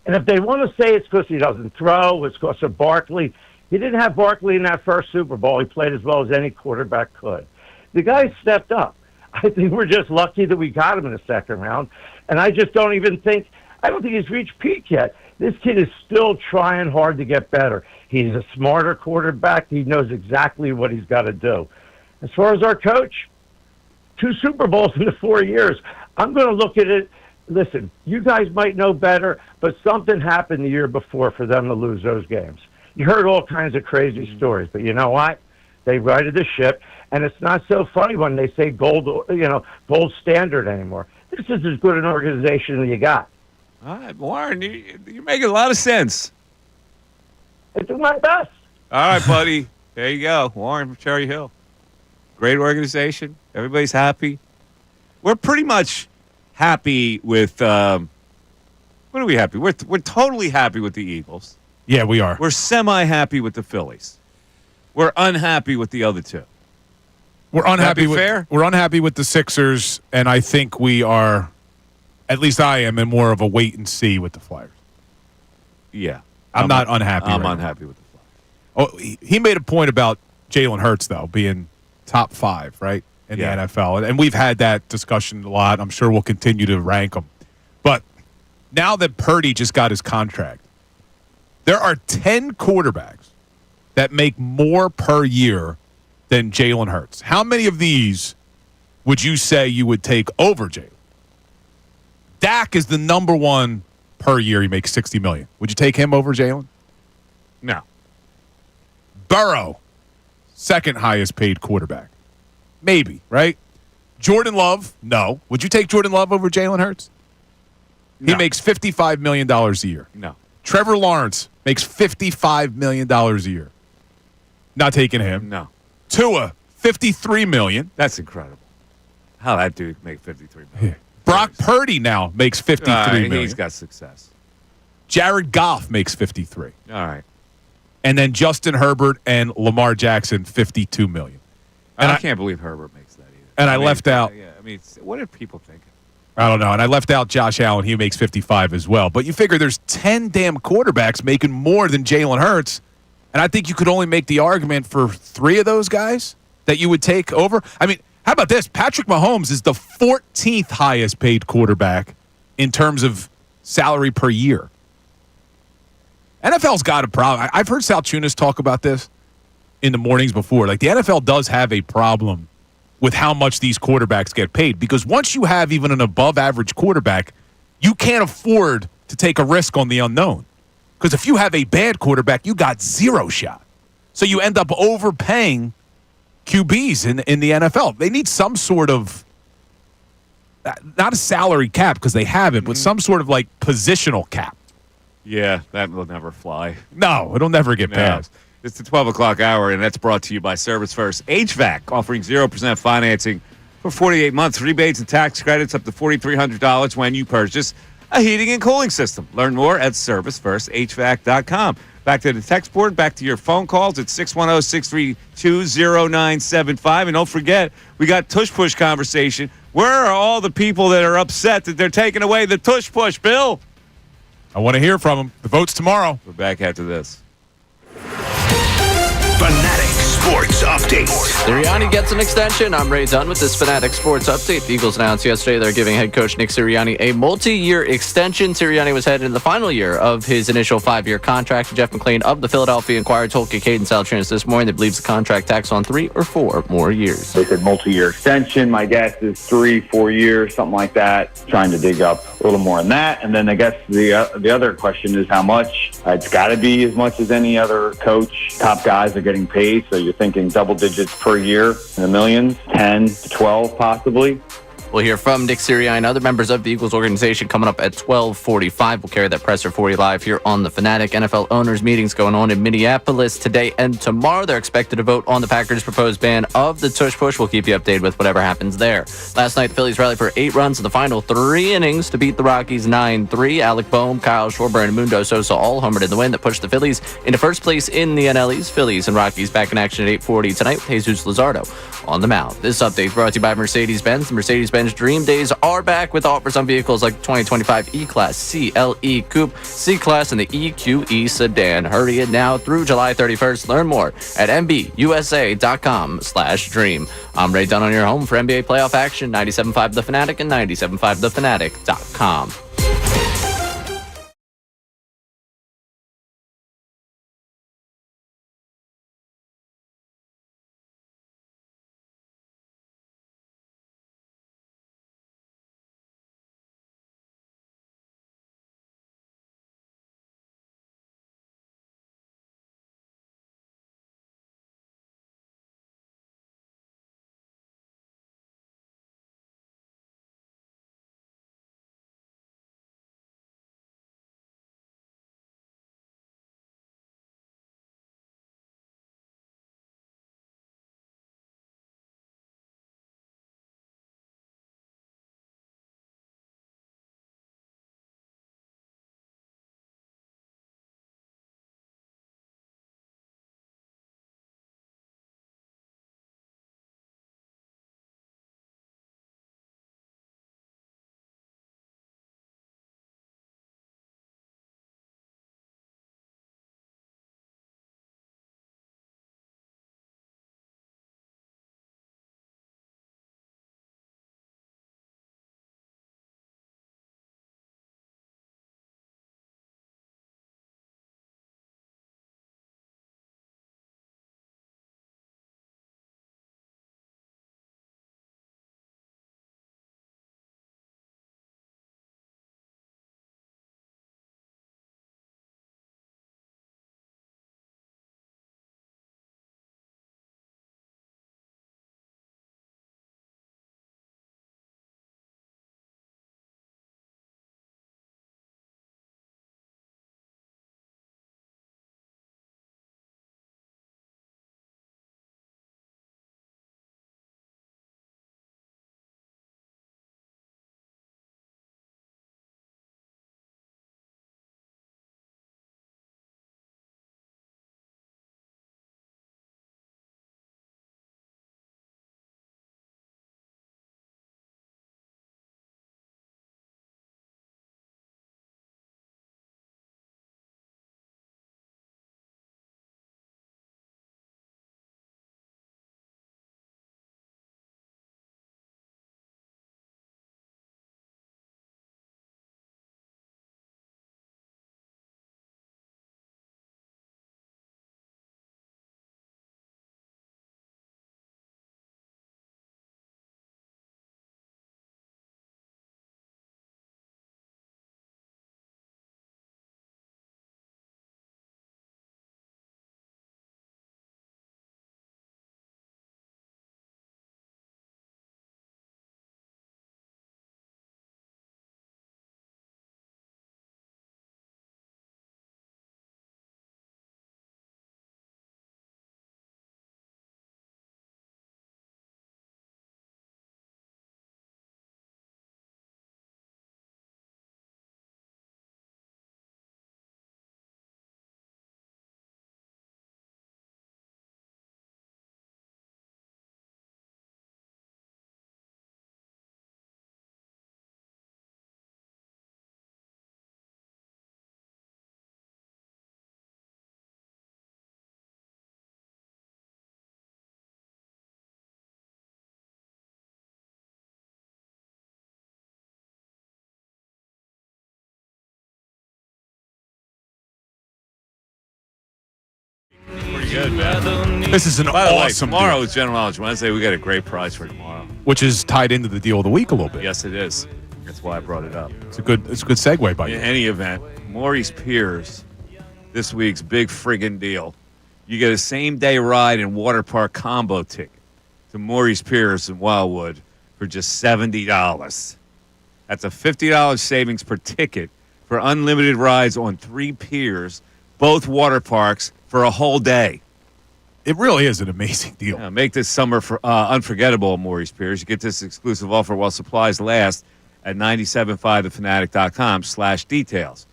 And if they want to say it's because he doesn't throw, it's because of Barkley, he didn't have Barkley in that first Super Bowl. He played as well as any quarterback could. The guy stepped up. I think we're just lucky that we got him in the second round. And I just don't think he's reached peak yet. This kid is still trying hard to get better. He's a smarter quarterback. He knows exactly what he's got to do. As far as our coach, 2 Super Bowls in the 4 years. I'm going to look at it. Listen, you guys might know better, but something happened the year before for them to lose those games. You heard all kinds of crazy stories, but you know what? They righted the ship, and it's not so funny when they say gold standard anymore. This is as good an organization as you got. All right, Warren, you're making a lot of sense. I do my best. All right, buddy. There you go. Warren from Cherry Hill. Great organization. Everybody's happy. We're pretty much happy with what are we happy? We're totally happy with the Eagles. Yeah, we are. We're semi-happy with the Phillies. We're unhappy with the other 2. We're unhappy with fair? We're unhappy with the Sixers, and I think we are, at least I am, in more of a wait and see with the Flyers. Yeah. I'm not unhappy. I'm right unhappy now. with the Flyers. Oh, he made a point about Jalen Hurts, though, being top 5, right, in the NFL. And we've had that discussion a lot. I'm sure we'll continue to rank them. But now that Purdy just got his contract, there are 10 quarterbacks that make more per year than Jalen Hurts. How many of these would you say you would take over Jalen? Dak is the number one per year. He makes $60 million. Would you take him over Jalen? No. Burrow, second highest paid quarterback. Maybe, right? Jordan Love, no. Would you take Jordan Love over Jalen Hurts? No. He makes $55 million a year. No. Trevor Lawrence makes $55 million a year. Not taking him. No. Tua, $53 million. That's incredible. How that dude make $53 million. Brock Purdy now makes $53 million. He's got success. Jared Goff makes $53. All right. And then Justin Herbert and Lamar Jackson, $52 million. And I can't believe Herbert makes that either. And I left out. Yeah, I mean, what are people thinking? I don't know. And I left out Josh Allen. He makes 55 as well. But you figure there's 10 damn quarterbacks making more than Jalen Hurts. And I think you could only make the argument for 3 of those guys that you would take over. I mean, how about this? Patrick Mahomes is the 14th highest paid quarterback in terms of salary per year. NFL's got a problem. I've heard Salciunas talk about this in the mornings before. Like, the NFL does have a problem with how much these quarterbacks get paid, because once you have even an above average quarterback, you can't afford to take a risk on the unknown. Because if you have a bad quarterback, you got zero shot. So you end up overpaying QBs in the NFL. They need some sort of, not a salary cap because they have it, but some sort of like positional cap. Yeah, that will never fly. No, it'll never get passed. It's the 12 o'clock hour, and that's brought to you by Service First HVAC, offering 0% financing for 48 months, rebates and tax credits up to $4,300 when you purchase a heating and cooling system. Learn more at ServiceFirstHVAC.com. Back to the text board, back to your phone calls at 610-632-0975. And don't forget, we got Tush Push conversation. Where are all the people that are upset that they're taking away the Tush Push, Bill? I want to hear from them. The vote's tomorrow. We're back after this. Fanatic Sports Update. Sirianni gets an extension. I'm Ray Dunn with this Fanatic Sports Update. The Eagles announced yesterday they're giving head coach Nick Sirianni a multi-year extension. Sirianni was headed in the final year of his initial 5-year contract. Jeff McClain of the Philadelphia Inquirer told Kincade and Salciunas this morning that believes the contract tacks on 3 or 4 more years. They said multi-year extension. My guess is 3-4 years, something like that. Trying to dig up a little more on that. And then I guess the other question is how much. It's got to be as much as any other coach. Top guys are getting paid, so you're thinking double digits per year in the millions, 10 to 12 possibly. We'll hear from Nick Sirianni and other members of the Eagles organization coming up at 12:45. We'll carry that presser for you live here on The Fanatic. NFL owners meetings going on in Minneapolis today and tomorrow. They're expected to vote on the Packers' proposed ban of the Tush Push. We'll keep you updated with whatever happens there. Last night, the Phillies rallied for 8 runs in the final 3 innings to beat the Rockies 9-3. Alec Boehm, Kyle Schwarber, and Mundo Sosa all homered in the win that pushed the Phillies into first place in the NL East. Phillies and Rockies back in action at 8:40 tonight with Jesus Luzardo on the mound. This update brought to you by Mercedes-Benz. The Mercedes-Benz Dream Days are back with offers on vehicles like the 2025 E-Class, CLE Coupe, C-Class, and the EQE Sedan. Hurry it now through July 31st. Learn more at MBUSA.com/dream. I'm Ray Dunn on your home for NBA playoff action, 97.5 The Fanatic and 97.5thefanatic.com. good, man. This is an By the way, awesome tomorrow deal, is General Knowledge Wednesday. We got a great prize for tomorrow. which is tied into the deal of the week a little bit. Yes, it is. That's why I brought it up. It's a good segue by you. In any event, Maurice Piers, this week's big friggin' deal. You get a same-day ride and water park combo ticket to Maurice Piers in Wildwood for just $70. That's a $50 savings per ticket for unlimited rides on 3 piers, both water parks, for a whole day. It really is an amazing deal. Yeah, make this summer unforgettable at Maurice Piers. You get this exclusive offer while supplies last at 975thefanatic.com/details.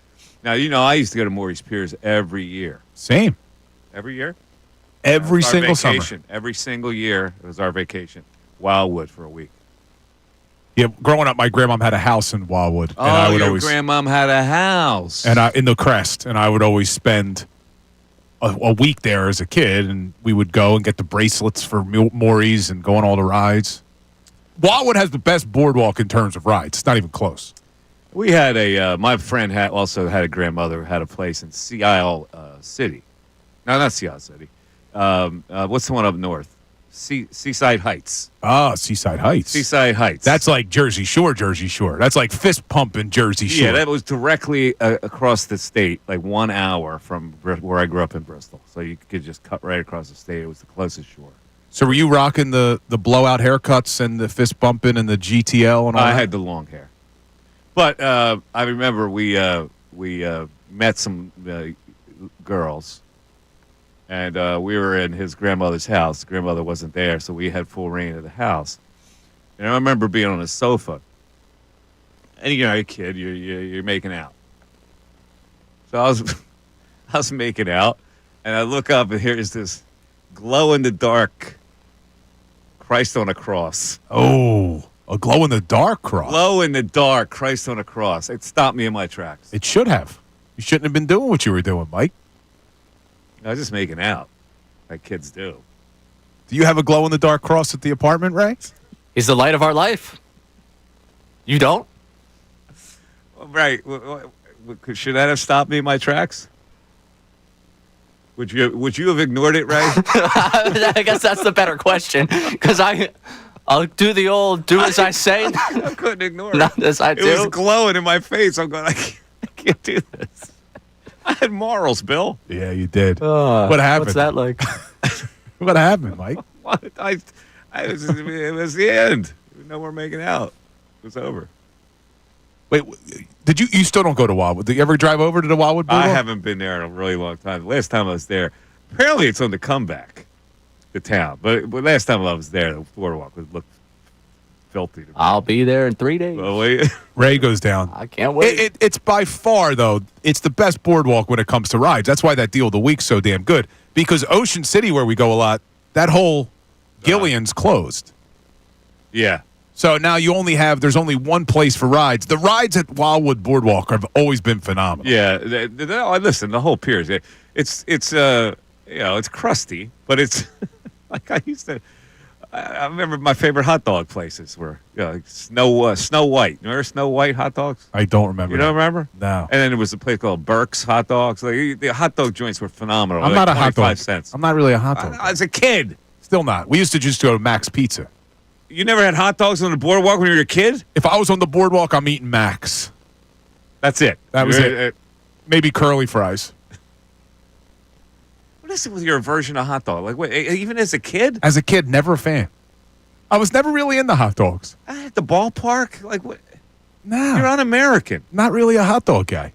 Now, you know, I used to go to Maurice Piers every year. Same. Every year? Every single summer. Every single year, it was our vacation. Wildwood for a week. Yeah, growing up, my grandmom had a house in Wildwood. Oh, and I would your always, grandmom had a house. And in the Crest, and I would always spend a week there as a kid, and we would go and get the bracelets for Maury's and go on all the rides. Wildwood has the best boardwalk in terms of rides. It's not even close. We had my friend also had a grandmother who had a place in Sea Isle City. No, not Sea Isle City. What's the one up north? Seaside Heights. Ah, Seaside Heights. Seaside Heights. That's like Jersey Shore. That's like fist pumping Jersey Shore. Yeah, that was directly across the state, like 1 hour from where I grew up in Bristol. So you could just cut right across the state. It was the closest shore. So were you rocking the blowout haircuts and the fist bumping and the GTL and all that? I had the long hair. But I remember we met some girls. And we were in his grandmother's house. His grandmother wasn't there, so we had full reign of the house. And I remember being on a sofa. And you're a kid, you're making out. So I was making out, and I look up, and here's this glow-in-the-dark Christ on a cross. Oh, a glow-in-the-dark cross. Glow-in-the-dark Christ on a cross. It stopped me in my tracks. It should have. You shouldn't have been doing what you were doing, Mike. I was just making out, like kids do. Do you have a glow-in-the-dark cross at the apartment, Ray? He's the light of our life. You don't? Right. Should that have stopped me in my tracks? Would you have ignored it, Ray? I guess that's the better question, because I'll do the old do as I say. I couldn't ignore it. Not as I do. It was glowing in my face. I'm going, I can't do this. I had morals, Bill. Yeah, you did. What happened? What's that like? What happened, Mike? What? It was the end. No more making out. It was over. Wait, did you still don't go to Wildwood? Did you ever drive over to the Wildwood Boardwalk? I haven't been there in a really long time. The last time I was there, apparently it's on the comeback, the town. But last time I was there, the boardwalk looked filthy to me. I'll be there in 3 days. Well, wait. Ray goes down. I can't wait. It's by far, though, it's the best boardwalk when it comes to rides. That's why that deal of the week's so damn good. Because Ocean City, where we go a lot, that whole Gillian's closed. Yeah. So now there's only one place for rides. The rides at Wildwood Boardwalk have always been phenomenal. Yeah. Listen, the whole pier, it's crusty, but it's like I remember my favorite hot dog places were like Snow White. Remember Snow White hot dogs? I don't remember. You don't remember? No. And then there was a place called Burke's Hot Dogs. Like the hot dog joints were phenomenal. I'm not a hot dog. 25 cents. I'm not really a hot dog. As a kid. Still not. We used to just go to Max Pizza. You never had hot dogs on the boardwalk when you were a kid? If I was on the boardwalk, I'm eating Max. That's it. That was it. Maybe curly fries. What is it with your version of hot dog? Like, wait, even as a kid? As a kid, never a fan. I was never really into hot dogs. At the ballpark? Like, what? No. You're un-American. Not really a hot dog guy.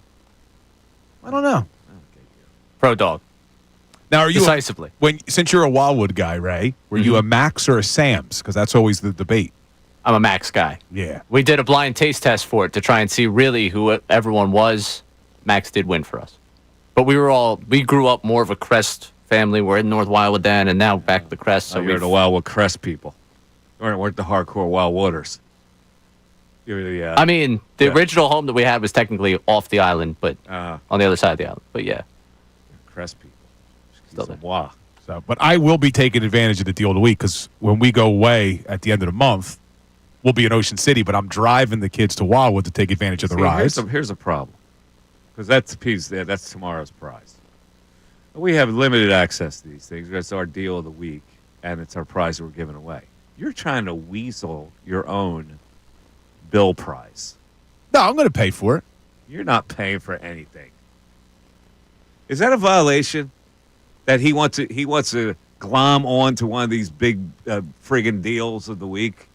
I don't know. Pro dog. Now, are you decisively? Since you're a Wildwood guy, Ray, were you a Max or a Sam's? Because that's always the debate. I'm a Max guy. Yeah. We did a blind taste test for it to try and see really who everyone was. Max did win for us. But we grew up more of a Crest family. We're in North Wildwood then, and now back to the Crest. So you're the Wildwood Crest people. Weren't the hardcore Wildwooders. I mean, the original home that we had was technically off the island, but on the other side of the island. But yeah. Crest people. Still there. Wow. So, but I will be taking advantage of the deal of the week because when we go away at the end of the month, we'll be in Ocean City, but I'm driving the kids to Wildwood to take advantage of the rides. Here's a problem. Because that's tomorrow's prize. We have limited access to these things. That's our deal of the week, and it's our prize that we're giving away. You're trying to weasel your own bill prize. No, I'm going to pay for it. You're not paying for anything. Is that a violation? That he wants to glom on to one of these big friggin' deals of the week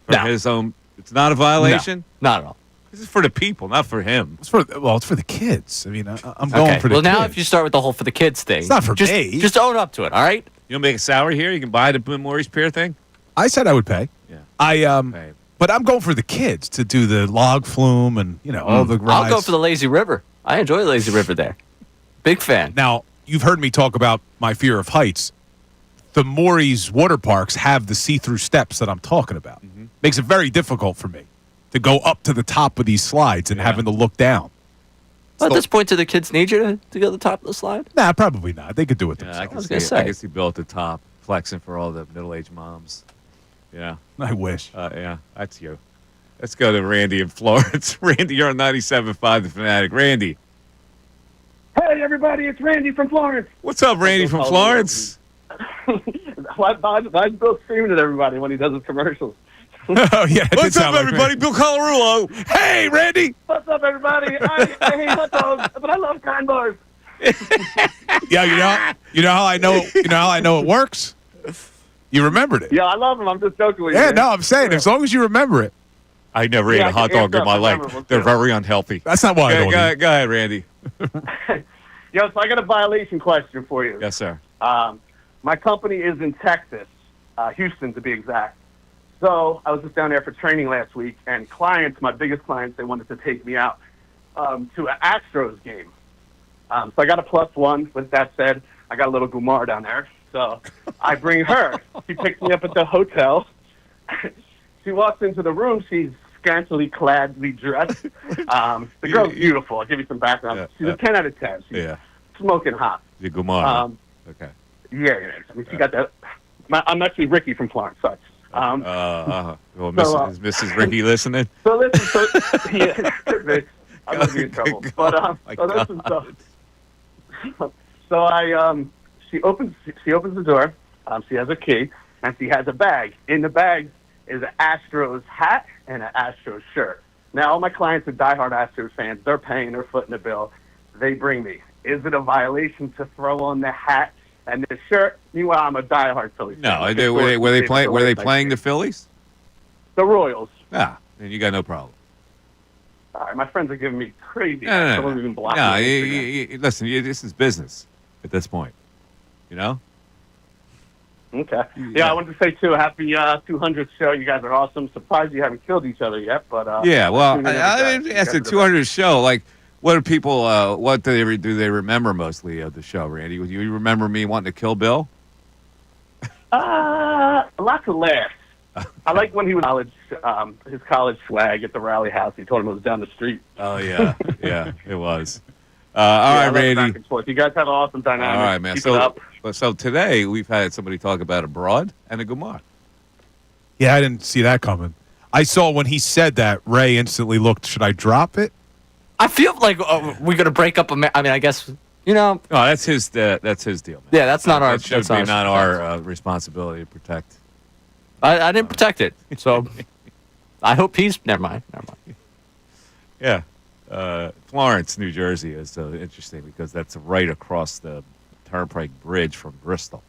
for his own? It's not a violation. No, not at all. This is for the people, not for him. It's for the kids. I mean, I'm going for the kids. Well, now if you start with the whole for the kids thing, it's not for just, me. Just own up to it, all right? You don't make a salary here. You can buy the Maurice Pierre thing. I said I would pay. Yeah. But I'm going for the kids to do the log flume and all the rides. I'll go for the lazy river. I enjoy the lazy river there. Big fan. Now you've heard me talk about my fear of heights. The Maurice water parks have the see-through steps that I'm talking about. Mm-hmm. Makes it very difficult for me to go up to the top of these slides and having to look down. Well, at this point, do the kids need you to go to the top of the slide? Nah, probably not. They could do it Yeah, themselves. I can see Bill at the top flexing for all the middle-aged moms. Yeah. I wish. Yeah, that's you. Let's go to Randy in Florence. Randy, you're on 97.5 The Fanatic. Randy. Hey, everybody, it's Randy from Florence. What's up, Randy from Florence? why is Bill screaming at everybody when he does his commercials? Oh, yeah. What's up, everybody? Bill Colarulo. Hey, Randy. What's up, everybody? I hate hot dogs, but I love kind bars. Yeah, you know how I know it works? You remembered it. Yeah, I love them. I'm just joking with you. Yeah, no, I'm saying as long as you remember it. I never ate a hot dog in my life. They're very unhealthy. That's not why I don't eat. Go ahead, Randy. Yo, so I got a violation question for you. Yes, sir. My company is in Texas, Houston to be exact. So I was just down there for training last week, and clients, my biggest clients, they wanted to take me out to an Astros game. So I got a +1. With that said, I got a little Gumar down there. So I bring her. She picks me up at the hotel. She walks into the room. She's scantily cladly dressed. The girl's beautiful. I'll give you some background. She's a 10 out of 10. She's smoking hot. The Gumar. Okay. Yeah. I mean, she got that. I'm actually Ricky from Florence. Sorry. Well, is Mrs. Ricky listening? So listen. Yeah, I'm gonna be in trouble. But she opens the door. She has a key, and she has a bag. In the bag is an Astros hat and an Astros shirt. Now, all my clients are diehard Astros fans. They're paying their foot in the bill. They bring me. Is it a violation to throw on the hat and the shirt? Meanwhile, I'm a diehard Phillies fan. No, were they playing the Phillies? The Royals. Ah, then you got no problem. All right, my friends are giving me crazy. No. Some of them even block me. Listen, this is business at this point. You know? Okay. Yeah, I wanted to say, too, happy 200th show. You guys are awesome. Surprised you haven't killed each other yet. But yeah, well, that's a 200th show. Like, what do people, what do they remember mostly of the show, Randy? You remember me wanting to kill Bill? Lots of laughs. I like when he was his college flag at the Rally House. He told him it was down the street. Oh, yeah. Yeah, it was. All right, Randy. Back and forth. You guys have an awesome dynamic. All right, man. Keep it up. So today we've had somebody talk about a broad and a Gumar. Yeah, I didn't see that coming. I saw when he said that, Ray instantly looked, should I drop it? I feel like we're going to break up I guess, No, that's his deal, man. Yeah, that's not our... That should be not our responsibility to protect. I didn't protect it, so I hope he's... Never mind. Yeah. Florence, New Jersey is interesting because that's right across the Turnpike Bridge from Bristol.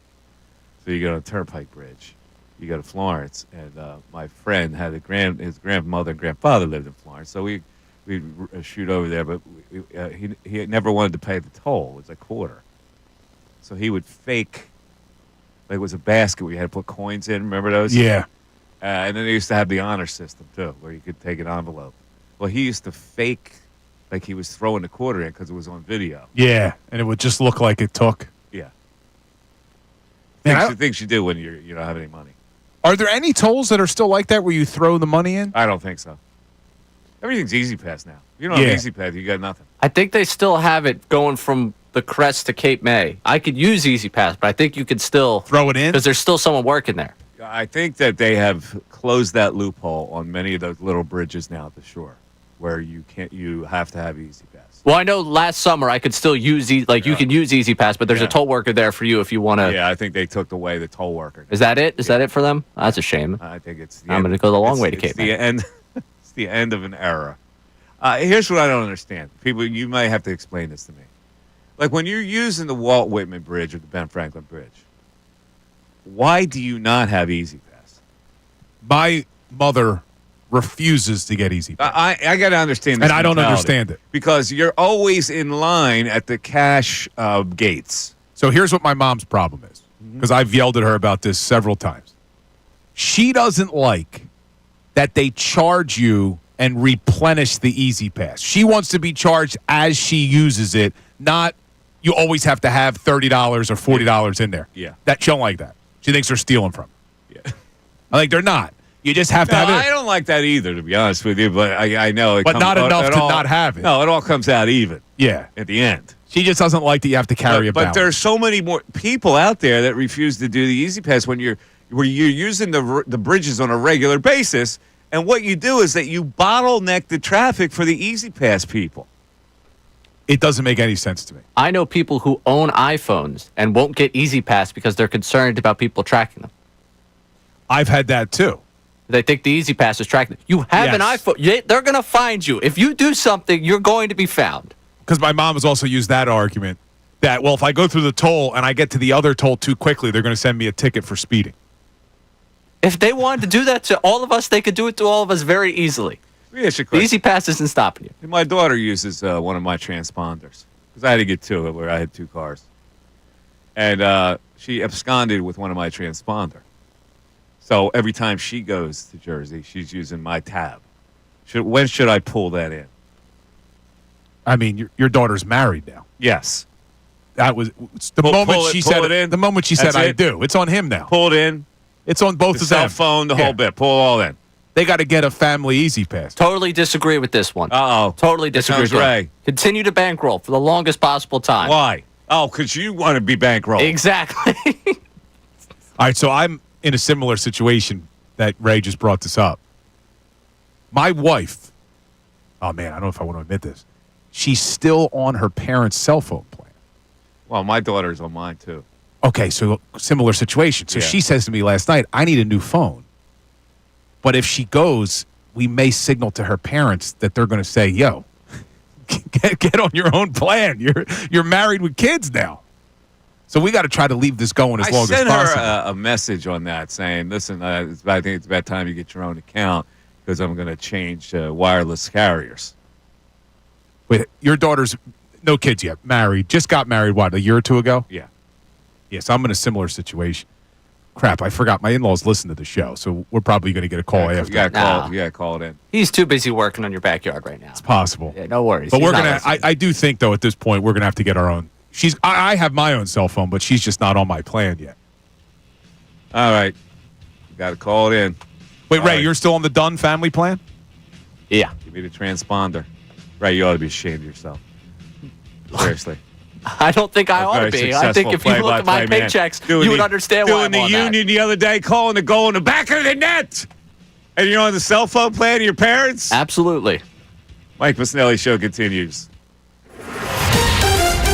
So you go to Turnpike Bridge, you go to Florence, and my friend had his grandmother and grandfather lived in Florence, so we'd shoot over there, but he never wanted to pay the toll. It was a quarter. So he would fake, like it was a basket where you had to put coins in, remember those? Yeah. And then they used to have the honor system, too, where you could take an envelope. Well, he used to fake like he was throwing the quarter in because it was on video. Yeah, and it would just look like it took. Yeah. Man, Things you do when you don't have any money. Are there any tolls that are still like that where you throw the money in? I don't think so. Everything's Easy Pass now. If you don't have Easy Pass, you got nothing. I think they still have it going from the Crest to Cape May. I could use Easy Pass, but I think you could still... Throw it in? Because there's still someone working there. I think that they have closed that loophole on many of those little bridges now at the shore, where you have to have Easy Pass. Well, I know last summer I could still use you can use Easy Pass, but there's a toll worker there for you if you want to. Yeah, I think they took away the toll worker. Is that it? Is that it for them? That's a shame. I think it's. I'm going to go the long way to Cape. The end. It's the end of an era. Here's what I don't understand. People, you might have to explain this to me. Like when you're using the Walt Whitman Bridge or the Ben Franklin Bridge, why do you not have Easy Pass? My mother refuses to get Easy Pass. I got to understand this. And I don't understand it. Because you're always in line at the cash gates. So here's what my mom's problem is, because I've yelled at her about this several times. She doesn't like that they charge you and replenish the Easy Pass. She wants to be charged as she uses it, not you always have to have $30 or $40 in there. Yeah. She don't like that. She thinks they're stealing from her. Yeah. I think they're not. You just have to have it. I don't like that either, to be honest with you, but I know it But comes, not enough to all, not have it. No, it all comes out even. Yeah. At the end. She just doesn't like that you have to carry a But balance. there's so many more people out there that refuse to do the Easy Pass where you're using the bridges on a regular basis, and what you do is that you bottleneck the traffic for the Easy Pass people. It doesn't make any sense to me. I know people who own iPhones and won't get Easy Pass because they're concerned about people tracking them. I've had that too. They think the Easy Pass is tracking them. You have an iPhone. They're going to find you. If you do something, you're going to be found. Because my mom has also used that argument that, well, if I go through the toll and I get to the other toll too quickly, they're going to send me a ticket for speeding. If they wanted to do that to all of us, they could do it to all of us very easily. The Easy Pass isn't stopping you. My daughter uses one of my transponders because I had to get to it where I had two cars. And she absconded with one of my transponder. So every time she goes to Jersey, she's using my tab. When should I pull that in? I mean, your daughter's married now. Yes. That was the moment she said it. The moment she said, "I do." It's on him now. Pull it in. It's on both the of them. cell phone, the whole bit. Pull it all in. They got to get a family Easy Pass. Totally disagree with this one. Uh-oh. Totally disagree. Sounds Ray. Continue to bankroll for the longest possible time. Why? Oh, because you want to be bankrolled. Exactly. All right, so I'm in a similar situation that Ray just brought this up. My wife, oh man, I don't know if I want to admit this. She's still on her parents' cell phone plan. Well, my daughter's on mine too. Okay, so similar situation. So she says to me last night, I need a new phone. But if she goes, we may signal to her parents that they're going to say, yo, get on your own plan. You're married with kids now. So we got to try to leave this going as long as possible. I sent her a message on that saying, listen, I think it's about time you get your own account because I'm going to change wireless carriers. Wait, your daughter's no kids yet, married, just got married, what, a year or two ago? Yeah. Yes, I'm in a similar situation. Crap, I forgot. My in-laws listen to the show, so we're probably going to get a call after. You got to call it in. He's too busy working on your backyard right now. It's possible. Yeah, no worries. But we're going to, I do think, though, at this point, we're going to have to get our own. I have my own cell phone, but she's just not on my plan yet. All right. You got to call it in. Wait, Ray, you're still on the Dunn family plan? Yeah. Give me the transponder. Ray, you ought to be ashamed of yourself. Seriously. I don't think I ought to be. I think if you look at my paychecks, you would understand why I'm doing on the that. union the other day, calling the goal in the back of the net. And you're on the cell phone plan of your parents? Absolutely. Mike Missanelli Show continues.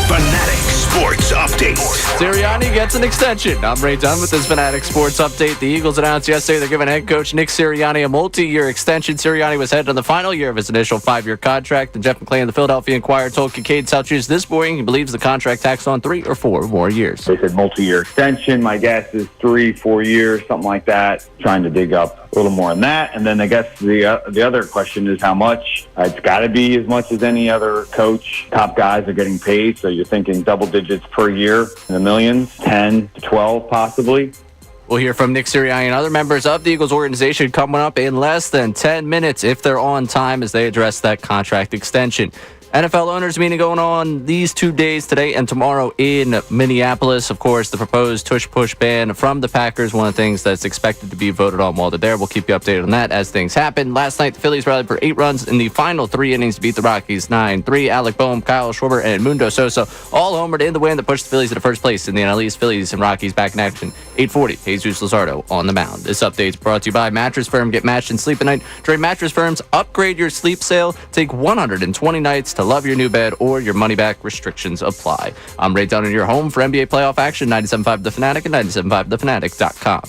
Fanatic Sports Update. Sirianni gets an extension. I'm Ray Dunn with this Fanatic Sports Update. The Eagles announced yesterday they're giving head coach Nick Sirianni a multi-year extension. Sirianni was headed on the final year of his initial 5-year contract, and Jeff McClain of the Philadelphia Inquirer told Kincade Salciunas this morning he believes the contract tacks on 3 or 4 more years. They said multi-year extension. My guess is 3-4 years, something like that. Trying to dig up a little more on that. And then I guess the other question is how much. It's got to be as much as any other coach. Top guys are getting paid, so you're thinking double digits per year in the millions, 10 to 12 possibly. We'll hear from Nick Sirianni and other members of the Eagles organization coming up in less than 10 minutes if they're on time as they address that contract extension. NFL owners meeting going on these 2 days, today and tomorrow in Minneapolis. Of course, the proposed tush-push ban from the Packers, one of the things that's expected to be voted on while they're there. We'll keep you updated on that as things happen. Last night, the Phillies rallied for 8 runs in the final 3 innings to beat the Rockies 9-3. Alec Boehm, Kyle Schwarber, and Mundo Sosa all homered in the win that pushed the Phillies into first place in the NL East. Phillies and Rockies back in action. 8:40, Jesus Luzardo on the mound. This update is brought to you by Mattress Firm. Get matched and sleep at night during Mattress Firm's Upgrade Your Sleep sale. Take 120 nights to love your new bed or your money back. Restrictions apply. I'm Ray Dunn in your home for NBA playoff action. 97.5 The Fanatic and 97.5thefanatic.com.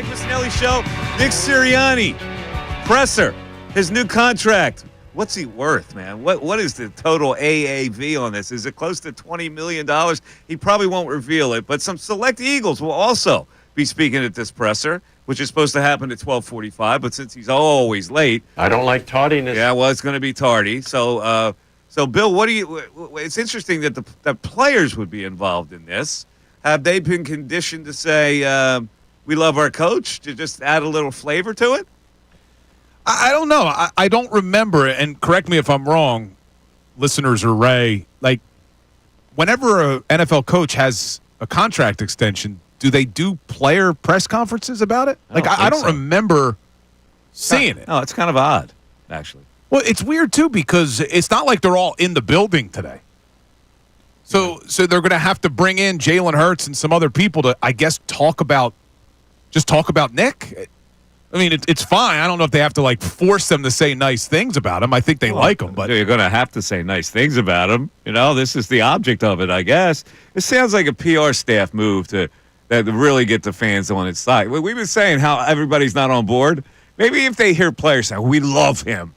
Mike Missanelli Show. Nick Sirianni, presser, his new contract. What's he worth, man? What is the total AAV on this? Is it close to $20 million? He probably won't reveal it, but some select Eagles will also be speaking at this presser, which is supposed to happen at 12:45. But since he's always late, I don't like tardiness. yeah, well, it's going to be tardy. So, Bill, what do you? It's interesting that that players would be involved in this. Have they been conditioned to say we love our coach to just add a little flavor to it? I don't know. I don't remember, and correct me if I'm wrong, listeners or Ray, like whenever an NFL coach has a contract extension, do they do player press conferences about it? Like, I don't remember seeing it. No, it's kind of odd, actually. Well, it's weird, too, because it's not like they're all in the building today. So they're going to have to bring in Jalen Hurts and some other people to, I guess, talk about Nick. I mean, it's fine. I don't know if they have to, like, force them to say nice things about him. I think they like him. But you're going to have to say nice things about him. You know, this is the object of it, I guess. It sounds like a PR staff move to really get the fans on its side. We've been saying how everybody's not on board. Maybe if they hear players say, we love him.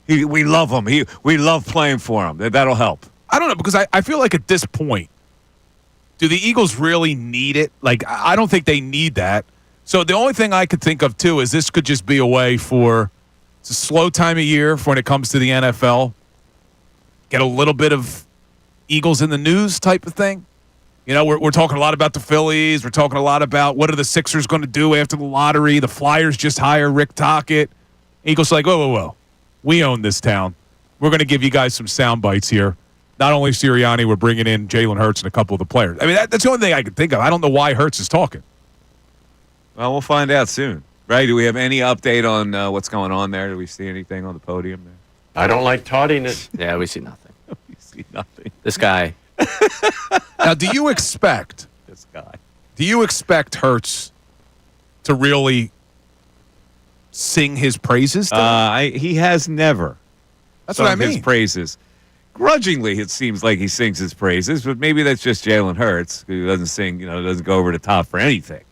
We love him. We love playing for him. That'll help. I don't know, because I feel like at this point, do the Eagles really need it? Like, I don't think they need that. So the only thing I could think of, too, is this could just be a way for – it's a slow time of year for when it comes to the NFL. Get a little bit of Eagles in the news type of thing. You know, we're talking a lot about the Phillies. We're talking a lot about what are the Sixers going to do after the lottery. The Flyers just hire Rick Tocchet. Eagles are like, whoa. We own this town. We're going to give you guys some sound bites here. Not only Sirianni, we're bringing in Jalen Hurts and a couple of the players. I mean, that's the only thing I can think of. I don't know why Hurts is talking. Well, we'll find out soon. Right? Do we have any update on what's going on there? Do we see anything on the podium there? I don't like tardiness. Yeah, we see nothing. We see nothing. This guy. Now, do you expect Hurts to really sing his praises? He has never. That's what I mean. His praises. Grudgingly, it seems like he sings his praises, but maybe that's just Jalen Hurts, who doesn't sing, doesn't go over the top for anything.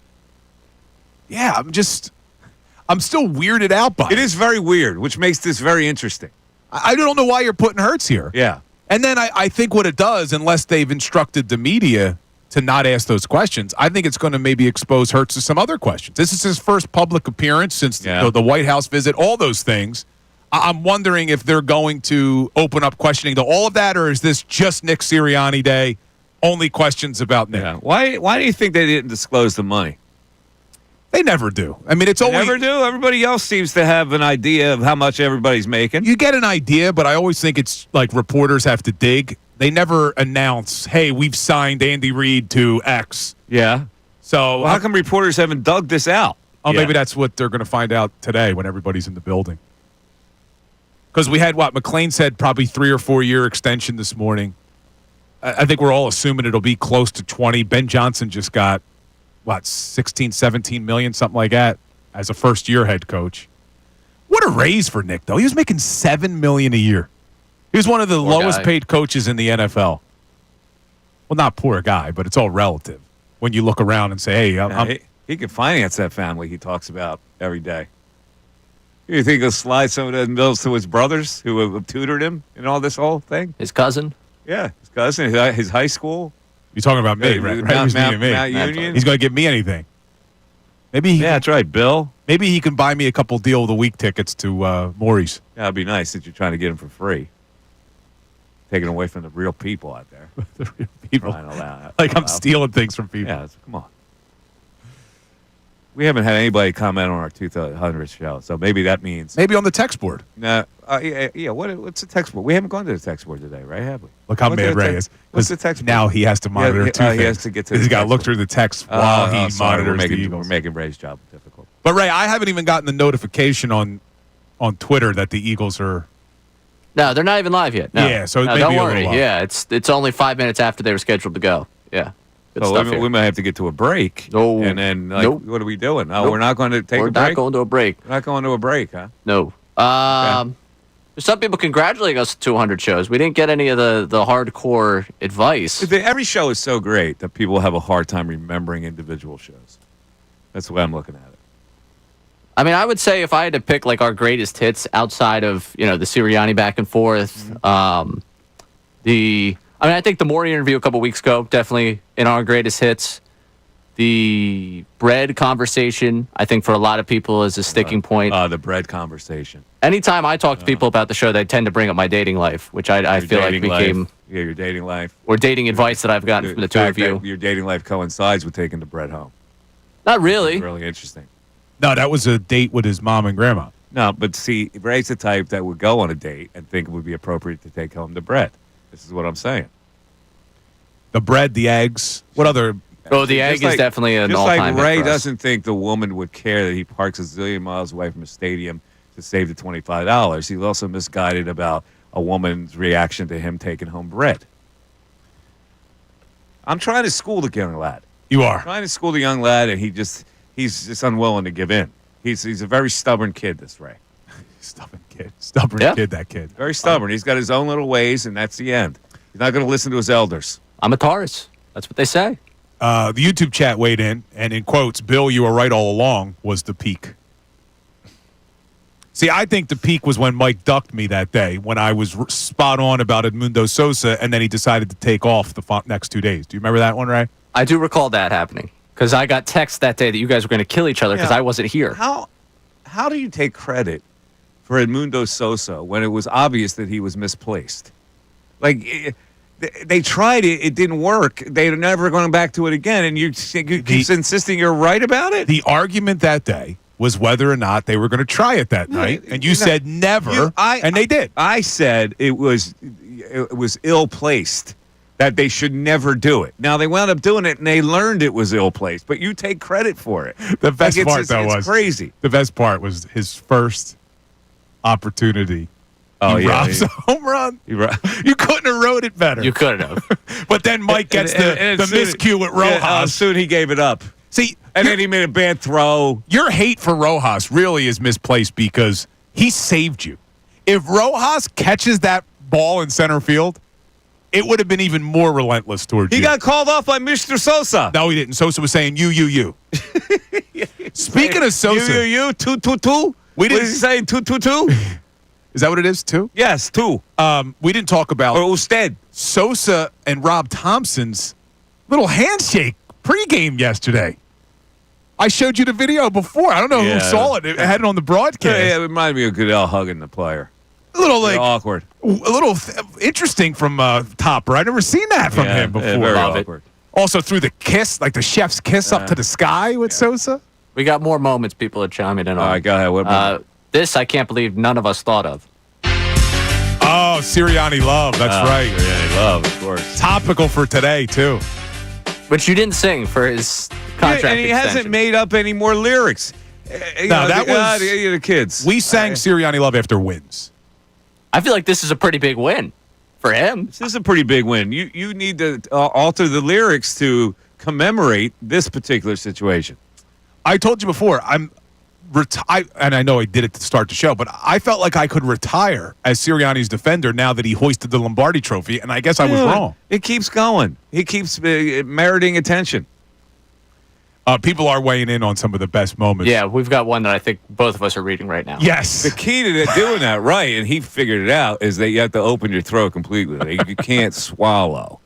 Yeah, I'm still weirded out by it. It is very weird, which makes this very interesting. I don't know why you're putting Hurts here. Yeah. And then I think what it does, unless they've instructed the media to not ask those questions, I think it's going to maybe expose Hurts to some other questions. This is his first public appearance since the White House visit, all those things. I'm wondering if they're going to open up questioning to all of that, or is this just Nick Sirianni Day, only questions about Nick? Yeah. Why do you think they didn't disclose the money? They never do. I mean, They never do? Everybody else seems to have an idea of how much everybody's making. You get an idea, but I always think it's like reporters have to dig. They never announce, hey, we've signed Andy Reid to X. Yeah. So how come reporters haven't dug this out? Oh, maybe that's what they're going to find out today when everybody's in the building. Because we had, McClain said probably 3 or 4 year extension this morning. I think we're all assuming it'll be close to 20. Ben Johnson just got, 16, 17 million, something like that, as a first-year head coach. What a raise for Nick, though. He was making $7 million a year. He was one of the lowest-paid coaches in the NFL. Well, not poor guy, but it's all relative when you look around and say, hey, he can finance that family he talks about every day. You think he'll slide some of those bills to his brothers who have tutored him in all this whole thing? His cousin? Yeah, his cousin, his high school. You're talking about me, right? Mount Union. He's going to give me anything. Maybe that's right, Bill. Maybe he can buy me a couple deal of the week tickets to Maury's. Yeah, that'd be nice that you're trying to get him for free. Taking away from the real people out there. The real people. Like I'm stealing things from people. Yeah, come on. We haven't had anybody comment on our 200th show, so maybe that means... Maybe on the text board. No, yeah. What's the text board? We haven't gone to the text board today, right? Have we? Look how mad Ray is. What's the text board? Now he has to monitor two things. He has to get to. He's got to look through the text while he monitors the Eagles. We're making Ray's job difficult. But Ray, I haven't even gotten the notification on Twitter that the Eagles are. No, they're not even live yet. No. Yeah, so no, don't worry. Yeah, it's only 5 minutes after they were scheduled to go. Yeah. We might have to get to a break. No. And then, what are we doing? Oh, we're not going to take a break? We're not going to a break. We're not going to a break, huh? No. Some people congratulating us 200 shows. We didn't get any of the hardcore advice. Every show is so great that people have a hard time remembering individual shows. That's the way I'm looking at it. I mean, I would say if I had to pick like our greatest hits outside of the Sirianni back and forth, I think the Maury interview a couple weeks ago definitely in our greatest hits. The bread conversation, I think for a lot of people is a sticking point. The bread conversation. Anytime I talk to people about the show, they tend to bring up my dating life, which I feel like became your dating life or dating advice that I've gotten from the two of you. Your dating life coincides with taking the bread home. Not really. It's really interesting. No, that was a date with his mom and grandma. No, but see, Ray's the type that would go on a date and think it would be appropriate to take home the bread. This is what I'm saying. The bread, the eggs. What other? Oh, the egg is definitely an all-time Just like Ray hit for us. doesn't think the woman would care that he parks a zillion miles away from a stadium to save the $25. He's also misguided about a woman's reaction to him taking home bread. I'm trying to school the young lad. You are. Trying to school the young lad, and he's just unwilling to give in. He's a very stubborn kid, this Ray. Stubborn kid, that kid. Very stubborn. He's got his own little ways, and that's the end. He's not going to listen to his elders. I'm a Taurus. That's what they say. The YouTube chat weighed in, and in quotes, Bill, you were right all along, was the peak. See, I think the peak was when Mike ducked me that day, when I was spot on about Edmundo Sosa, and then he decided to take off the next 2 days. Do you remember that one, Ray? I do recall that happening, because I got text that day that you guys were going to kill each other because I wasn't here. How do you take credit for Edmundo Sosa when it was obvious that he was misplaced? Like, they tried it. It didn't work. They're never going back to it again, and you keep insisting you're right about it? The argument that day was whether or not they were going to try it that night, and you said never, and they did. I said it was ill-placed, that they should never do it. Now, they wound up doing it, and they learned it was ill-placed, but you take credit for it. The best part, it's crazy. The best part was his first opportunity. Oh, he yeah. robs a home run. You couldn't have wrote it better. You could have. But then Mike gets the miscue with Rojas. Soon he gave it up. See, and then he made a bad throw. Your hate for Rojas really is misplaced because he saved you. If Rojas catches that ball in center field, it would have been even more relentless towards you. He got called off by Mr. Sosa. No, he didn't. Sosa was saying, you. Speaking of Sosa. You, 2. What is he saying, 2? Is that what it is, 2? Yes, 2. We didn't talk about or usted. Sosa and Rob Thompson's little handshake pregame yesterday. I showed you the video before. I don't know who saw it. I had it on the broadcast. Yeah, it reminded me of Goodell hugging the player. A little awkward. A little interesting from Topper. I've never seen that from him before. Yeah, very awkward. Also threw the kiss, like the chef's kiss up to the sky with Sosa. We got more moments people are chiming in on. All right, go ahead. What moment? This I can't believe none of us thought of. Oh, Sirianni love. That's right. Sirianni love, of course. Topical for today, too. Which you didn't sing for his contract and he extension. hasn't made up any more lyrics. That was the kids. We sang Sirianni love after wins. I feel like this is a pretty big win for him. This is a pretty big win. You need to alter the lyrics to commemorate this particular situation. I told you before, and I know I did it to start the show, but I felt like I could retire as Sirianni's defender now that he hoisted the Lombardi trophy, and I guess I was wrong. It keeps going. He keeps meriting attention. People are weighing in on some of the best moments. Yeah, we've got one that I think both of us are reading right now. Yes. The key to doing that right, and he figured it out, is that you have to open your throat completely. You can't swallow.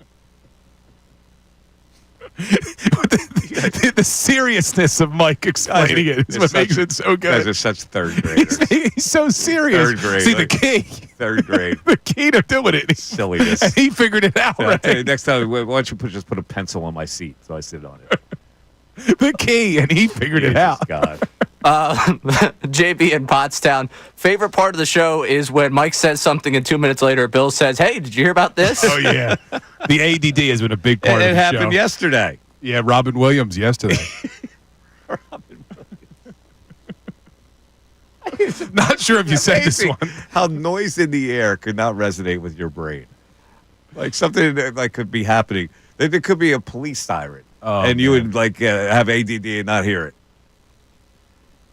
The seriousness of Mike explaining it is what makes it so good. Guys are such third graders. He's so serious. Third grade. See, the key. Third grade. The key to doing it. Silliness. And he figured it out, I'll right? tell you, next time, why don't you just put a pencil on my seat so I sit on it. The key, and he figured it out. God. JB in Pottstown. Favorite part of the show is when Mike says something and 2 minutes later Bill says, "Hey, did you hear about this?" Oh, yeah. The ADD has been a big part of the show. It happened yesterday. Yeah, Robin Williams yesterday. Not sure if you said this one. How noise in the air could not resonate with your brain. Like something that could be happening. There could be a police siren, and you would have ADD and not hear it.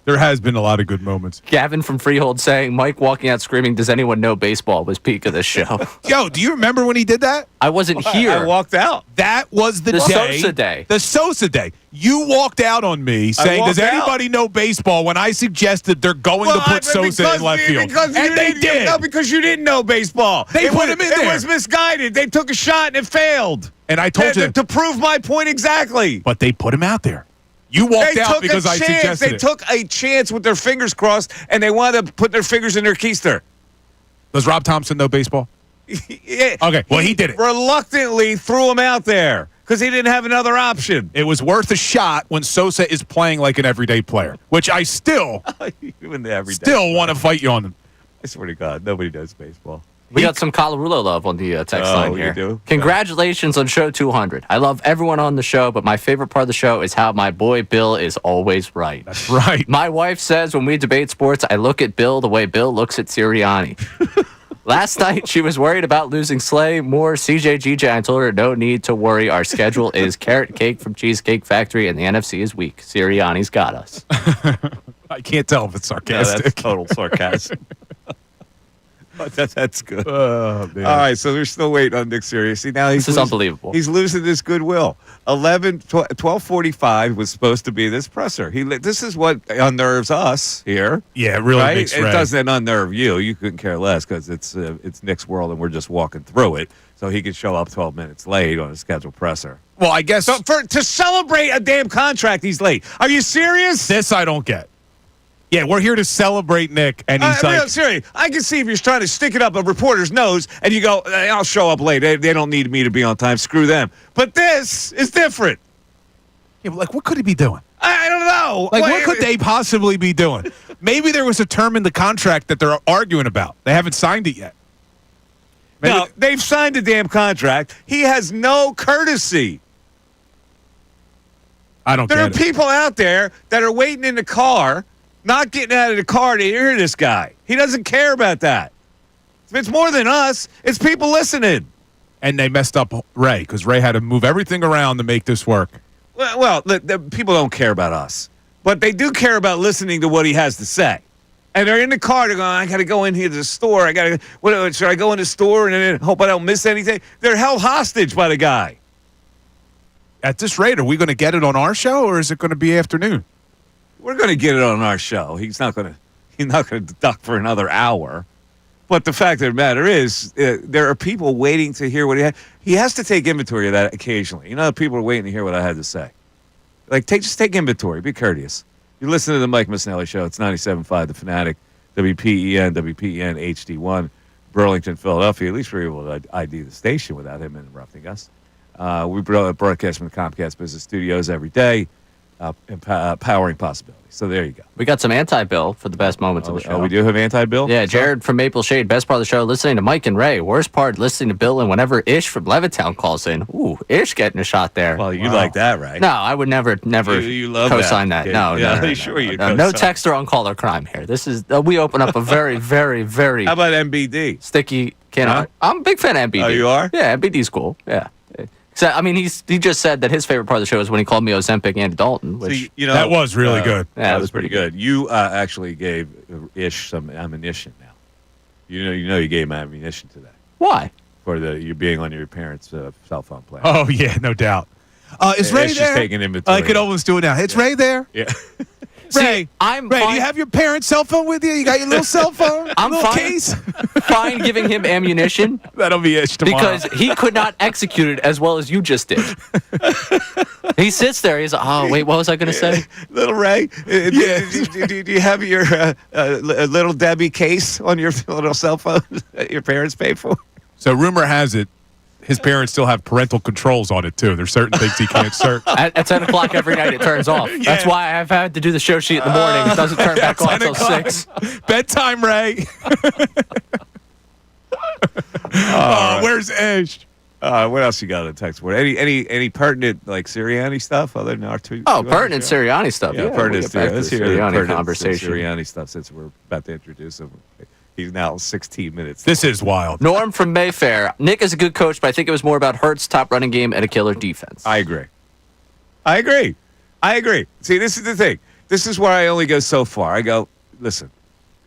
There has been a lot of good moments. Gavin from Freehold saying Mike walking out screaming, "Does anyone know baseball?" was peak of this show. Yo, do you remember when he did that? I wasn't here. I walked out. That was the day. Sosa day. The Sosa day. You walked out on me saying, "Does anybody know baseball?" When I suggested they're going to put Sosa in left field, and they did. No, because you didn't know baseball. They put him in there. It was misguided. They took a shot and it failed. And I told you to prove my point exactly. But they put him out there. You walked out because I suggested They took a chance with their fingers crossed, and they wanted to put their fingers in their keister. Does Rob Thompson know baseball? Yeah, okay, well, he did it. Reluctantly threw him out there because he didn't have another option. It was worth a shot when Sosa is playing like an everyday player, which I still want to fight you on them. I swear to God, nobody does baseball. We got some Colarulo love on the text line here. You do? Congratulations on show 200. I love everyone on the show, but my favorite part of the show is how my boy Bill is always right. That's right. My wife says when we debate sports, I look at Bill the way Bill looks at Sirianni. Last night, she was worried about losing Slay, Moore, CJ, GJ. I told her no need to worry. Our schedule is carrot cake from Cheesecake Factory, and the NFC is weak. Sirianni's got us. I can't tell if it's sarcastic. No, that's total sarcasm. That's good. Oh, man. All right, so they're still waiting on Nick Sirianni. See, now This is unbelievable. He's losing his goodwill. 12:45 was supposed to be this presser. This is what unnerves us here. Yeah, it really right? makes It Ray. doesn't unnerve you. You couldn't care less because it's Nick's world and we're just walking through it. So he could show up 12 minutes late on a scheduled presser. Well, I guess So to celebrate a damn contract, he's late. Are you serious? This I don't get. Yeah, we're here to celebrate Nick, and he's like, real serious. I can see if you're trying to stick it up a reporter's nose and you go, I'll show up late. They don't need me to be on time. Screw them. But this is different. yeah, but, like, what could he be doing? I don't know. Like, what could they possibly be doing? Maybe there was a term in the contract that they're arguing about. They haven't signed it yet. No, they've signed a damn contract. He has no courtesy. I don't There are get it. people out there that are waiting in the car, not getting out of the car to hear this guy. He doesn't care about that. It's more than us. It's people listening. And they messed up Ray because Ray had to move everything around to make this work. Well, the people don't care about us, but they do care about listening to what he has to say. And they're in the car. They're going, I got to go in here to the store. Should I go in the store and then hope I don't miss anything? They're held hostage by the guy. At this rate, are we going to get it on our show or is it going to be afternoon? We're going to get it on our show. He's not going to duck for another hour. But the fact of the matter is, there are people waiting to hear what he has to take inventory of that occasionally. You know, people are waiting to hear what I had to say. Like, just take inventory. Be courteous. You listen to the Mike Missanelli Show. It's 97.5 The Fanatic, WPEN HD1, Burlington, Philadelphia. At least we're able to ID the station without him interrupting us. We broadcast from the Comcast Business Studios every day, powering possibilities. So there you go. We got some anti-Bill for the best moments of the show. Oh, we do have anti-Bill? Yeah, Jared from Maple Shade, best part of the show, listening to Mike and Ray. Worst part, listening to Bill and whenever Ish from Levittown calls in. Ooh, Ish getting a shot there. Well, you like that, right? No, I would never You love co-sign that. kid. No, Yeah, no. sure you No co-sign. texter on call or crime here. This is we open up a very, very, very How about MBD? sticky can. Huh? I'm a big fan of MBD. Oh, you are? Yeah, MBD's cool. Yeah. So, I mean, he just said that his favorite part of the show is when he called me Ozempic and Dalton, which See, you know, that was really good. Yeah, that was pretty good. You actually gave Ish some ammunition now. You know you gave him ammunition today. Why? For you being on your parents' cell phone plan. Oh, yeah, no doubt. Is Ray Ish there? is taking inventory. I could almost do it now. It's Ray there? Yeah. Ray, I'm Ray, do fine. you have your parents' cell phone with you? You got your little cell phone? I'm little fine. case? Fine giving him ammunition That'll be Ish tomorrow. because he could not execute it as well as you just did. He sits there. He's like, oh, wait, what was I going to say? Little Ray, do you have your little Debbie case on your little cell phone that your parents paid for? So rumor has it, his parents still have parental controls on it, too. There's certain things he can't search. At 10 o'clock every night, it turns off. That's why I've had to do the show sheet in the morning. It doesn't turn back on 10 until o'clock. 6. Bedtime, Ray. Where's Ish? What else you got on the text board? Any pertinent like Sirianni stuff other than our two? Oh, pertinent Sirianni stuff. Yeah, Yeah, pertinent. we'll get back to Let's the hear the Sirianni pertinent conversation. Sirianni stuff since we're about to introduce him. He's now 16 minutes. This is wild. Norm from Mayfair. Nick is a good coach, but I think it was more about Hurts' top running game and a killer defense. I agree. See, this is the thing. this is where I only go so far. I go, listen,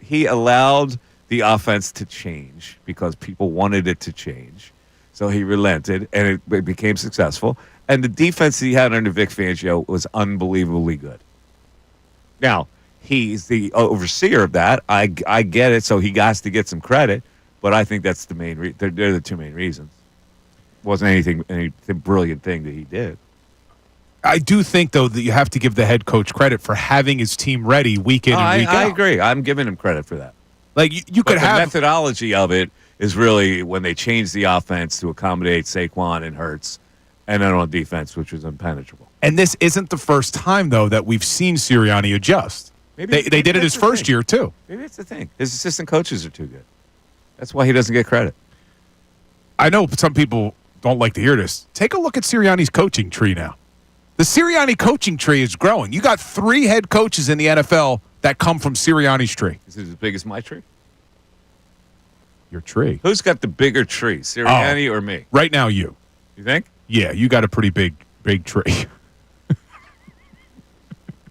he allowed the offense to change because people wanted it to change. So he relented, and it became successful. And the defense that he had under Vic Fangio was unbelievably good. Now, he's the overseer of that. I get it, so he has to get some credit. But I think that's the main they're the two main reasons. Wasn't any brilliant thing that he did. I do think, though, that you have to give the head coach credit for having his team ready week in and week out. I agree. I'm giving him credit for that. Like you could have the methodology of it is really when they changed the offense to accommodate Saquon and Hurts, and then on defense, which was impenetrable. And this isn't the first time, though, that we've seen Sirianni adjust. Maybe they did it his first year, too. Maybe it's the thing. His assistant coaches are too good. That's why he doesn't get credit. I know some people don't like to hear this. Take a look at Sirianni's coaching tree now. The Sirianni coaching tree is growing. You got 3 head coaches in the NFL that come from Sirianni's tree. Is it as big as my tree? Your tree. Who's got the bigger tree, Sirianni or me? Right now, you. You think? Yeah, you got a pretty big tree.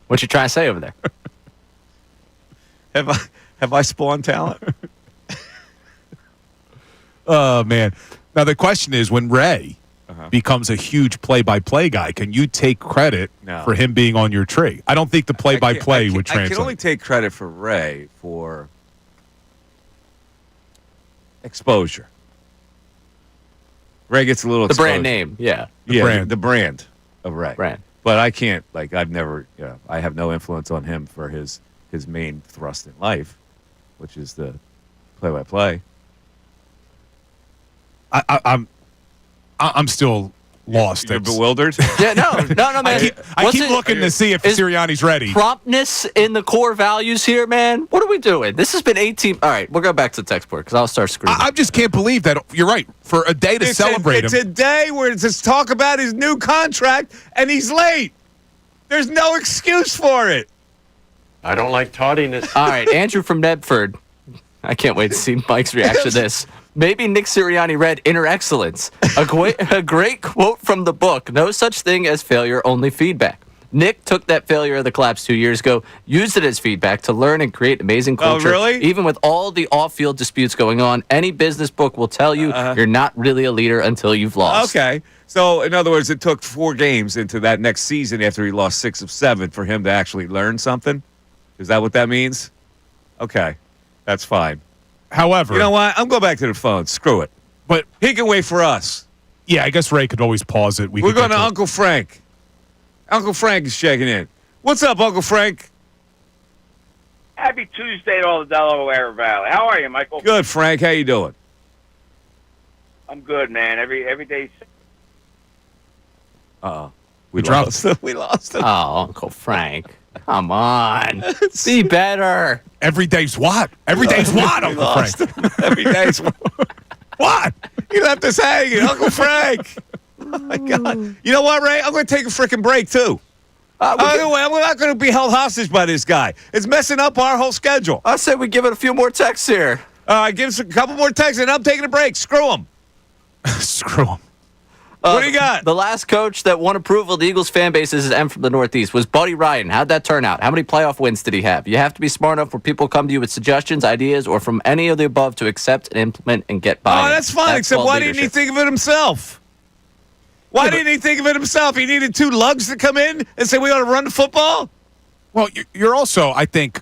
What you trying to say over there? Have I spawned talent? Oh, man. Now, the question is, when Ray becomes a huge play-by-play guy, can you take credit for him being on your tree? I don't think the play-by-play would translate. I can only take credit for Ray for exposure. Ray gets a little exposure. The brand name, yeah. The brand of Ray. Brand. But I can't, I've never, I have no influence on him for his main thrust in life, which is the play-by-play. I'm still lost. You're bewildered? Yeah, no, man. I keep looking to see if Sirianni's ready. Promptness in the core values here, man. What are we doing? This has been 18. All right, we'll go back to the text board because I'll start screaming. I just can't believe that. You're right. For a day to celebrate him. It's a day where it's just talk about his new contract, and he's late. There's no excuse for it. I don't like tardiness. All right, Andrew from Nedford. I can't wait to see Mike's reaction to this. Maybe Nick Sirianni read Inner Excellence, a great quote from the book, No Such Thing as Failure, Only Feedback. Nick took that failure of the collapse 2 years ago, used it as feedback to learn and create amazing culture. Oh, really? Even with all the off-field disputes going on, any business book will tell you you're not really a leader until you've lost. Okay. So, in other words, it took 4 games into that next season after he lost 6 of 7 for him to actually learn something? Is that what that means? Okay. That's fine. However, you know what? I'm going back to the phone. Screw it. But he can wait for us. Yeah, I guess Ray could always pause it. We're going to Uncle Frank. Uncle Frank is checking in. What's up, Uncle Frank? Happy Tuesday to all the Delaware Valley. How are you, Michael? Good, Frank. How you doing? I'm good, man. Every day. Uh-oh. We lost him. We lost him. Oh, Uncle Frank. Come on. Be better. Every day's what? Every day's what, Uncle Frank? Every day's what? He left us hanging, Uncle Frank. Oh, my God. You know what, Ray? I'm going to take a freaking break, too. I'm not going to be held hostage by this guy. It's messing up our whole schedule. I said we give it a few more texts here. Give us a couple more texts, and I'm taking a break. Screw him. Screw him. What do you got? The last coach that won approval of the Eagles fan base is M from the Northeast was Buddy Ryan. How'd that turn out? How many playoff wins did he have? You have to be smart enough where people come to you with suggestions, ideas, or from any of the above to accept and implement and get by. Oh, that's fine, except why didn't he think of it himself? Why didn't he think of it himself? He needed 2 lugs to come in and say we ought to run the football? Well, you're also, I think,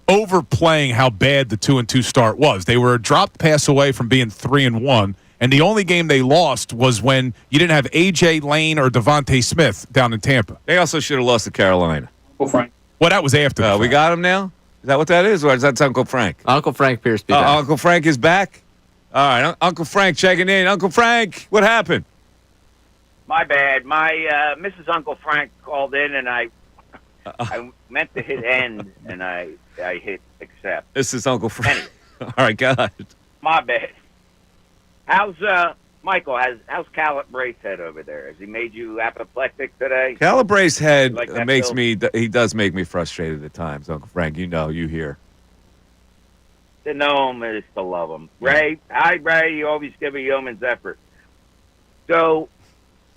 overplaying how bad the 2-2 start was. They were a dropped pass away from being 3-1. And the only game they lost was when you didn't have A.J. Lane or Devontae Smith down in Tampa. They also should have lost to Carolina. Uncle Frank. Well, that was after. We got him now? Is that what that is? Or is that Uncle Frank? Uncle Frank Pierce. Uncle Frank is back? All right. Uncle Frank checking in. Uncle Frank, what happened? My bad. My Mrs. Uncle Frank called in, and I meant to hit end, and I hit accept. This is Uncle Frank. Anyway. All right, go ahead. My bad. How's Michael? How's Calabrese head over there? Has he made you apoplectic today? Calabrese head Like that makes bill? me. He does make me frustrated at times, Uncle Frank. You know, you hear. To know him is to love him. Ray, hi Ray. You always give a yeoman's effort. So,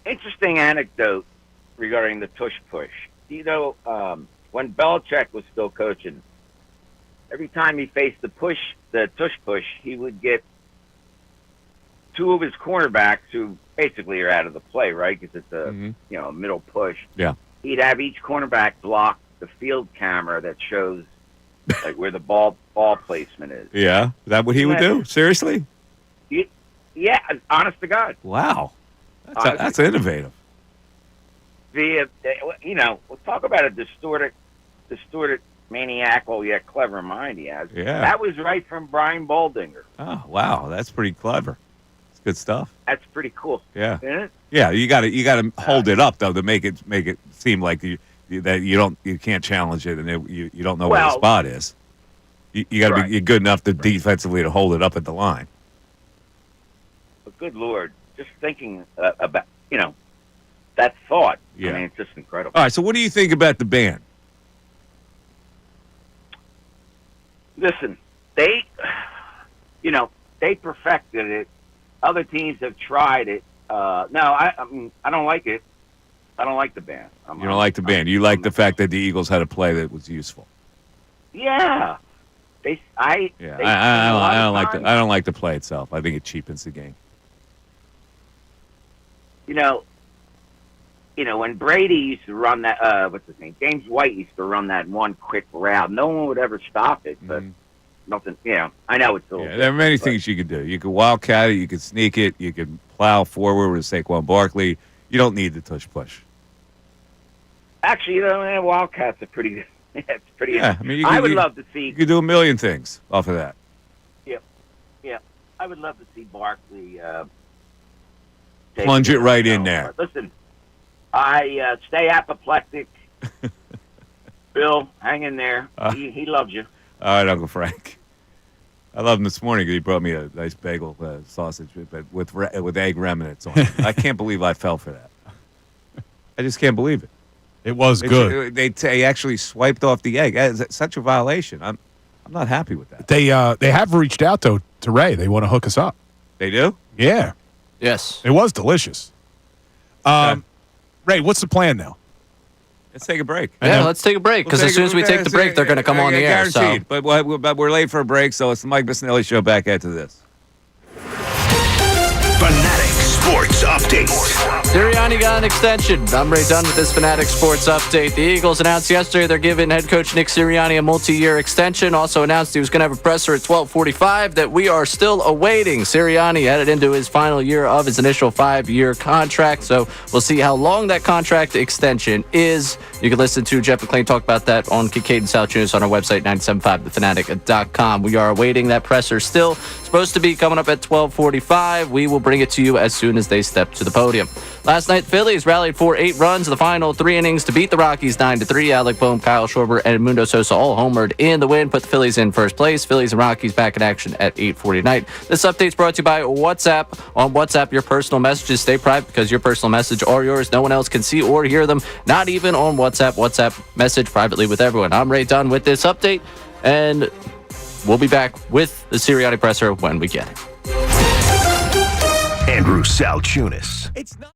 interesting anecdote regarding the Tush push. You know, when Belichick was still coaching, every time he faced the tush push, he would get two of his cornerbacks who basically are out of the play, right? Because it's a a middle push. Yeah. He'd have each cornerback block the field camera that shows like where the ball placement is. Yeah. Is that what he would do? Seriously? Yeah, honest to God. Wow. That's innovative. We'll talk about a distorted, maniacal yet clever mind he has. Yeah. That was right from Brian Baldinger. Oh, wow. That's pretty clever. It's good stuff. That's pretty cool. Yeah. Isn't it? Yeah, you got to hold it up though to make it seem like you can't challenge it and you don't know where the spot is. You got to be good enough defensively to hold it up at the line. But good Lord, just thinking about that thought. Yeah. I mean, it's just incredible. All right, so what do you think about the band? Listen, they perfected it. Other teams have tried it. No, I don't like it. I don't like the band. You don't like the band. You like the fact that the Eagles had a play that was useful. Yeah. I don't like the play itself. I think it cheapens the game. When Brady used to run that, what's his name? James White used to run that one quick route. No one would ever stop it, but nothing. I know it's a little. Yeah, there are many things you could do. You could wildcat it. You could sneak it. You could plow forward with Saquon Barkley. You don't need the tush push. Actually, wildcats are pretty good. It's pretty. Yeah, I would love to see. You could do a million things off of that. Yeah. I would love to see Barkley plunge it right in there. Listen, I stay apoplectic. Bill, hang in there. He loves you. All right, Uncle Frank. I love him this morning because he brought me a nice bagel sausage with egg remnants on it. I can't believe I fell for that. I just can't believe it. It was good. They actually swiped off the egg. It's such a violation. I'm not happy with that. They have reached out though to Ray. They want to hook us up. They do? Yeah. Yes. It was delicious. Ray, what's the plan now? Let's take a break. Yeah, let's take a break because as soon as we take the break, they're going to come on the air. So. But we're late for a break, so it's the Mike Missanelli Show back after this. Fanatic Sports Update. Sirianni got an extension. I'm Ray done with this Fanatic Sports Update. The Eagles announced yesterday they're giving head coach Nick Sirianni a multi-year extension. Also announced he was going to have a presser at 12:45 that we are still awaiting. Sirianni headed into his final year of his initial 5-year contract, so we'll see how long that contract extension is. You can listen to Jeff McClain talk about that on Kincade and Salciunas on our website, 975thefanatic.com. We are awaiting that presser still. Supposed to be coming up at 12:45. We will bring it to you as soon as they step to the podium. Last night, Phillies rallied for 8 runs in the final 3 innings to beat the Rockies 9-3. Alec Boehm, Kyle Schwarber, and Mundo Sosa all homered in the win, put the Phillies in first place. Phillies and Rockies back in action at 8:40 tonight. This update is brought to you by WhatsApp. On WhatsApp, your personal messages stay private because your personal message are yours. No one else can see or hear them, not even on WhatsApp. WhatsApp message privately with everyone. I'm Ray done with this update, and we'll be back with the Sirianni presser when we get it. Andrew Salciunas. It's not.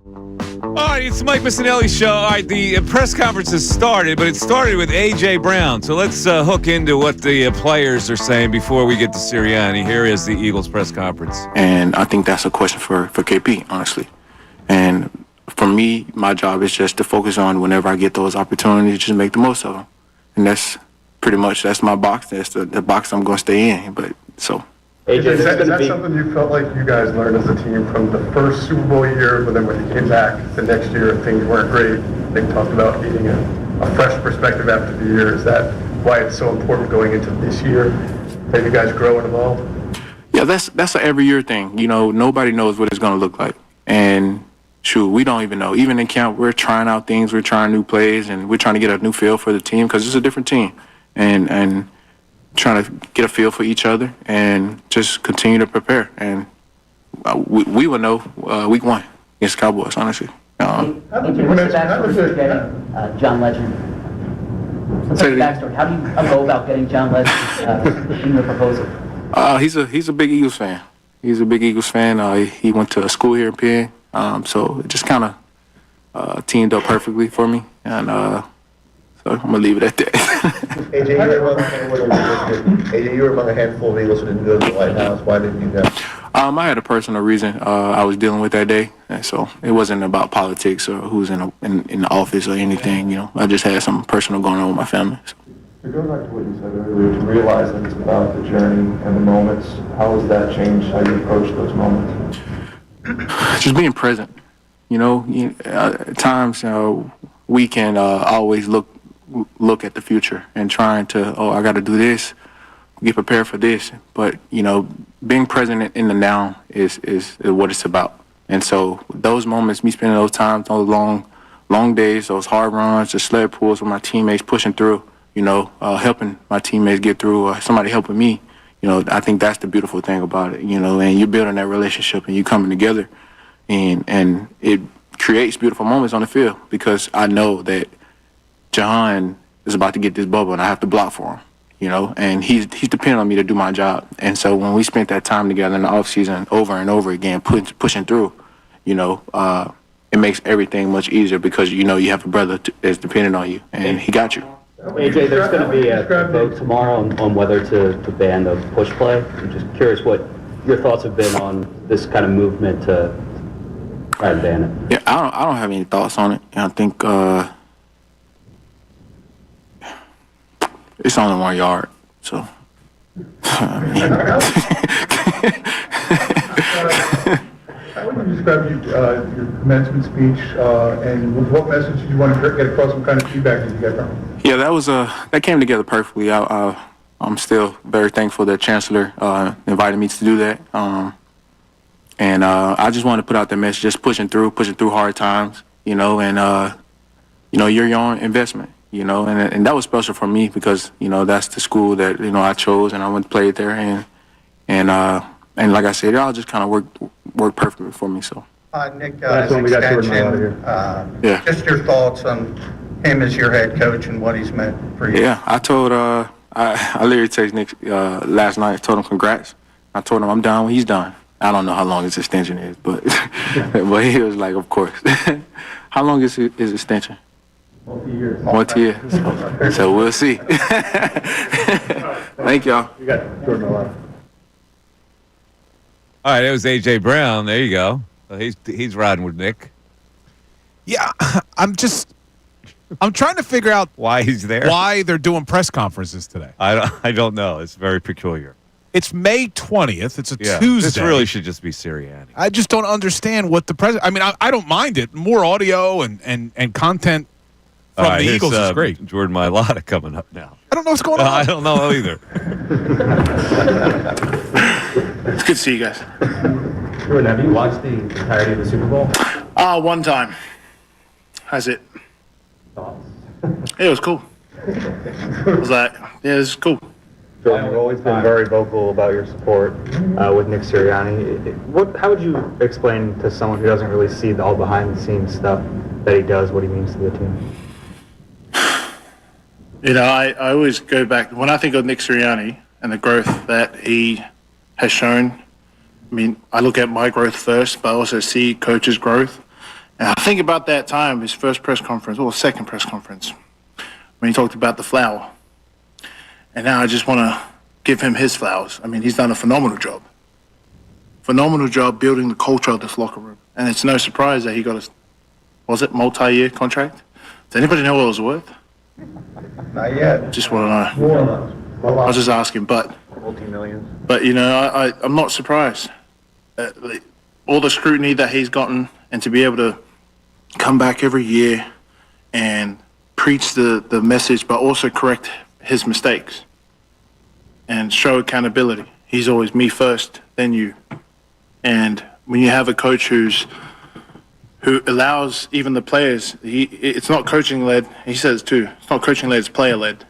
All right, it's Mike Missanelli's show. All right, the press conference has started, but it started with A.J. Brown. So let's hook into what the players are saying before we get to Sirianni. Here is the Eagles press conference. And I think that's a question for KP, honestly. And for me, my job is just to focus on whenever I get those opportunities, just make the most of them. And that's pretty much, that's my box. That's the box I'm going to stay in. But so. AJ, is that something you felt like you guys learned as a team from the first Super Bowl year, but then when you came back the next year and things weren't great, they talked about needing a fresh perspective after the year. Is that why it's so important going into this year that you guys grow and evolve? Yeah, that's an every year thing. You know, nobody knows what it's going to look like. And shoot, we don't even know. Even in camp, we're trying out things, we're trying new plays, and we're trying to get a new feel for the team because it's a different team. And trying to get a feel for each other and just continue to prepare. And we will know week 1 against Cowboys, honestly. What's the backstory for getting John Legend? What's the backstory? How do you go about getting John Legend in your proposal? He's a big Eagles fan. He's a big Eagles fan. He went to school here in Penn, so it just kind of teamed up perfectly for me. And so I'm going to leave it at that. AJ, you were among a handful of Eagles who didn't go to the White House. Why didn't you go? I had a personal reason I was dealing with that day, and so it wasn't about politics or who's in the office or anything. You know, I just had something personal going on with my family. So. To go back to what you said earlier, to realize that it's about the journey and the moments, how has that changed how you approach those moments? Just being present. You know, at times we can always look at the future and trying to, I got to do this, get prepared for this. But, you know, being present in the now is what it's about. And so those moments, me spending those times, those long days, those hard runs, the sled pulls with my teammates pushing through, you know, helping my teammates get through, or somebody helping me, you know, I think that's the beautiful thing about it, you know, and you're building that relationship and you coming together and it creates beautiful moments on the field because I know that John is about to get this bubble and I have to block for him, you know, and he's depending on me to do my job. And so when we spent that time together in the offseason over and over again, pushing through, you know, it makes everything much easier because, you know, you have a brother that's dependent on you and he got you. AJ, there's going to be a vote tomorrow on whether to ban the push play. I'm just curious what your thoughts have been on this kind of movement to try and ban it. Yeah, I don't have any thoughts on it. I think it's only 1 yard, so. How would you describe your commencement speech, and what message did you want to get across? What kind of feedback did you get from it? Yeah, that came together perfectly. I'm still very thankful that Chancellor invited me to do that. And I just wanted to put out that message, just pushing through hard times, you know, and you know, you're your own investment. You know, and that was special for me because, you know, that's the school that, you know, I chose and I went to play there. And like I said, it all just kind of worked perfectly for me. So. Nick, yeah. Just your thoughts on him as your head coach and what he's meant for you. Yeah, I told, I literally texted Nick last night, told him congrats. I told him I'm done when he's done. I don't know how long his extension is, but but he was like, of course. How long is his extension? Multi-year. So we'll see. Thank y'all. You got Jordan a lot. All right, it was A.J. Brown. There you go. So he's riding with Nick. Yeah, I'm trying to figure out why he's there. Why they're doing press conferences today. I don't know. It's very peculiar. It's May 20th. It's a Tuesday. This really should just be Sirianni. I just don't understand what the president. I mean, I don't mind it. More audio and content from the Eagles is great. Jordan Mailata coming up now. I don't know what's going on. I don't know either. It's good to see you guys. Jordan, have you watched the entirety of the Super Bowl? One time. How's it? Thoughts? It was cool. It was like, yeah, it was cool. Jordan, you've always been very vocal about your support with Nick Sirianni. How would you explain to someone who doesn't really see all behind-the-scenes stuff that he does, what he means to the team? You know, I always go back, when I think of Nick Sirianni and the growth that he has shown, I mean, I look at my growth first, but I also see coach's growth. And I think about that time, his first press conference, or second press conference, when he talked about the flower. And now I just want to give him his flowers. I mean, he's done a phenomenal job. Phenomenal job building the culture of this locker room. And it's no surprise that he got a, multi-year contract? Does anybody know what it was worth? Not yet. Just want to know. I was just asking, but Multi-millions. But, you know, I'm not surprised. All the scrutiny that he's gotten, and to be able to come back every year and preach the message, but also correct his mistakes and show accountability. He's always me first, then you. And when you have a coach who allows even the players, it's not coaching-led. He says, too, it's not coaching-led, it's player-led.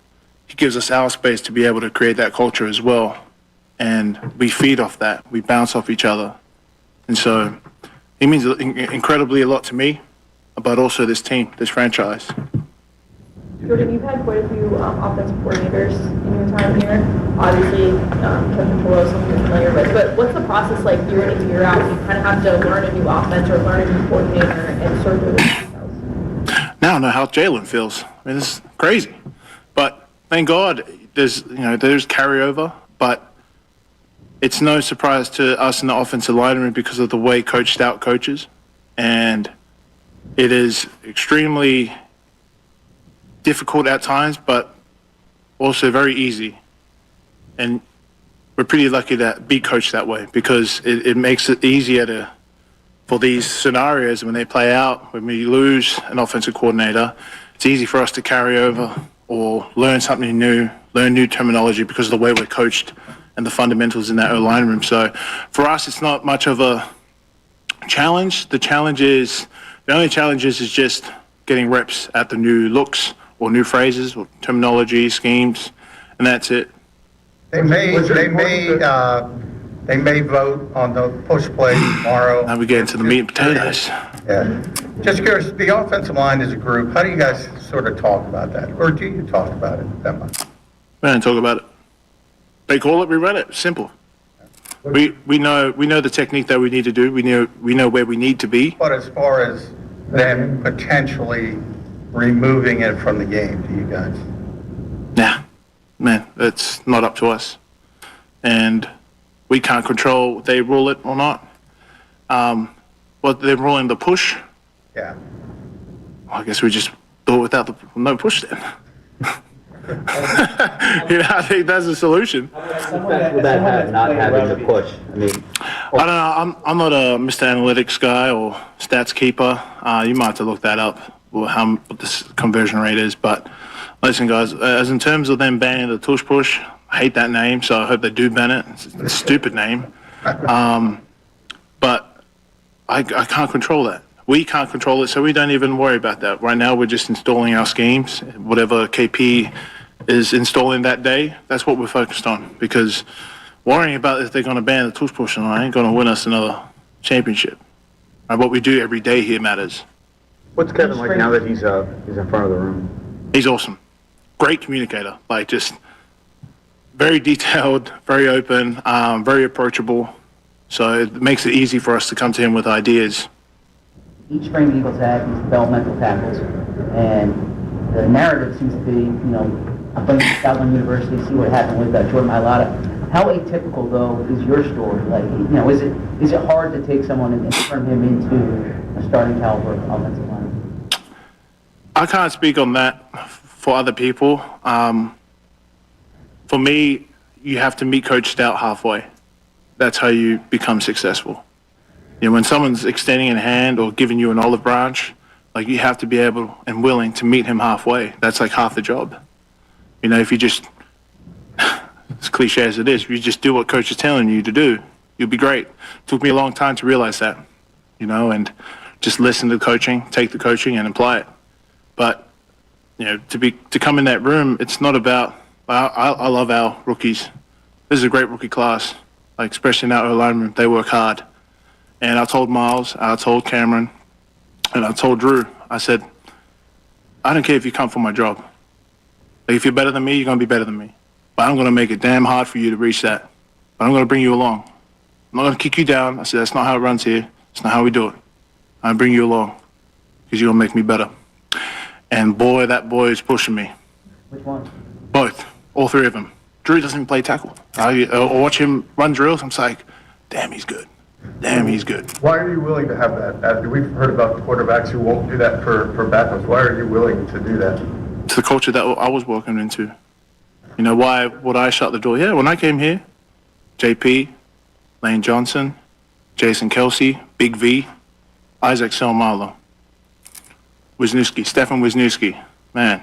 He gives us our space to be able to create that culture as well. And we feed off that. We bounce off each other. And so he means incredibly a lot to me, but also this team, this franchise. Jordan, you've had quite a few offensive coordinators in your time here. Obviously, Kevin Toro, something you're familiar with. But what's the process like year in and year out? You kind of have to learn a new offense or learn a new coordinator and sort of do it. Now I know how Jalen feels. I mean, this is crazy. But thank God there's carryover, but it's no surprise to us in the offensive line room because of the way Coach Stout coaches. And it is extremely difficult at times, but also very easy. And we're pretty lucky to be coached that way because it makes it easier for these scenarios when they play out, when we lose an offensive coordinator, it's easy for us to carry over or learn something new, learn new terminology because of the way we're coached and the fundamentals in that O-line room. So for us, it's not much of a challenge. The only challenge is just getting reps at the new looks or new phrases or terminology, schemes, and that's it. They may vote on the push play tomorrow. Now we get into the meat and potatoes. Yeah. Just curious, the offensive line as a group, how do you guys sort of talk about that? Or do you talk about it that much? We don't talk about it. They call it, we run it. Simple. We know the technique that we need to do. We know where we need to be. But as far as them potentially removing it from the game, do you guys? Nah, man, that's not up to us. And we can't control if they rule it or not. Well, they're ruling the push. Yeah. Well, I guess we just do it without no push then. I think that's the solution. With that not having the push, I mean, I don't know. I'm not a Mr. Analytics guy or stats keeper. You might have to look that up, or what this conversion rate is. But listen, guys, as in terms of them banning the Tush push, I hate that name, so I hope they do ban it. It's a stupid name. But I can't control that. We can't control it, so we don't even worry about that. Right now, we're just installing our schemes. Whatever KP is installing that day, that's what we're focused on. Because worrying about if they're going to ban the Tush push or not ain't going to win us another championship. Right, what we do every day here matters. What's Kevin like now that he's in front of the room? He's awesome. Great communicator. Like, just very detailed, very open, very approachable. So it makes it easy for us to come to him with ideas. Each spring the Eagles have these developmental tackles, and the narrative seems to be, I'm going to Scotland University, see what happened with Jordan Mailata. How atypical, though, is your story? Like, is it hard to take someone and turn him into a starting caliber offensive lineman? I can't speak on that for other people. For me, you have to meet Coach Stout halfway. That's how you become successful. When someone's extending a hand or giving you an olive branch, like, you have to be able and willing to meet him halfway. That's like half the job. If you just, as cliche as it is, if you just do what Coach is telling you to do, you'll be great. It took me a long time to realize that, and just listen to coaching, take the coaching and apply it. But, to come in that room, it's not about, I love our rookies. This is a great rookie class, like, especially in our O-line room. They work hard. And I told Miles, I told Cameron, and I told Drew, I said, I don't care if you come for my job. Like, if you're better than me, you're going to be better than me. But I'm going to make it damn hard for you to reach that. But I'm going to bring you along. I'm not going to kick you down. I said, that's not how it runs here. It's not how we do it. I bring you along. because you're going to make me better. And boy, that boy is pushing me. Which one? Both. All three of them. Drew doesn't even play tackle. I watch him run drills. I'm just like, damn, he's good. Damn, he's good. Why are you willing to have that? We've heard about quarterbacks who won't do that for backups. Why are you willing to do that? It's the culture that I was welcomed into. You know, why would I shut the door? Yeah, when I came here, JP, Lane Johnson, Jason Kelsey, Big V, Isaac Selmalo, Wisniewski, Stefan Wisniewski, man,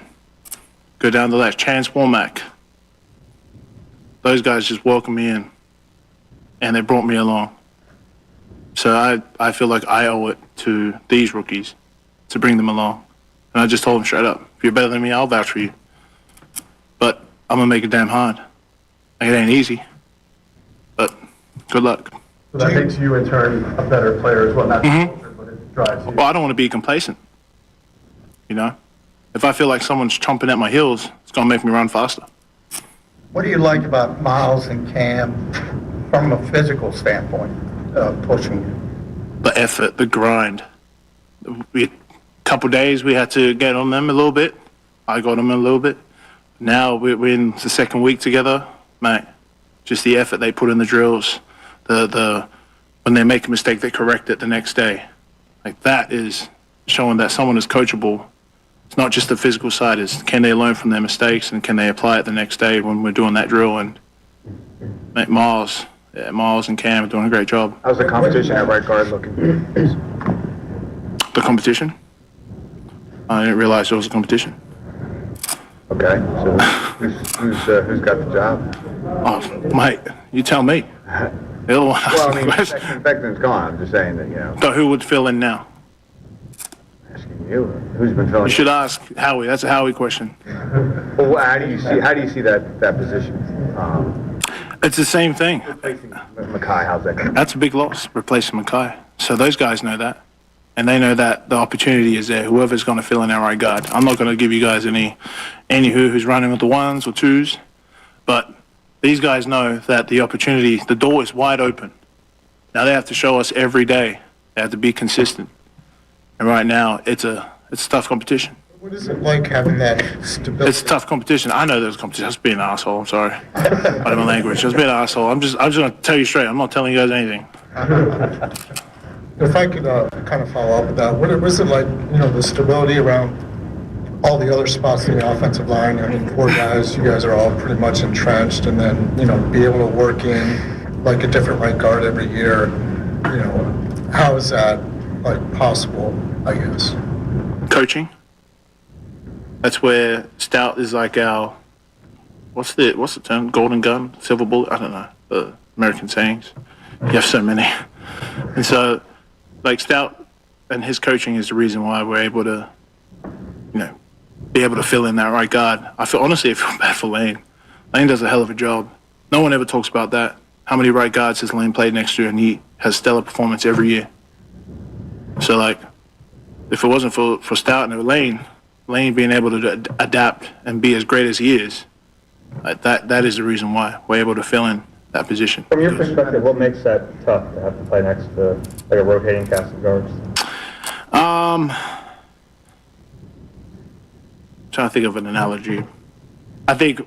go down the left, Chance Womack. Those guys just welcomed me in, and they brought me along. So I feel like I owe it to these rookies to bring them along. And I just told them straight up, if you're better than me, I'll vouch for you. But I'm going to make it damn hard. Like, it ain't easy. But good luck. So that makes you, in turn, a better player as well. Not the culture, but it drives you. Well, I don't want to be complacent. You know? If I feel like someone's chomping at my heels, it's going to make me run faster. What do you like about Miles and Cam from a physical standpoint, pushing you? The effort, the grind. Couple days we had to get on them a little bit. I got them a little bit. Now we're in the second week together, mate. Just the effort they put in the drills, the when they make a mistake, they correct it the next day. Like, that is showing that someone is coachable. It's not just the physical side. It's can they learn from their mistakes and can they apply it the next day when we're doing that drill. And mate, Miles and Cam are doing a great job. How's the competition at right guard looking? The competition? I didn't realize there was a competition. Okay, so who's got the job? Oh, mate, you tell me. Well, I mean, Beckman's gone. I'm just saying that, you know. So who would fill in now? Asking you, who's been filling? You should ask Howie. That's a Howie question. Well, how do you see that position? It's the same thing. Replacing Mackay, how's that going? That's a big loss, replacing Mackay. So those guys know that. And they know that the opportunity is there. Whoever's going to fill in our right guard. I'm not going to give you guys any who's running with the ones or twos, but these guys know that the opportunity, the door is wide open. Now they have to show us every day. They have to be consistent. And right now, it's a tough competition. What is it like having that stability? It's a tough competition. I know there's competition. I was being an asshole. I'm sorry. By my language. I was being an asshole. I'm just going to tell you straight. I'm not telling you guys anything. If I could kind of follow up with that, what was it like, the stability around all the other spots in the offensive line? I mean, 4 guys, you guys are all pretty much entrenched, and then, be able to work in like a different right guard every year. How is that possible, I guess? Coaching. That's where Stout is like our, what's the term? Golden gun? Silver bullet? I don't know. The American sayings. You have so many. And so, Stout and his coaching is the reason why we're able to, be able to fill in that right guard. Honestly, I feel bad for Lane. Lane does a hell of a job. No one ever talks about that. How many right guards has Lane played next year, and he has stellar performance every year. So, if it wasn't for Stout and Lane being able to adapt and be as great as he is, that is the reason why we're able to fill in that position. From your perspective, what makes that tough to have to play next to a rotating cast of guards? Trying to think of an analogy. I think,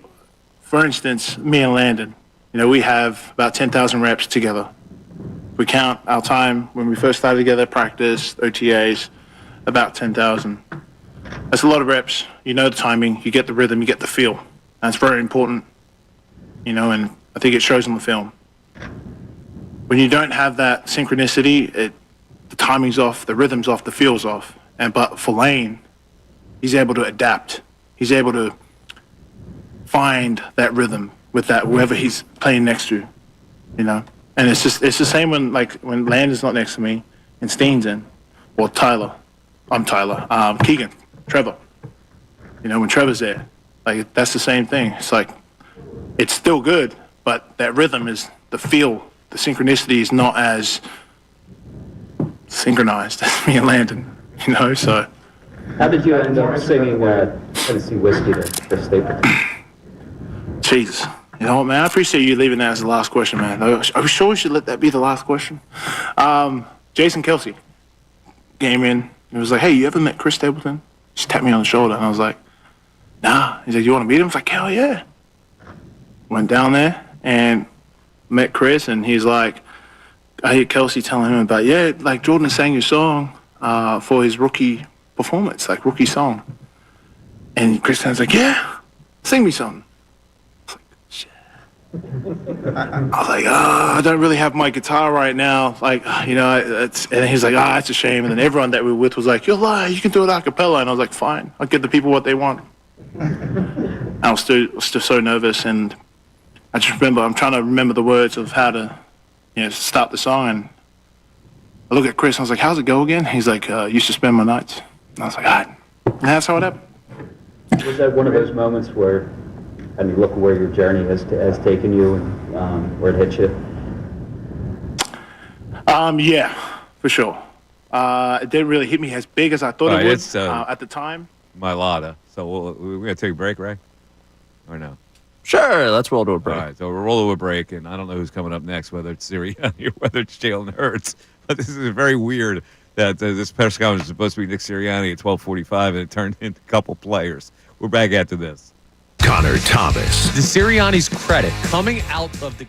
for instance, me and Landon, we have about 10,000 reps together. We count our time when we first started together, practice, OTAs, about 10,000. That's a lot of reps. You know the timing, you get the rhythm, you get the feel. That's very important, and I think it shows on the film. When you don't have that synchronicity, the timing's off, the rhythm's off, the feel's off. But for Lane, he's able to adapt. He's able to find that rhythm with that whoever he's playing next to, And it's the same when Landon's not next to me and Steen's in, or Keegan, Trevor. When Trevor's there, that's the same thing. It's it's still good, but that rhythm is the feel, the synchronicity is not as synchronized as me and Landon, so. How did you end up singing Tennessee Whiskey to Stapleton? Jesus. You know what, man? I appreciate you leaving that as the last question, man. Are we sure we should let that be the last question? Jason Kelsey came in, He was like, hey, you ever met Chris Stapleton? Just tapped me on the shoulder. And I was like, nah. He's like, you want to meet him? I was like, hell yeah. Went down there and met Chris, and he's like, I hear Kelsey telling him about, yeah, like Jordan sang your song for his rookie performance, like rookie song. And Chris was like, yeah, sing me something. I was like, I don't really have my guitar right now. Like, and he's like, that's a shame. And then everyone that we were with was like, you're lying, you can do it a cappella. And I was like, fine, I'll give the people what they want. I was still so nervous, and I just remember, I'm trying to remember the words of how to, start the song. And I look at Chris, and I was like, how's it go again? He's like, used to spend my nights. And I was like, all right. And that's how it happened. Was that one of those moments where, and you look where your journey has taken you and where it hit you? Yeah, for sure. It didn't really hit me as big as I thought it would at the time. Milata. So we're going to take a break, right? Or no? Sure, let's roll to a break. All right, so we'll roll to a break, and I don't know who's coming up next, whether it's Sirianni or whether it's Jalen Hurts. But this is very weird that this press conference is supposed to be Nick Sirianni at 12:45, and it turned into a couple players. We're back after this. Connor Thomas. To Sirianni's credit, coming out of the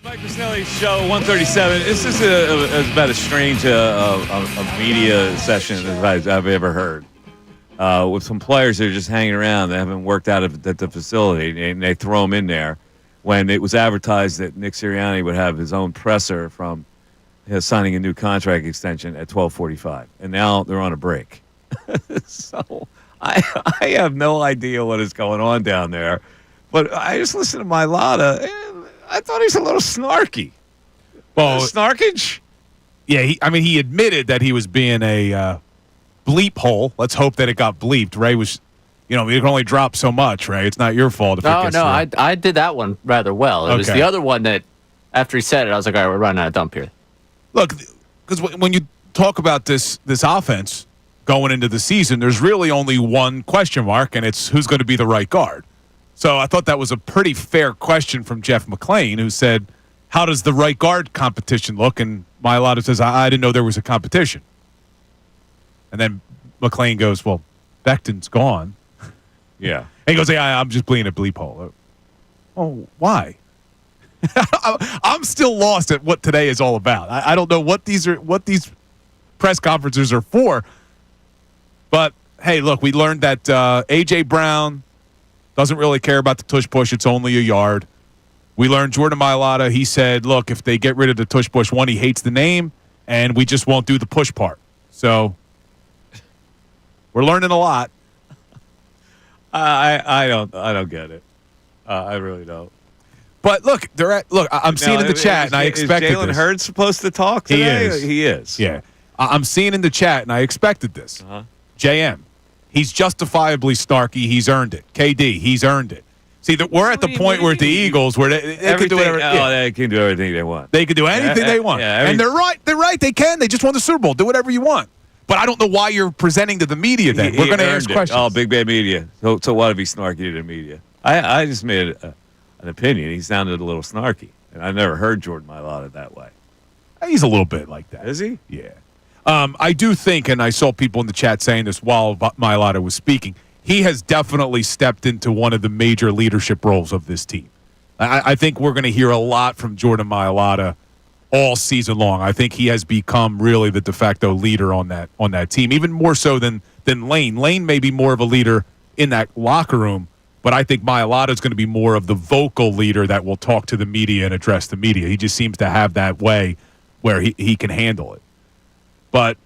Mike Missanelli Show 137. This is about as strange a media session as I've ever heard. With some players that are just hanging around that haven't worked out at the facility, and they throw them in there when it was advertised that Nick Sirianni would have his own presser from signing a new contract extension at 12:45, and now they're on a break. So I have no idea what is going on down there, but I just listened to Mailata, and I thought he's a little snarky. Well, snarkage? Yeah, he admitted that he was being a bleep hole. Let's hope that it got bleeped. Ray was, you can only drop so much, Ray. It's not your fault if it gets through. I did that one rather well. It was the other one that, after he said it, I was like, all right, we're running out of dump here. Look, because when you talk about this offense going into the season, there's really only one question mark, and it's who's going to be the right guard. So I thought that was a pretty fair question from Jeff McClain, who said, how does the right guard competition look? And Mailata says, I didn't know there was a competition. And then McClain goes, well, Becton's gone. Yeah. And he goes, yeah, I'm just being a bleep hole. Oh, why? I'm still lost at what today is all about. I don't know what these press conferences are for. But, hey, look, we learned that A.J. Brown doesn't really care about the tush push. It's only a yard. We learned Jordan Mailata, he said, look, if they get rid of the tush push, one, he hates the name, and we just won't do the push part. So we're learning a lot. I don't get it. I really don't. But look, I'm seeing in the chat, and I expected this. Is Jalen Hurts supposed to talk today? He is. Yeah. I'm seeing in the chat, and I expected this. Uh-huh. JM, he's justifiably snarky. He's earned it. KD, he's earned it. See, we're at the point where the Eagles, where they can do whatever. They can do everything they want. They can do anything they want. And they're right. They're right. They can. They just won the Super Bowl. Do whatever you want. But I don't know why you're presenting to the media then. We're going to ask questions. Oh, big bad media. So what if he's snarky to the media? I just made an opinion. He sounded a little snarky. And I've never heard Jordan Mailata that way. He's a little bit like that. Is he? Yeah. I do think, and I saw people in the chat saying this while Mailata was speaking, he has definitely stepped into one of the major leadership roles of this team. I think we're going to hear a lot from Jordan Mailata all season long. I think he has become really the de facto leader on that team, even more so than Lane. Lane may be more of a leader in that locker room, but I think Mailata is going to be more of the vocal leader that will talk to the media and address the media. He just seems to have that way where he can handle it. But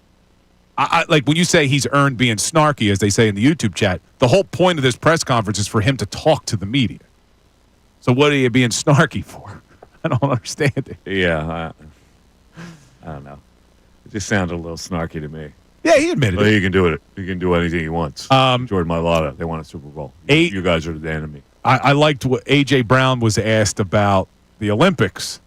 I like when you say he's earned being snarky, as they say in the YouTube chat, the whole point of this press conference is for him to talk to the media. So what are you being snarky for? I don't understand it. Yeah, I don't know. It just sounded a little snarky to me. Yeah, he admitted it. He can do it. He can do anything he wants. Jordan Mailata, they want a Super Bowl. You guys are the enemy. I liked what A.J. Brown was asked about the Olympics,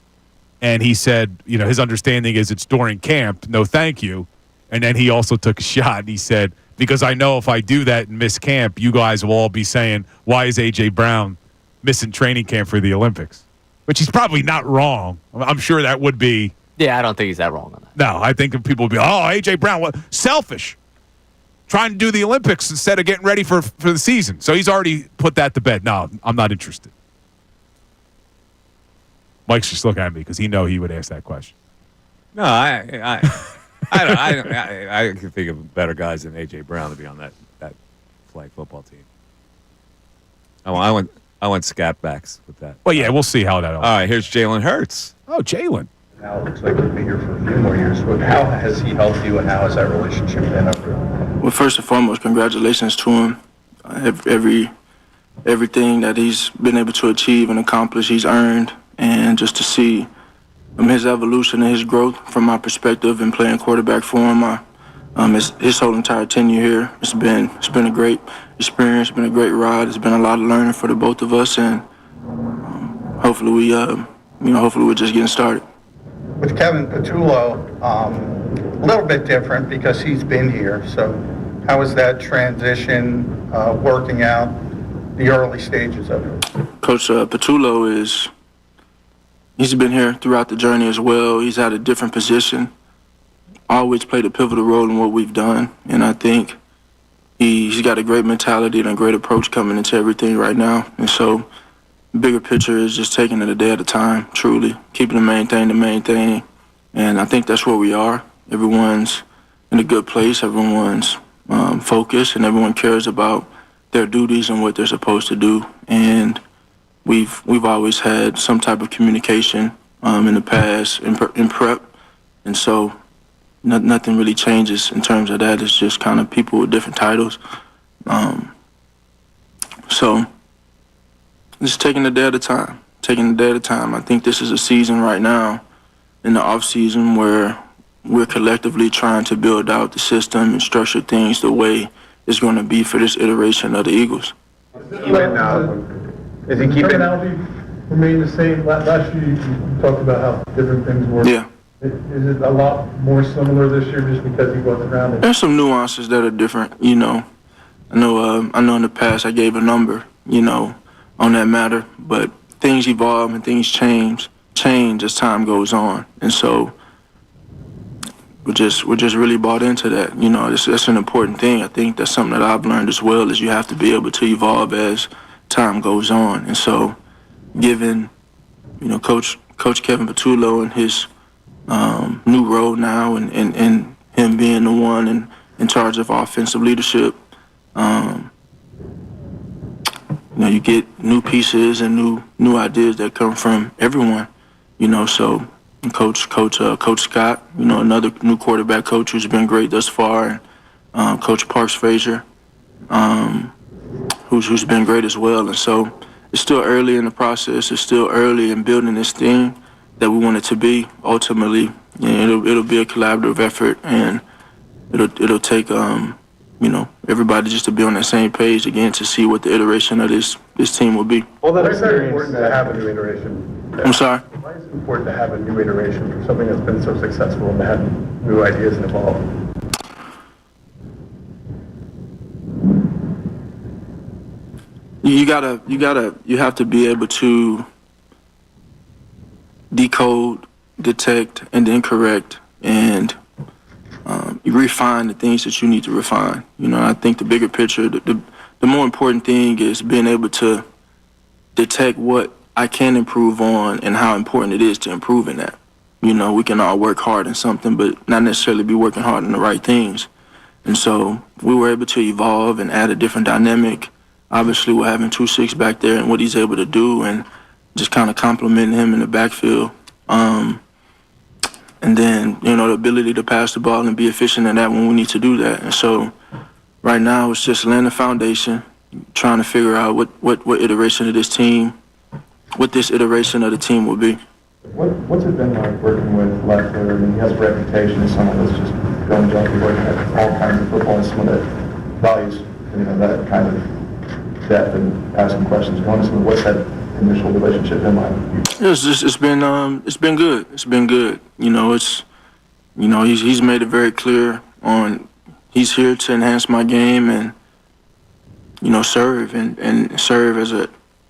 and he said, his understanding is it's during camp. No, thank you. And then he also took a shot, and he said, because I know if I do that and miss camp, you guys will all be saying, why is A.J. Brown missing training camp for the Olympics? Which he's probably not wrong. I'm sure that would be. Yeah, I don't think he's that wrong on that. No, I think people would be, A.J. Brown, what? Selfish. Trying to do the Olympics instead of getting ready for the season. So he's already put that to bed. No, I'm not interested. Mike's just looking at me because he would ask that question. No, I can think of better guys than A.J. Brown to be on that flag football team. I went scat backs with that. Well, yeah, we'll see how that. All right, here's Jalen Hurts. Oh, Jalen. Now it looks like he'll be here for a few more years. How has he helped you, and how has that relationship been over? Well, first and foremost, congratulations to him. Everything that he's been able to achieve and accomplish, he's earned, and just to see his evolution and his growth from my perspective and playing quarterback for him, his whole entire tenure here, it's been a great experience, it's been a great ride. It's been a lot of learning for the both of us, and hopefully we're just getting started. With Kevin Patullo, a little bit different because he's been here. So how is that transition working out, the early stages of it? Coach Patullo he's been here throughout the journey as well. He's had a different position, always played a pivotal role in what we've done, and I think he's got a great mentality and a great approach coming into everything right now. And so bigger picture is just taking it a day at a time, truly. Keeping the main thing. And I think that's where we are. Everyone's in a good place. Everyone's focused, and everyone cares about their duties and what they're supposed to do. And we've always had some type of communication in the past, in prep. And so nothing really changes in terms of that. It's just kind of people with different titles. So just taking a day at a time. I think this is a season right now in the off season where we're collectively trying to build out the system and structure things the way it's going to be for this iteration of the Eagles. Is he keeping personality remain the same? Last year you talked about how different things were. Yeah. Is it a lot more similar this year just because he wasn't around it? There's some nuances that are different, I know in the past I gave a number, on that matter, but things evolve and things change as time goes on. And so we're just really bought into that. That's an important thing. I think that's something that I've learned as well, is you have to be able to evolve as time goes on. And so given, Coach Kevin Patullo and his new role now and him being the one in charge of offensive leadership, you get new pieces and new ideas that come from everyone, so Coach Scott, another new quarterback coach who's been great thus far, and Coach Parks Frazier, who's been great as well. And so it's still early in the process. It's still early in building this thing that we want it to be. Ultimately, it'll be a collaborative effort, and it'll take everybody just to be on that same page again to see what the iteration of this team will be. Well, that is very important to have a new iteration. I'm sorry? Why is it important to have a new iteration for something that's been so successful and to have new ideas and evolve? You have to be able to decode, detect, and then correct, and you refine the things that you need to refine. I think the bigger picture, the more important thing is being able to detect what I can improve on and how important it is to improve in that. We can all work hard in something, but not necessarily be working hard on the right things. And so we were able to evolve and add a different dynamic. Obviously, we're having 2-6 back there and what he's able to do, and just kind of complimenting him in the backfield. And then, the ability to pass the ball and be efficient in that when we need to do that. And so right now it's just laying the foundation, trying to figure out what iteration of this team, what this iteration of the team will be. What's it been like working with Leffler? I mean, he has a reputation as someone that's just going junkie, working at all kinds of football, and someone that values, that kind of depth and asking questions. What's that initial relationship been like? It's been good. It's been good. He's made it very clear on he's here to enhance my game and serve and serve as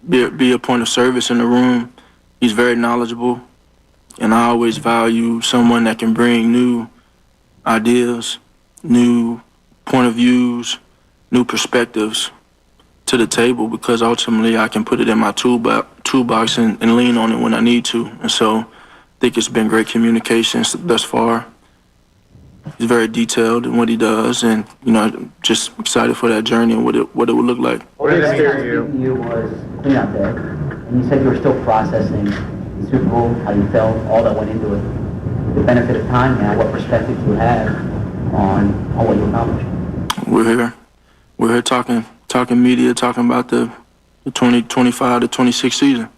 be a point of service in the room. He's very knowledgeable, and I always value someone that can bring new ideas, new point of views, new perspectives to the table, because ultimately I can put it in my toolbox and lean on it when I need to. And so I think it's been great communication thus far. He's very detailed in what he does, and just excited for that journey and what it would look like. What did you was cleanup day, and you said you were still processing the Super Bowl, how you felt, all that went into it. With the benefit of time now, what perspective do you have on what you accomplished? We're here talking media, talking about the 2025 to 26 season.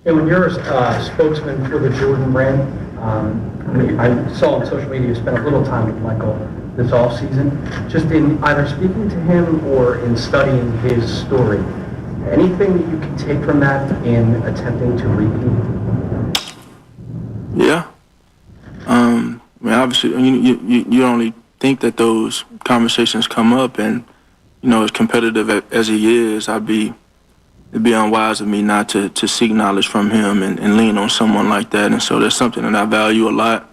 Hey, when you're a spokesman for the Jordan brand, I saw on social media you spent a little time with Michael this offseason, just in either speaking to him or in studying his story. Anything that you can take from that in attempting to repeat? Yeah. Obviously, you only think that those conversations come up, and as competitive as he is, it'd be unwise of me not to seek knowledge from him and lean on someone like that. And so that's something that I value a lot.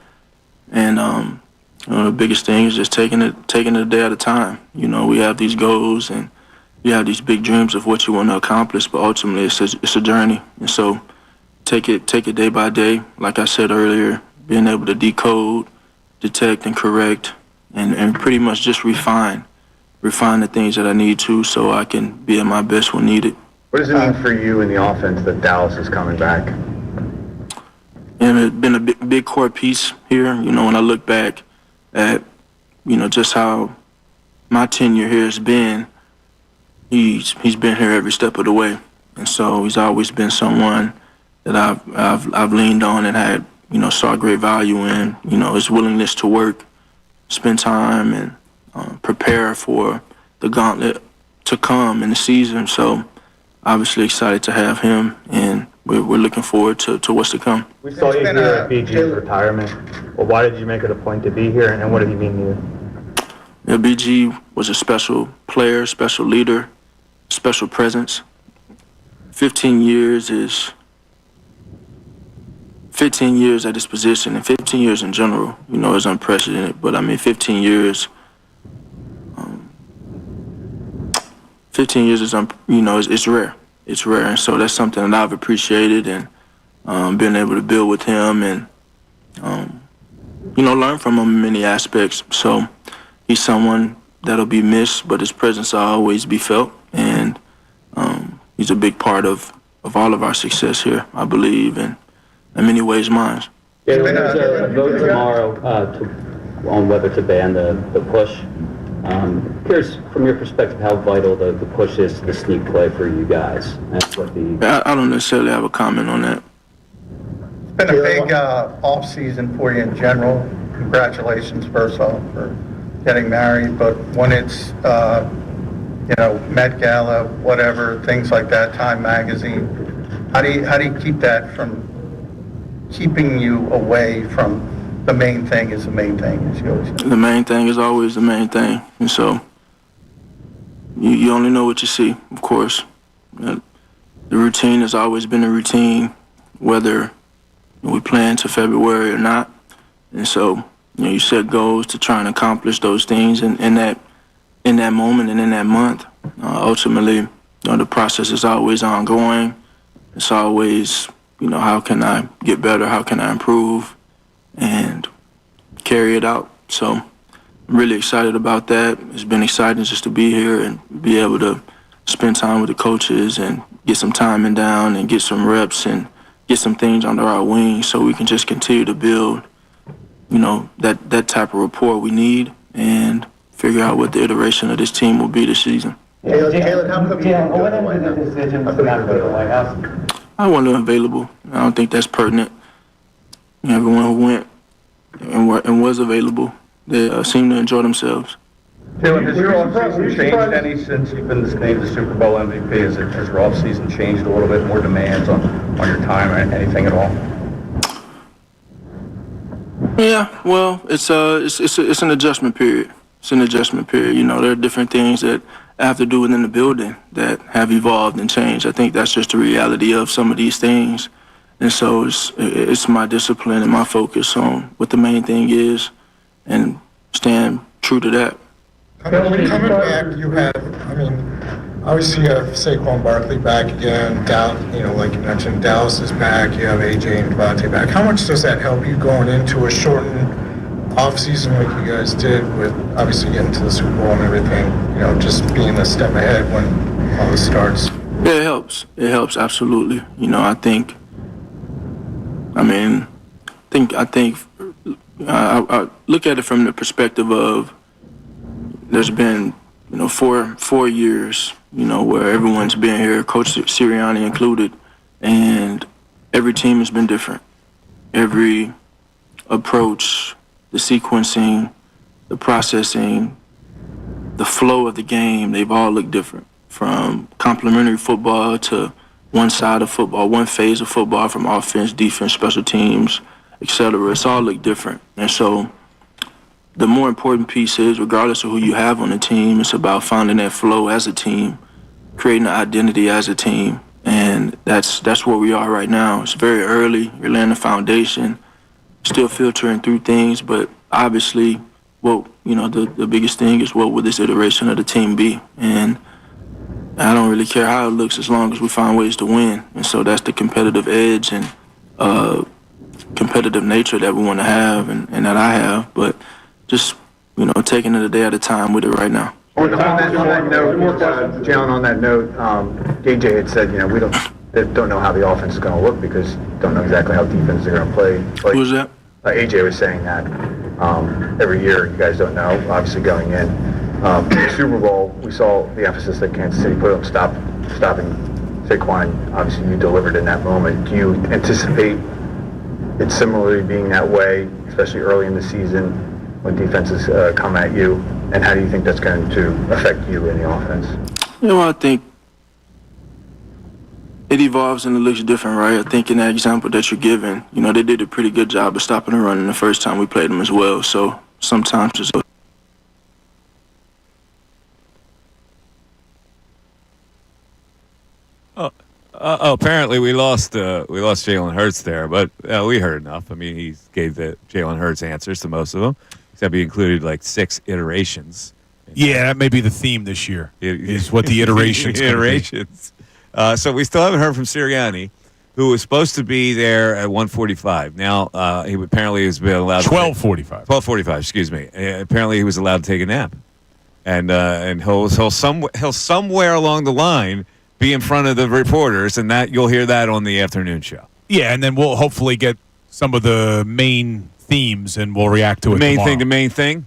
And the biggest thing is just taking it a day at a time. We have these goals, and you have these big dreams of what you want to accomplish, but ultimately it's a journey. And so take it day by day. Like I said earlier, being able to decode, detect, and correct, and pretty much just refine the things that I need to so I can be at my best when needed. What does it mean for you in the offense that Dallas is coming back? And it's been a big core piece here. You know, when I look back at, you know, just how my tenure here has been, he's been here every step of the way. And so he's always been someone that I've leaned on and had, you know, saw great value in, you know, his willingness to work, spend time, and prepare for the gauntlet to come in the season. So obviously excited to have him, and we're looking forward to what's to come. We saw you here at BG's retirement. Well, why did you make it a point to be here, and what did he mean to you? Yeah, BG was a special player, special leader, special presence. 15 years at his position, and 15 years in general, you know, is unprecedented. But I mean, 15 years is, you know, it's rare. It's rare, and so that's something that I've appreciated, and being able to build with him and, you know, learn from him in many aspects. So he's someone that'll be missed, but his presence will always be felt, and he's a big part of all of our success here, I believe, and in many ways mine. Yeah, there's a vote tomorrow on whether to ban the push. Curious, from your perspective, how vital the push is to the sneak play for you guys. That's what I don't necessarily have a comment on that. It's been a big off-season for you in general. Congratulations, first off, for getting married. But when it's, you know, Met Gala, whatever, things like that, Time Magazine, how do you keep that from keeping you away from the main thing is the main thing, as you always say? The main thing is always the main thing. And so you only know what you see, of course. The routine has always been a routine, whether we plan to February or not. And so, you know, you set goals to try and accomplish those things in that moment and in that month. Ultimately, you know, the process is always ongoing. It's always, you know, how can I get better? How can I improve? And carry it out. So I'm really excited about that. It's been exciting just to be here and be able to spend time with the coaches and get some timing down and get some reps and get some things under our wings so we can just continue to build, you know, that type of rapport we need and figure out what the iteration of this team will be this season. Jalen, how come you didn't go to the White House? Decision to not go to the White House? I wasn't available. I don't think that's pertinent. Everyone who went and was available, they seemed to enjoy themselves. Jalen, has your offseason changed any since you've been named the Super Bowl MVP? Has your offseason changed a little bit, more demands on your time or anything at all? Yeah, well, it's an adjustment period. It's an adjustment period. You know, there are different things that I have to do within the building that have evolved and changed. I think that's just the reality of some of these things. And so it's my discipline and my focus on what the main thing is and stand true to that. Coming back, you have, I mean, obviously you have Saquon Barkley back again. You know, like you mentioned, Dallas is back. You have AJ and Devontae back. How much does that help you going into a shortened offseason like you guys did with obviously getting to the Super Bowl and everything, you know, just being a step ahead when all this starts? Yeah, it helps. It helps, absolutely. You know, I think I look at it from the perspective of there's been, you know, four years, you know, where everyone's been here, Coach Sirianni included, and every team has been different. Every approach, the sequencing, the processing, the flow of the game, they've all looked different. From complementary football to one side of football, one phase of football, from offense, defense, special teams, etc. It's all looked different. And so the more important piece is, regardless of who you have on the team, it's about finding that flow as a team, creating an identity as a team. And that's where we are right now. It's very early. You're laying the foundation, still filtering through things, but obviously, well, you know, the biggest thing is what will this iteration of the team be? And I don't really care how it looks as long as we find ways to win. And so that's the competitive edge and competitive nature that we want to have and that I have. But just, taking it a day at a time with it right now. On that note, Jalen, on that note, AJ had said, they don't know how the offense is going to look because don't know exactly how defense are going to play. Who was that? AJ was saying that every year you guys don't know, obviously going in. The Super Bowl, we saw the emphasis that Kansas City put on stopping Saquon. Obviously, you delivered in that moment. Do you anticipate it similarly being that way, especially early in the season when defenses come at you? And how do you think that's going to affect you in the offense? I think it evolves and it looks different, right? I think in that example that you're giving, they did a pretty good job of stopping the run the first time we played them as well. So sometimes it's apparently we lost Jalen Hurts there, but we heard enough. I mean, he gave the Jalen Hurts answers to most of them, except he included like 6 iterations. Yeah, that may be the theme this year. Is what the iterations. So we still haven't heard from Sirianni, who was supposed to be there at 1:45. Now he apparently has been allowed 12:45. 12:45. Excuse me. Apparently he was allowed to take a nap, and he'll somewhere along the line be in front of the reporters, and that you'll hear that on the afternoon show. Yeah, and then we'll hopefully get some of the main themes, and we'll react to it tomorrow. The main thing?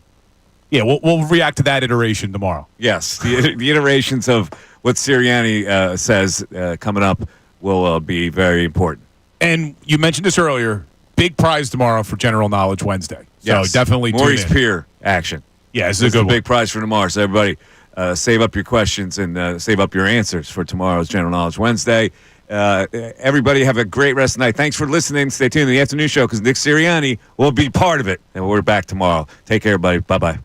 Yeah, we'll react to that iteration tomorrow. Yes, the iterations of what Sirianni says coming up will be very important. And you mentioned this earlier, big prize tomorrow for General Knowledge Wednesday. Yes. So definitely Maurice tune in. Peer action. Yeah, this is a good one. Big prize for tomorrow. So everybody save up your questions and save up your answers for tomorrow's General Knowledge Wednesday. Everybody have a great rest of the night. Thanks for listening. Stay tuned to the afternoon show because Nick Sirianni will be part of it. And we're back tomorrow. Take care, everybody. Bye-bye.